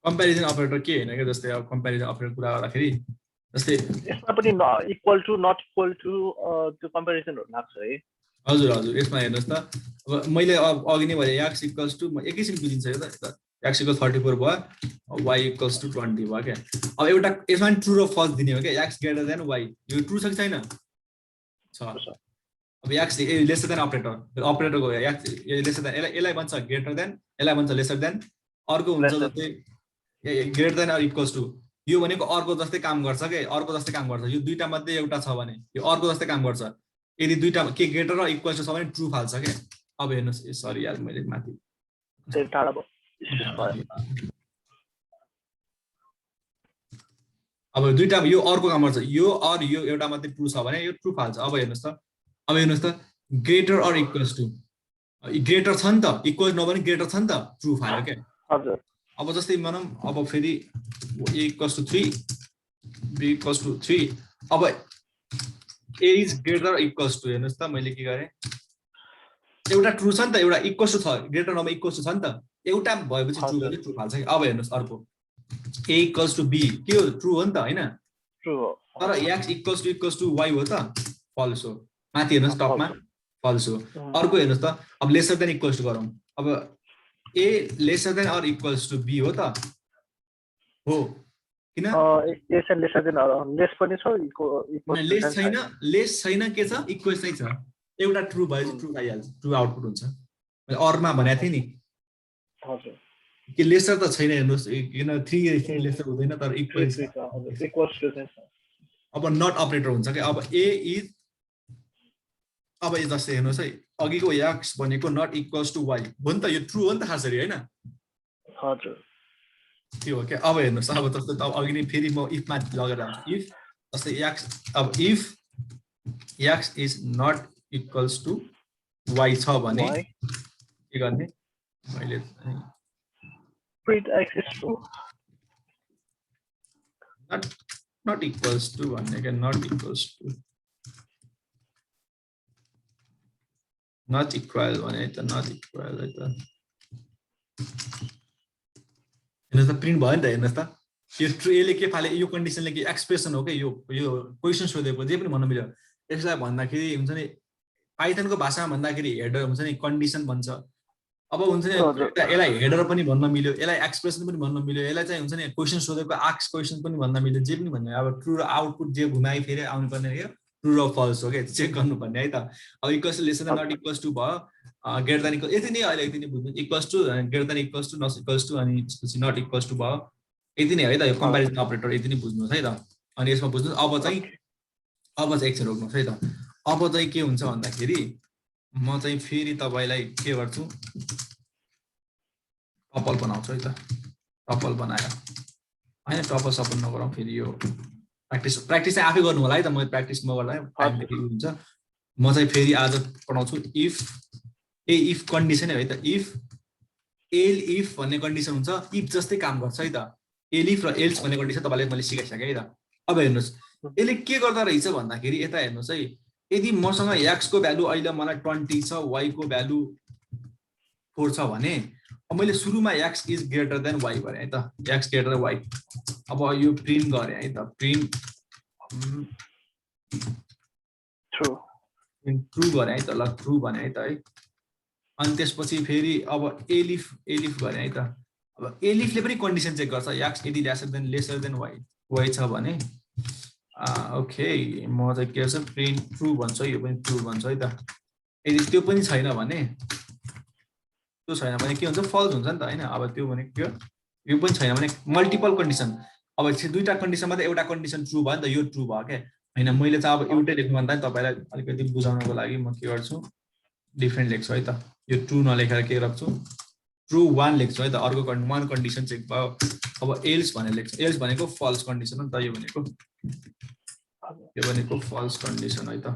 कम्प्यारिजन अपरेटर के हैन के जस्तै अब कम्प्यारिजन अपरेटर कुरा गर्दाखेरि जस्तै यसमा पनि equal to not equal to त्यो कम्प्यारिजनहरु लाग्छ है हजुर हजुर यसमा हेर्नुस् त अब मैले अघि नै भने x इक्वल्स टु एकैछिन बुझिन्छ यो त x इक्वल 34 भयो y इक्वल्स टु 20 भयो के अब एउटा यसमा नि ट्रु र फल्स दिने हो के x ग्रेटर देन y यो ट्रु छ कि छैन छ अब x लेसर देन अपरेटरको x लेसर देन यसलाई भन्छ ग्रेटर देन यसलाई भन्छ लेसर देन अर्को हुन्छ जस्तै greater than or equals to यो भनेको अर्को जस्तै काम गर्छ के अर्को जस्तै काम गर्छ यो दुईटा मध्ये एउटा छ भने यो अर्को जस्तै काम गर्छ यदि दुईटा के ग्रेटर र इक्वल टु छ भने ट्रु फाल्छ के अब हेर्नुस् सरी यार मैले माथि अब दुईटा यो अर्को काम गर्छ यो अर यो एउटा मध्ये ट्रु छ भने यो ट्रु फाल्छ अब हेर्नुस् त greater or equals to greater छ नि त इक्वल नभने ग्रेटर छ नि त ट्रु फाल्यो के हजुर अब जस्तै भनौं अब फेरि a equals to 3 b equals to 3 अब a is greater or equals to हेर्नुस् त मैले के गरे एउटा ट्रु छ नि त एउटा इक्वल्स टु छ ग्रेटर नभए इक्वल्स टु छ नि त एउटा भएपछि ट्रु भने ट्रु फाल्छ के अब हेर्नुस् अर्को a equals to b के हो ट्रु हो नि त हैन ट्रु हो तर x equals to y हो त फल्स हो माथि हेर्नुस् टपमा फल्स हो अर्को हेर्नुस् त अब लेसर देन इक्वल्स टु गरौँ अब a lesser than or equals to b हो त हो किन a लेसर देन लेस पनि छ इक्वल लेस छैन के छ इक्वल चाहिँ छ एउटा ट्रु भएपछि ट्रु आइहाल्छ ट्रु आउटपुट हुन्छ मैले अरमा भनेको थिएँ नि हजुर के लेसर त छैन हेर्नुस् किन 3 लेसर हुँदैन तर इक्वल्स टु अब नट अपरेटर हुन्छ के अब a इज अब यो जस्तै हेर्नुस् है अघिको x भनेको नट इक्वल्स टु y हो नि त यो ट्रु हो नि त खासरी हैन हजुर त्यो हो के अब हेर्नुस् अब जस्तो त अघि नै फेरि म इफ मा लगेर आउँछु इफ जस्तै x अब if x is not equals to y छ भने के गर्ने मैले print x is true not equals to भन्ने के not equals to not equal भने त not equal है त हेर्नुस् त प्रिन्ट भयो नि त हेर्नुस् त यो ट्रेले के फाले यो कन्डिसनले के एक्सप्रेसन हो के यो क्वेशन सोधेको जे पनि भन्न मिल्यो यसलाई भन्दाखेरि हुन्छ नि पाइथनको भाषामा भन्दाखेरि हेडर हुन्छ नि कन्डिसन भन्छ अब हुन्छ नि यसलाई हेडर पनि भन्न मिल्यो यसलाई एक्सप्रेसन पनि भन्न मिल्यो यसलाई चाहिँ हुन्छ नि क्वेशन सोधेको आस्क क्वेशन पनि भन्न मिल्यो जे पनि भन्ने अब ट्रु र आउटपुट जे घुमाइ फेरि आउनु पर्ने हो ट्रु र फल्स हो के चेक गर्नुपर्ने है त अब equals to lesser than not equals to भयो ग्रेटर देन इक्वल यति नै अहिले यति नै बुझ्नु equals to greater than equals to not equals to अनि त्यसपछि नट इक्वल्स टु भयो यति नै है त यो कम्प्यारिजन अपरेटर यति नै बुझ्नुहोस् है त अनि यसमा बुझ्नुहोस् अब चाहिँ एकछिन रोक्नुहोस् है त अब चाहिँ के हुन्छ भन्दाखेरि म चाहिँ फेरि तपाईलाई के गर्छु टपल बनाउँछु है त टपल बनाएर हैन टपल सपोर्ट नगरौँ फेरि यो प्र्याक्टिस चाहिँ आफै गर्नु होला है त म प्र्याक्टिस नगर्दा टाइम देखि हुन्छ म चाहिँ फेरि आज पढाउँछु इफ कन्डिसन है त इफ भन्ने कन्डिसन हुन्छ इफ जस्तै काम गर्छ है त एलिफ र एल्स भन्ने कन्डिसन तपाईलाई मैले सिकाइसकेँ है त अब हेर्नुस् यसले के गर्दा रहेछ भन्दाखेरि यता हेर्नुस् है यदि मसँग x को भ्यालु अहिले मलाई 20 छ y को भ्यालु 4 छ भने मैले सुरुमा x is greater than y गरे है त x ग्रेटर देन y अब यो प्रिन्ट गरे है त प्रिन्ट ट्रु गरे है त ल ट्रु भने है त है अनि त्यसपछि फेरि अब एलिफ गरे है त अब एलिफले पनि कन्डिसन चेक गर्छ x यदि लेसर देन y छ भने ओके म चाहिँ के छ प्रिन्ट ट्रु भन्छ यो पनि ट्रु भन्छ है त यदि त्यो पनि छैन भने त्यो छैन भने के हुन्छ फल्स हुन्छ नि त हैन अब त्यो भने के यो पनि छैन भने मल्टिपल कन्डिसन अब दुईटा कन्डिसनमा त एउटा कन्डिसन ट्रु भयो नि त यो ट्रु भयो के हैन मैले चाहिँ अब एउटै लेख्नु भन्दा तपाईलाई अलिकति बुझाउनको लागि म के गर्छु डिफरेन्ट लेख्छु है त यो ट्रु नलेखेर के राख्छु ट्रु 1 लेख्छु है त अर्को वान कन्डिसन चेक भयो अब एल्स भनेर लेख्छु एल्स भनेको फल्स कन्डिसन हो नि त यो भनेको फल्स कन्डिसन है त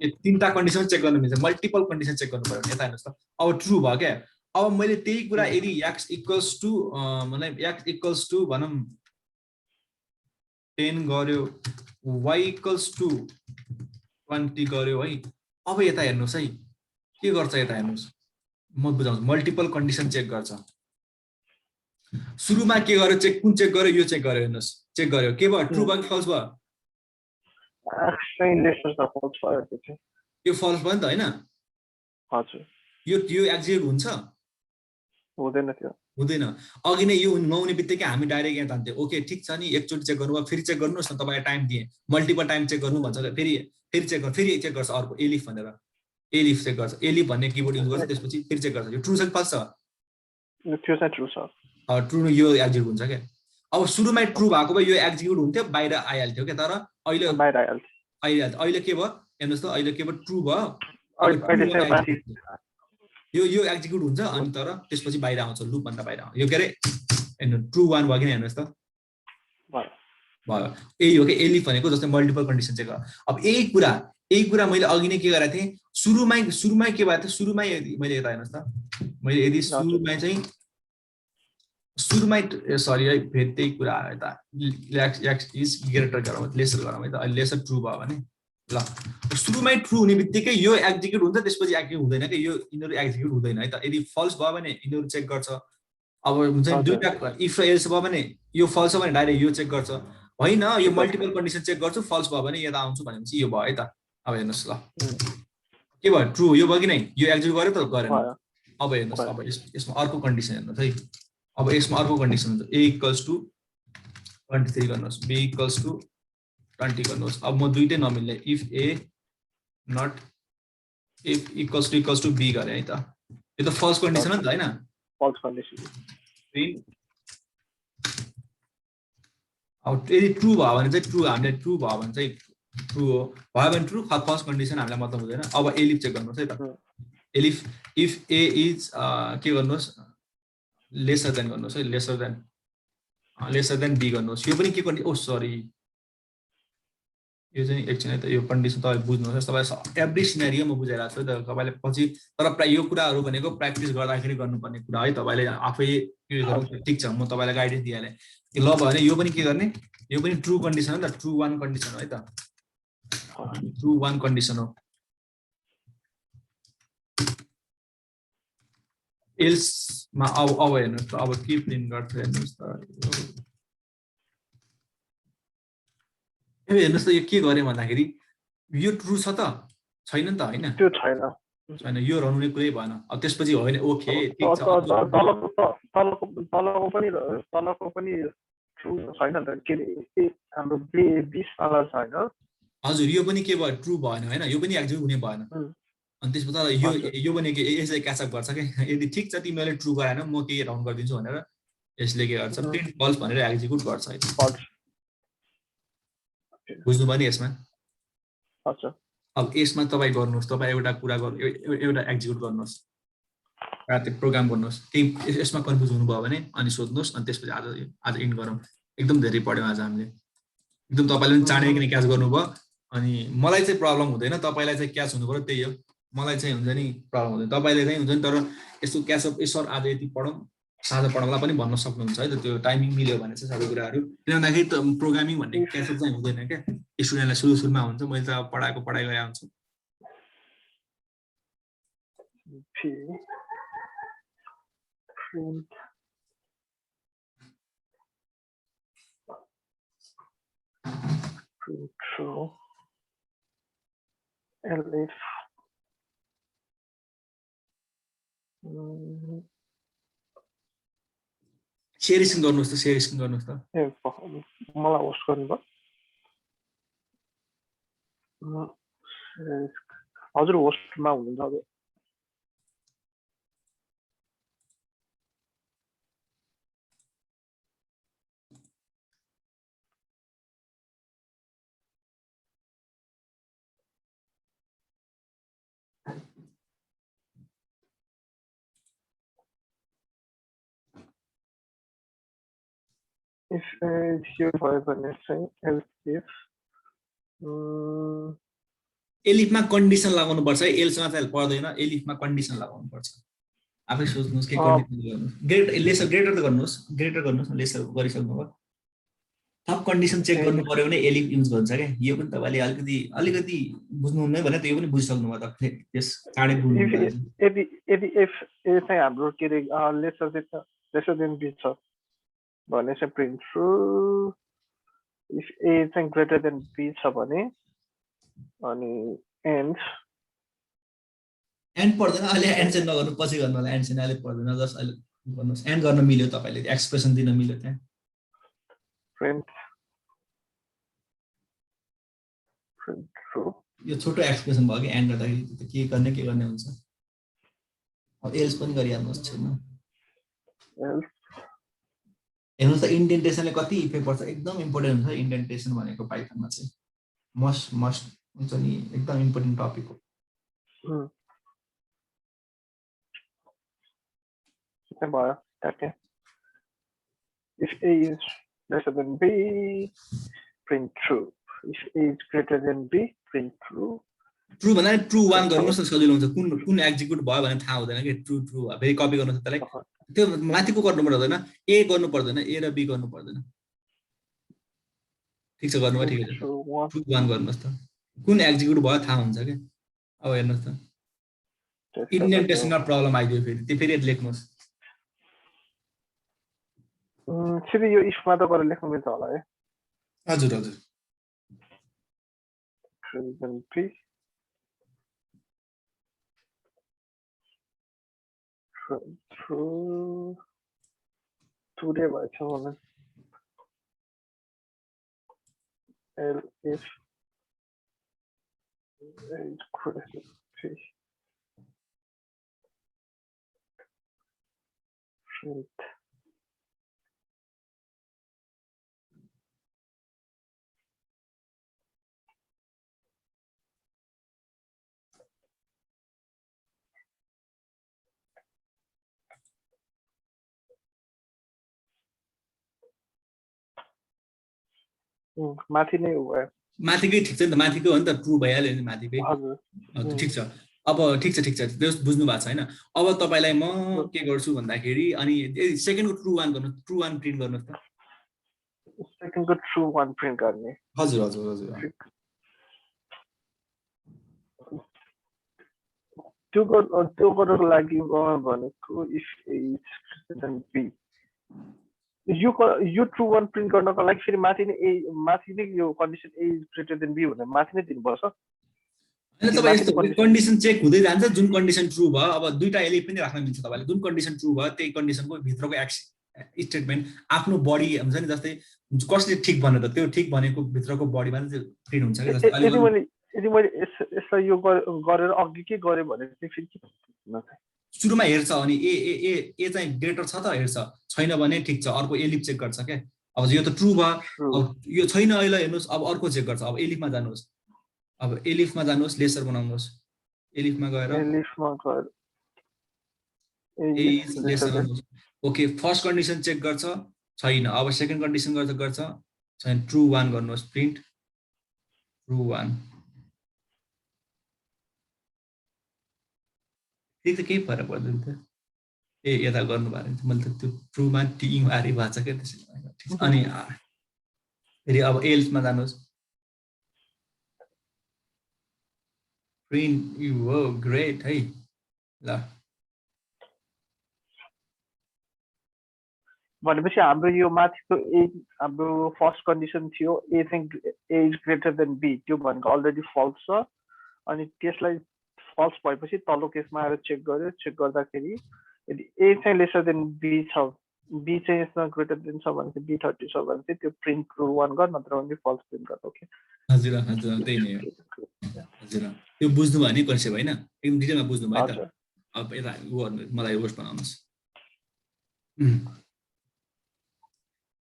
यो तीनटा कन्डिसन चेक गर्नु मिल्छ मल्टिपल कन्डिसन चेक गर्नु पर्यो यता हेर्नुस् त अब ट्रु भयो के अब मैले त्यही कुरा यदि x इक्वल्स टु भनौं 10 गर्यो y इक्वल्स टु 20 गर्यो है अब यता हेर्नुस् है के गर्छ यता हेर्नुस् म बुझाउँछु मल्टिपल कन्डिसन चेक गर्छ सुरुमा के गर्यो कुन चेक गर्यो यो चेक गर्यो हेर्नुस् चेक गर्यो के भयो ट्रु भयो कि फल्स भयो यो फल्स भयो नि त हैन हजुर यो एक्जिक्युट हुन्छ हुँदैन अघि नै यो नहुने बित्तिकै हामी डाइरेक्ट यहाँ जान्थ्यौँ ओके ठिक छ नि एकचोटि चेक गर्नु फेरि चेक गर्नुहोस् न तपाईँलाई टाइम दिएँ मल्टिपल टाइम चेक गर्नु भन्छ फेरि चेक गर्छ अर्को एलिफ भनेर एलिफ चेक गर्छ एलिफ भन्ने किबोर्ड युज गर्छ त्यसपछि फेरि चेक गर्छ यो ट्रु छ कि फल्स छ त्यो चाहिँ ट्रु छ ट्रु यो एक्जिक्युट हुन्छ क्या अब सुरुमै ट्रु भएको भए यो एक्जिक्युट हुन्थ्यो बाहिर आइहाल्थ्यो क्या तर अहिले बाहिर आइहाल्थ्यो अहिले के भयो हेर्नुहोस् त अहिले के भयो ट्रु भयो यो एक्जिक्युट हुन्छ अनि तर त्यसपछि बाहिर आउँछ लुप भन्दा बाहिर आउँछ यो के अरे हेर्नु ट्रु 1 भयो कि हेर्नुहोस् त भयो यही हो कि एलिफ भनेको जस्तै मल्टिपल कन्डिसन चेक अब यही कुरा मैले अघि नै के गरेको थिएँ सुरुमै के भएको थियो सुरुमै मैले यता हेर्नुहोस् त मैले यदि सुरुमै सरी है फेरि त्यही कुरा आयो यता x इज ग्रेटर गरौँ लेसर गरौँ है त अहिले लेसर ट्रु भयो भने ल सुरुमै ट्रु हुने बित्तिकै यो एक्जिक्युट हुन्छ त्यसपछि एक्जिक्युट हुँदैन कि यो यिनीहरू एक्जिक्युट हुँदैन है त यदि फल्स भयो भने यिनीहरू चेक गर्छ अब हुन्छ दुईटा इफ र एल्स भयो भने यो फल्स भयो भने डाइरेक्ट यो चेक गर्छ होइन यो मल्टिपल कन्डिसन चेक गर्छु फल्स भयो भने यता आउँछु भनेपछि यो भयो है त अब हेर्नुहोस् ल के भयो ट्रु यो भयो कि नै यो एक्जिक्युट गर्यो त गरेन अब हेर्नुहोस् अब यसमा अर्को कन्डिसन हेर्नुहोस् है अब यसमा अर्को कन्डिसन हुन्छ a इक्वल्स टु 23 गर्नुहोस् b इक्वल्स टु 20 गर्नुहोस् अब म दुईटै नमिल्ने if a not if equals to b गरे है त यो त फल्स कन्डिसन हो नि त हैन फल्स कन्डिसन अब यदि ट्रु भयो भने चाहिँ ट्रु हामीले ट्रु भयो भने चाहिँ ट्रु हो भयो भने ट्रु फल्स कन्डिसन हामीलाई मतलब हुँदैन अब एलिफ चेक गर्नुहोस् है त एलिफ इफ a इज के गर्नुहोस् लेसर देन गर्नुहोस् है लेसर देन बी गर्नुहोस् यो पनि के कन्डिसन ओ सरी यो चाहिँ एकछिन है त यो कन्डिसन तपाईले बुझ्नुहोस् तपाईलाई एभ्री सिनेरियो म बुझाइरहेको छु है त तपाईले पछि तर यो कुराहरू भनेको प्र्याक्टिस गर्दाखेरि गर्नुपर्ने कुरा है तपाईले आफै के गर्नु ठिक छ म तपाईलाई गाइडेन्स दिइहालेँ ल भयो भने यो पनि के गर्ने यो पनि ट्रु कन्डिसन हो नि त ट्रु 1 कन्डिसन हो है त ट्रु 1 कन्डिसन हो एल्समा अब हेर्नुहोस् त अब के प्रिन्ट गर्छ हेर्नुहोस् त हेर्नुहोस् त यो के गरे भन्दाखेरि यो ट्रु छ त छैन नि त हैन त्यो छैन यो रहनुने कुरै भएन अब त्यसपछि होइन ओके ठीक छ तलको पनि ट्रु छैन त के हाम्रो 20 वाला छैन हजुर यो पनि के भयो ट्रु भएन हैन यो पनि एक्जिक्युट हुने भएन अनि त्यसपछि यो पनि के यसले क्याचअप गर्छ के यदि ठिक छ तिमीले ट्रु गराएन म के राउन्ड गरिदिन्छु भनेर यसले के गर्छ प्रिन्ट फल्स भनेर एक्जिक्युट गर्छ है बुझ्नु भयो नि यसमा अब यसमा तपाई गर्नुहोस् तपाई एउटा कुरा गर्नु एउटा एक्जिक्युट गर्नुहोस् राति प्रोग्राम गर्नुहोस् केही यसमा कन्फ्युज हुनुभयो भने अनि सोध्नुहोस् अनि त्यसपछि आज इन्ड गरौँ एकदम धेरै पढ्यौँ आज हामीले एकदम तपाईँले पनि चाँडै किन क्याच गर्नुभयो अनि मलाई चाहिँ प्रब्लम हुँदैन तपाईँलाई चाहिँ क्याच हुनु पर्यो त्यही हो मलाई चाहिँ हुन्छ नि प्रब्लम हुँदैन तपाईँले चाहिँ हुन्छ नि तर यस्तो क्याचअप सर आज यति पढौँ साझा पढाउँला पनि भन्न सक्नुहुन्छ है त त्यो टाइमिङ मिल्यो भने चाहिँ सबै कुराहरू किन भन्दाखेरि त प्रोग्रामिङ भन्ने क्याचअप चाहिँ हुँदैन क्या स्टुडेन्टलाई सुरुमा हुन्छ मैले त अब पढाएको पढाइ गरेर आउँछु LF सेयर स्क्रिन गर्नुहोस् त सेयर स्क्रिन गर्नुहोस् त ए मलाई होस्ट गर्नुभयो हजुर होस्टमा हुनुहुन्छ हजुर if here भयो भने चाहिँ if एलिफमा कन्डिसन लगाउनु पर्छ है एलसँग चाहिँ पर्दैन एलिफमा कन्डिसन लगाउनु पर्छ आफै सोच्नुहोस् के कन्डिसन गर्नुहोस् ग्रेटर त गर्नुहोस् ग्रेटर गर्नुहोस् न लेसर गरिसक्नुभयो थप कन्डिसन चेक गर्नु पर्यो भने एलिफ युज गर्छ क्या यो पनि तपाईँले अलिकति बुझ्नुहुन्न भने त यो पनि बुझिसक्नुभयो त त्यस चाँडै बुझ्नु यदि एफ ए चाहिँ हाम्रो के अरे लेसर देन बी छ भने चाहिँ प्रिन्ट ट्रु इफ ए चाहिँ ग्रेटर देन बी छ भने अनि एन्ड पर्दैन अहिले एन्ड चाहिँ नगर्नु पछि गर्नु होला एन्ड चाहिँ अहिले पर्दैन जस्ट अहिले गर्नुहोस् एन्ड गर्न मिल्यो तपाईँले एक्सप्रेसन दिन मिल्यो त्यहाँ प्रिन्ट ट्रु यो छोटो एक्सप्रेसन भयो कि एन्ड गर्दाखेरि के गर्ने हुन्छ अब एल्स पनि गरिहाल्नुहोस् छैन हेर्नुहोस् त इन्डेन्टेसनले कति इफेक्ट पर्छ एकदम इम्पोर्टेन्ट हुन्छ इन्डेन्टेसन भनेको पाइथनमा चाहिँ मस्ट हुन्छ नि एकदम इम्पोर्टेन्ट टपिक हो भयो ट्याक्कै if a is lesser than b print true if a is greater than b print true true भन्दा ट्रु 1 गर्नुस् न सजिलो हुन्छ कुन एक्जिक्युट भयो भने थाहा हुँदैन कि ट्रु फेरि कपी गर्नु त्यसलाई त्यो माथिको गर्नु पर्दैन ए गर्नु पर्दैन ए र बी गर्नु पर्दैन ठीक छ गर्नुभयो ठिकै छ ट्रु 1 गर्नुहोस् त कुन एक्जिक्युट भयो थाहा हुन्छ के अब हेर्नुहोस् त इन्डेन्टेसनमा प्रब्लम आइदियो फेरि लेख्नुहोस् सिधै यो इफमा त गरेर लेख्नु मिल्छ होला है हजुर टुडे भएछ भने if print माथि नै हो माथिकै ठिक छ नि त माथिको हो नि त ट्रु भइहाल्यो नि माथिकै ठिक छ अब ठिक छ त्यो बुझ्नु भएको छ हैन अब तपाईलाई म के गर्छु भन्दाखेरि अनि सेकेन्डको ट्रु 1 गर्नु ट्रु 1 प्रिन्ट गर्नुस् त सेकेन्डको ट्रु 1 प्रिन्ट गर्ने हजुर त्यो गर्नको लागि भनेको if a is greater than b यो ट्रु 1 प्रिन्ट गर्नको लागि फेरि माथि नै यो condition a is greater than b भनेर माथि नै दिनुपर्छ हैन तपाईँ यस्तो कन्डिसन चेक हुँदै जान्छ जुन कन्डिसन ट्रु भयो अब दुईटा एलिफ पनि राख्न मिल्छ तपाईले जुन कन्डिसन ट्रु भयो त्यही कन्डिसनको भित्रको स्टेटमेन्ट आफ्नो बडी हुन्छ नि जस्तै कसले ठिक भन्नु त त्यो ठिक भनेको भित्रको बडीमा चाहिँ प्रिन्ट हुन्छ के जस्तै यदि मैले यसलाई यो गरेर अघि के गरे भने चाहिँ फेरि के सुरुमा हेर्छ अनि ए चाहिँ ग्रेटर छ त हेर्छ छैन भने ठिक छ अर्को एलिफ चेक गर्छ के अब यो त ट्रु भयो यो छैन अहिले हेर्नुस् अब अर्को चेक गर्छ अब एलिफमा जानुहोस् लेसर बनाउनुहोस् एलिफमा गएर a is lesser than okay first condition check गर्छ छैन अब सेकेन्ड कन्डिसन गर्छ छैन ट्रु 1 गर्नुहोस् प्रिन्ट ट्रु 1 त्यही त केही फरक पर्दैन त ए यता गर्नु भएको मैले त त्यो ट्रुमा टिङ आरि भएको छ क्या त्यसैले अनि फेरि अब एल्समा जानुहोस् प्रिन्ट यु हो ग्रेट है ल भनेपछि हाम्रो यो माथिको एज हाम्रो फर्स्ट कन्डिसन थियो एज ग्रेटर देन बी त्यो भनेको अलरेडी फल्स छ अनि त्यसलाई फल्स भएपछि तल्लो केसमा आएर चेक गर्यो चेक गर्दाखेरि यदि ए चाहिँ लेसर देन बी छ बी चाहिँ यसमा ग्रेटर देन छ भने चाहिँ B30 छ भने चाहिँ त्यो प्रिन्ट ट्रु 1 गर नत्र भने फल्स प्रिन्ट गर ओके हजुर हजुर त्यही नै हो हजुर त्यो बुझ्नु भयो नि कन्सेप्ट हैन एकदम डिटेलमा बुझ्नु भयो त अब यता मलाई रोस्ट बनाउनुस्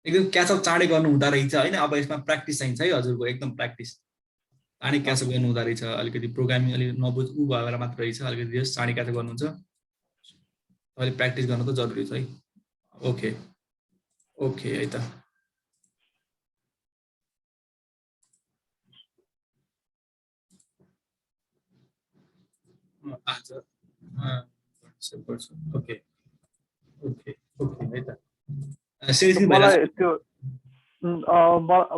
एकदम क्याचअप चाँडै गर्नु हुँदा रहेछ हैन अब यसमा प्र्याक्टिस चाहिन्छ है हजुरको एकदम प्र्याक्टिस चाँडै क्याचअप गर्नु हुँदा रहेछ अलिकति प्रोग्रामिङ अलि नबुझ भएर मात्र रहेछ अलिकति जस चाँडै क्याचअप गर्नुहुन्छ अहिले प्र्याक्टिस गर्नु त जरुरी छ है ओके ओके है त आज ओके ओके ओके है त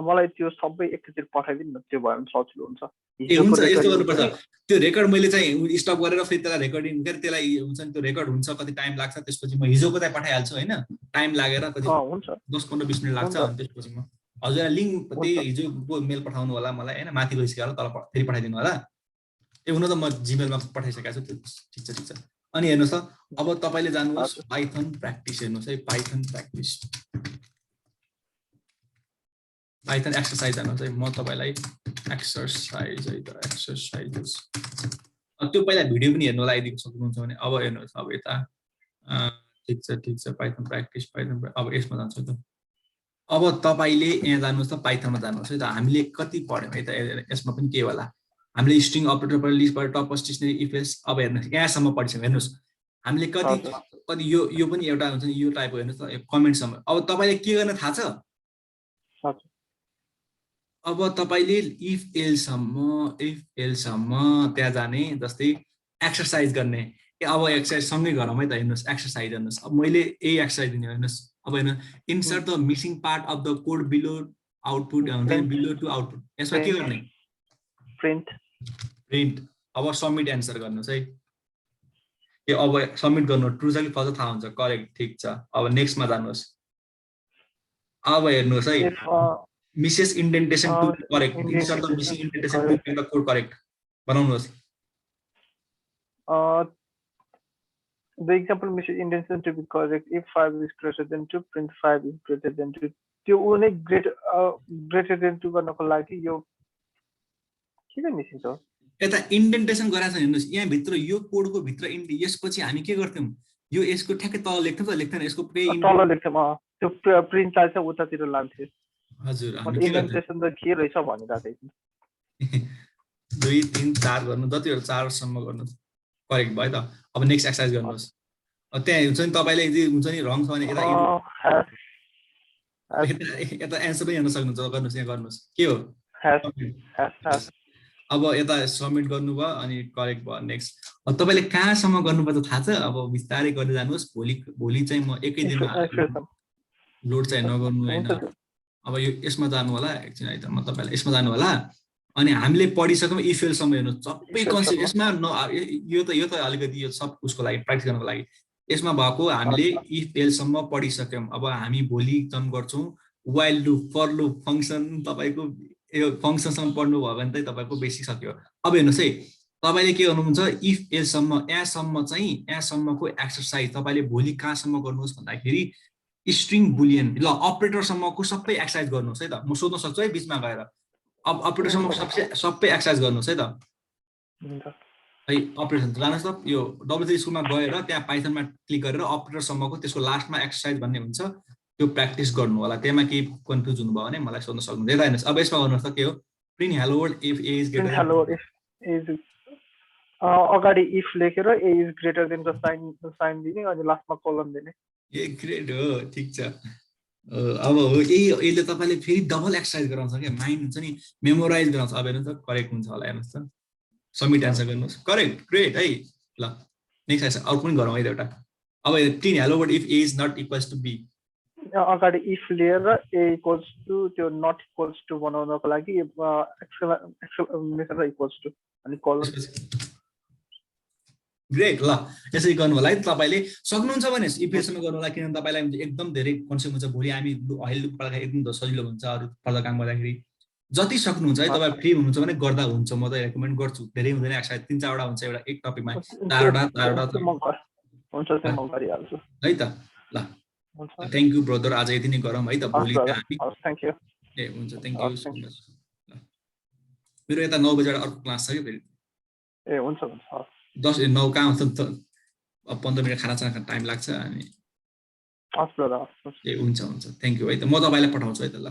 मलाई त्यो सबै एकैचोटि पठाइदिनु न त्यो भयो भने सजिलो हुन्छ ए हुन्छ यस्तो गर्नुपर्छ त्यो रेकर्ड मैले चाहिँ स्टप गरेर फेरि त्यसलाई रेकर्डिङ गरेर त्यसलाई हुन्छ नि त्यो रेकर्ड हुन्छ कति टाइम लाग्छ त्यसपछि म हिजोको चाहिँ पठाइहाल्छु हैन टाइम लागेर कति 10-15-20 मिनेट लाग्छ अनि त्यसपछि म हजुरलाई लिंक त्यही हिजोको मेल पठाउनु होला मलाई हैन माथि गइसक्यो होला तल फेरि पठाइदिनु होला ए हुन त म जीमेलमा पठाइसकेको छु त्यो ठीक छ अनि हेर्नुस् त अब तपाईले जानुहोस् पाइथन प्र्याक्टिस हेर्नुस् है पाइथन प्र्याक्टिस पाइथन एक्सरसाइज जानुहोस् है म तपाईलाई एक्सरसाइज है त एक्सरसाइजेस त्यो पहिला भिडियो पनि हेर्नु लागि दिनु सक्नुहुन्छ भने अब हेर्नुहोस् अब यता ठीक छ पाइथन प्र्याक्टिस पाइथन अब यसमा जान्छ त अब तपाईले यहाँ जानुहोस् त पाइथनमा जानुहोस् है त हामीले कति पढ्यौं है त यसमा पनि के होला हामीले स्ट्रिङ अपरेटर पर लिस्ट पर टप स्टेशनरी इफ एल्स अब हेर्नुस् यहाँसम्म पढिसक्यौं हेर्नुस् हामीले कति यो पनि एउटा हुन्छ नि यो टाइपको हेर्नुस् त कमेन्ट सम्म अब तपाईले के गर्न थाहा छ अब तपाईले इफ एल सम्म त्यहाँ जाने जस्तै एक्सरसाइज गर्ने अब एक्सरसाइज सँगै गरौँ है त हेर्नुस् एक्सरसाइज हेर्नुस् अब मैले यही एक्सरसाइज दिने हेर्नुस् अब हेर्नु insert the missing part of the code below output below to output यसमा के गर्ने प्रिन्ट अब सबमिट एन्सर गर्नुस् है के अब सबमिट गर्नु ट्रु छ कि फल्स थाहा हुन्छ करेक्ट ठीक छ अब नेक्स्टमा जानुहोस् अब हेर्नुस् है misses indentation to correct insert the missing indentation to make the code correct बनाउनुहोस् the example misses indentation to be correct if 5 is greater than 2 print 5 is greater than 2 त्यो उनी greater than 2 गर्नको लागि यो के मिसिन्छ यता इन्डेन्टेसन गराछ हेर्नुस् यहाँ भित्र यो कोडको भित्र यसपछि हामी के गर्थ्यौं यो यसको ठ्याक्कै तल लेख्थ्यौं त लेख्दैन यसको तल लेख्थ्यौं त्यो प्रिन्ट चाहिँ उतातिर लान्थ्यो हजुर हामी इन्डेन्टेसन त के रहेछ भनिराथे 2 3 4 गर्नु जतिहरु 4 सम्म गर्नु करेक्ट भयो त अब नेक्स्ट एक्सरसाइज गर्नुहोस् त्यहाँ हुन्छ नि तपाईले यदि हुन्छ नि रङ छ भने यता एन्सर पनि हेर्न सक्नुहुन्छ गर्नुहोस् यहाँ गर्नुहोस् के हो अब यता सबमिट गर्नुभयो अनि करेक्ट भयो नेक्स्ट अब तपाईले कहाँसम्म गर्नुपर्छ थाहा छ अब बिस्तारै गर्दै जानुहोस् भोलि चाहिँ म एकै दिनमा लोड चाहिँ नगर्नु हैन अब यो यसमा जानु होला एकछिन है त म तपाईलाई यसमा जानु होला अनि हामीले पढिसक्यौं इफ एल सम्म हेर्नु सबै कन्सेप्ट यसमा यो त अलिकति यो सब उसको लागि प्र्याक्टिस गर्नको लागि यसमा भएको हामीले इफ एल सम्म पढिसक्यौं अब हामी भोलि जम गर्छौं while loop for loop function तपाईको यो फंक्सन सम्म पढ्नु भयो भने चाहिँ तपाईको बेसिक सक्यो अब हेर्नुस् है तपाईले के गर्नुहुन्छ इफ एल सम्म यहाँसम्मको एक्सरसाइज तपाईले भोलि कहाँसम्म गर्नुहोस् भन्दाखेरि स्ट्रिङ बुलियन ल अपरेटर सम्मको सबै एक्सरसाइज गर्नुहोस् है त म सोध्न सक्छु है बीचमा गएर अब अपरेटर सम्मको सबै एक्सरसाइज गर्नुहोस् है त है अपरेसन जानुहोस् त यो डब्ल्यु3 स्कुलमा गएर त्यहाँ पाइथनमा क्लिक गरेर अपरेटर सम्मको त्यसको लास्टमा एक्सरसाइज भन्ने हुन्छ त्यो प्र्याक्टिस गर्नु होला त्यसमा केही कन्फ्युज हुनुभयो भने मलाई सोध्न सक्नुहुन्छ हेर्नुस् अब यसमा गर्नुहोस् त के हो print hello world if a is greater अगाडि इफ लेखेर ए इज ग्रेटर देनको साइन दिने अनि लास्टमा कोलन दिने। ए ग्रेट हो, ठिक छ। अब हो यसले तपाईँले फेरि डबल एक्सर्साइज गराउँछ क्या, माइन्ड हुन्छ नि मेमोराइज गराउँछ। अब हेर्नुहोस् त करेक्ट हुन्छ होला, हेर्नुहोस् त सबमिट एन्सर गर्नुहोस्, करेक्ट, ग्रेट है। ल नेक्स्ट आइस अरू पनि गरौँ है एउटा। अब 3 hello world if a is not equals to b, अगाडि इफ लिएर ए इक्वल्स टु त्यो नट इक्वल्स टु बनाउनको लागि एक्सेल इक्वल्स टु अनि कोलन। ग्रेट। ल यसरी गर्नु होला है। तपाईँले सक्नुहुन्छ भने इक्वेसनमा गर्नु होला, किनभने तपाईँलाई एकदम धेरै कन्सेप्ट हुन्छ। भोलि हामी अहिले लुप पढ्दाखेरि एकदम सजिलो हुन्छ, अरू फर्दर काम गर्दाखेरि जति सक्नुहुन्छ है। तपाईँ फ्री हुनुहुन्छ भने गर्दा हुन्छ, म त रेकमेन्ड गर्छु। धेरै हुँदैन, एक्सर्साइज 3-4 वटा हुन्छ एउटा एक टपिकमा, 4 वटा हुन्छ त्यो म गरिहाल्छु है त। ल थ्याङ्क यू ब्रदर, आज यति नै गरौँ है त। भोलि हामी थ्याङ्क यू। ए हुन्छ, थ्याङ्क यू सो मच। मेरो यता 9 बजे अर्को क्लास छ कि फेरि। ए हुन्छ हुन्छ 10-9 कहाँ हुन्छ त, 15 मिनट खाना टाइम लाग्छ अनि। हस् ब्रदर। ए हुन्छ हुन्छ, थ्याङ्क यू है त। म तपाईँलाई पठाउँछु है त। ल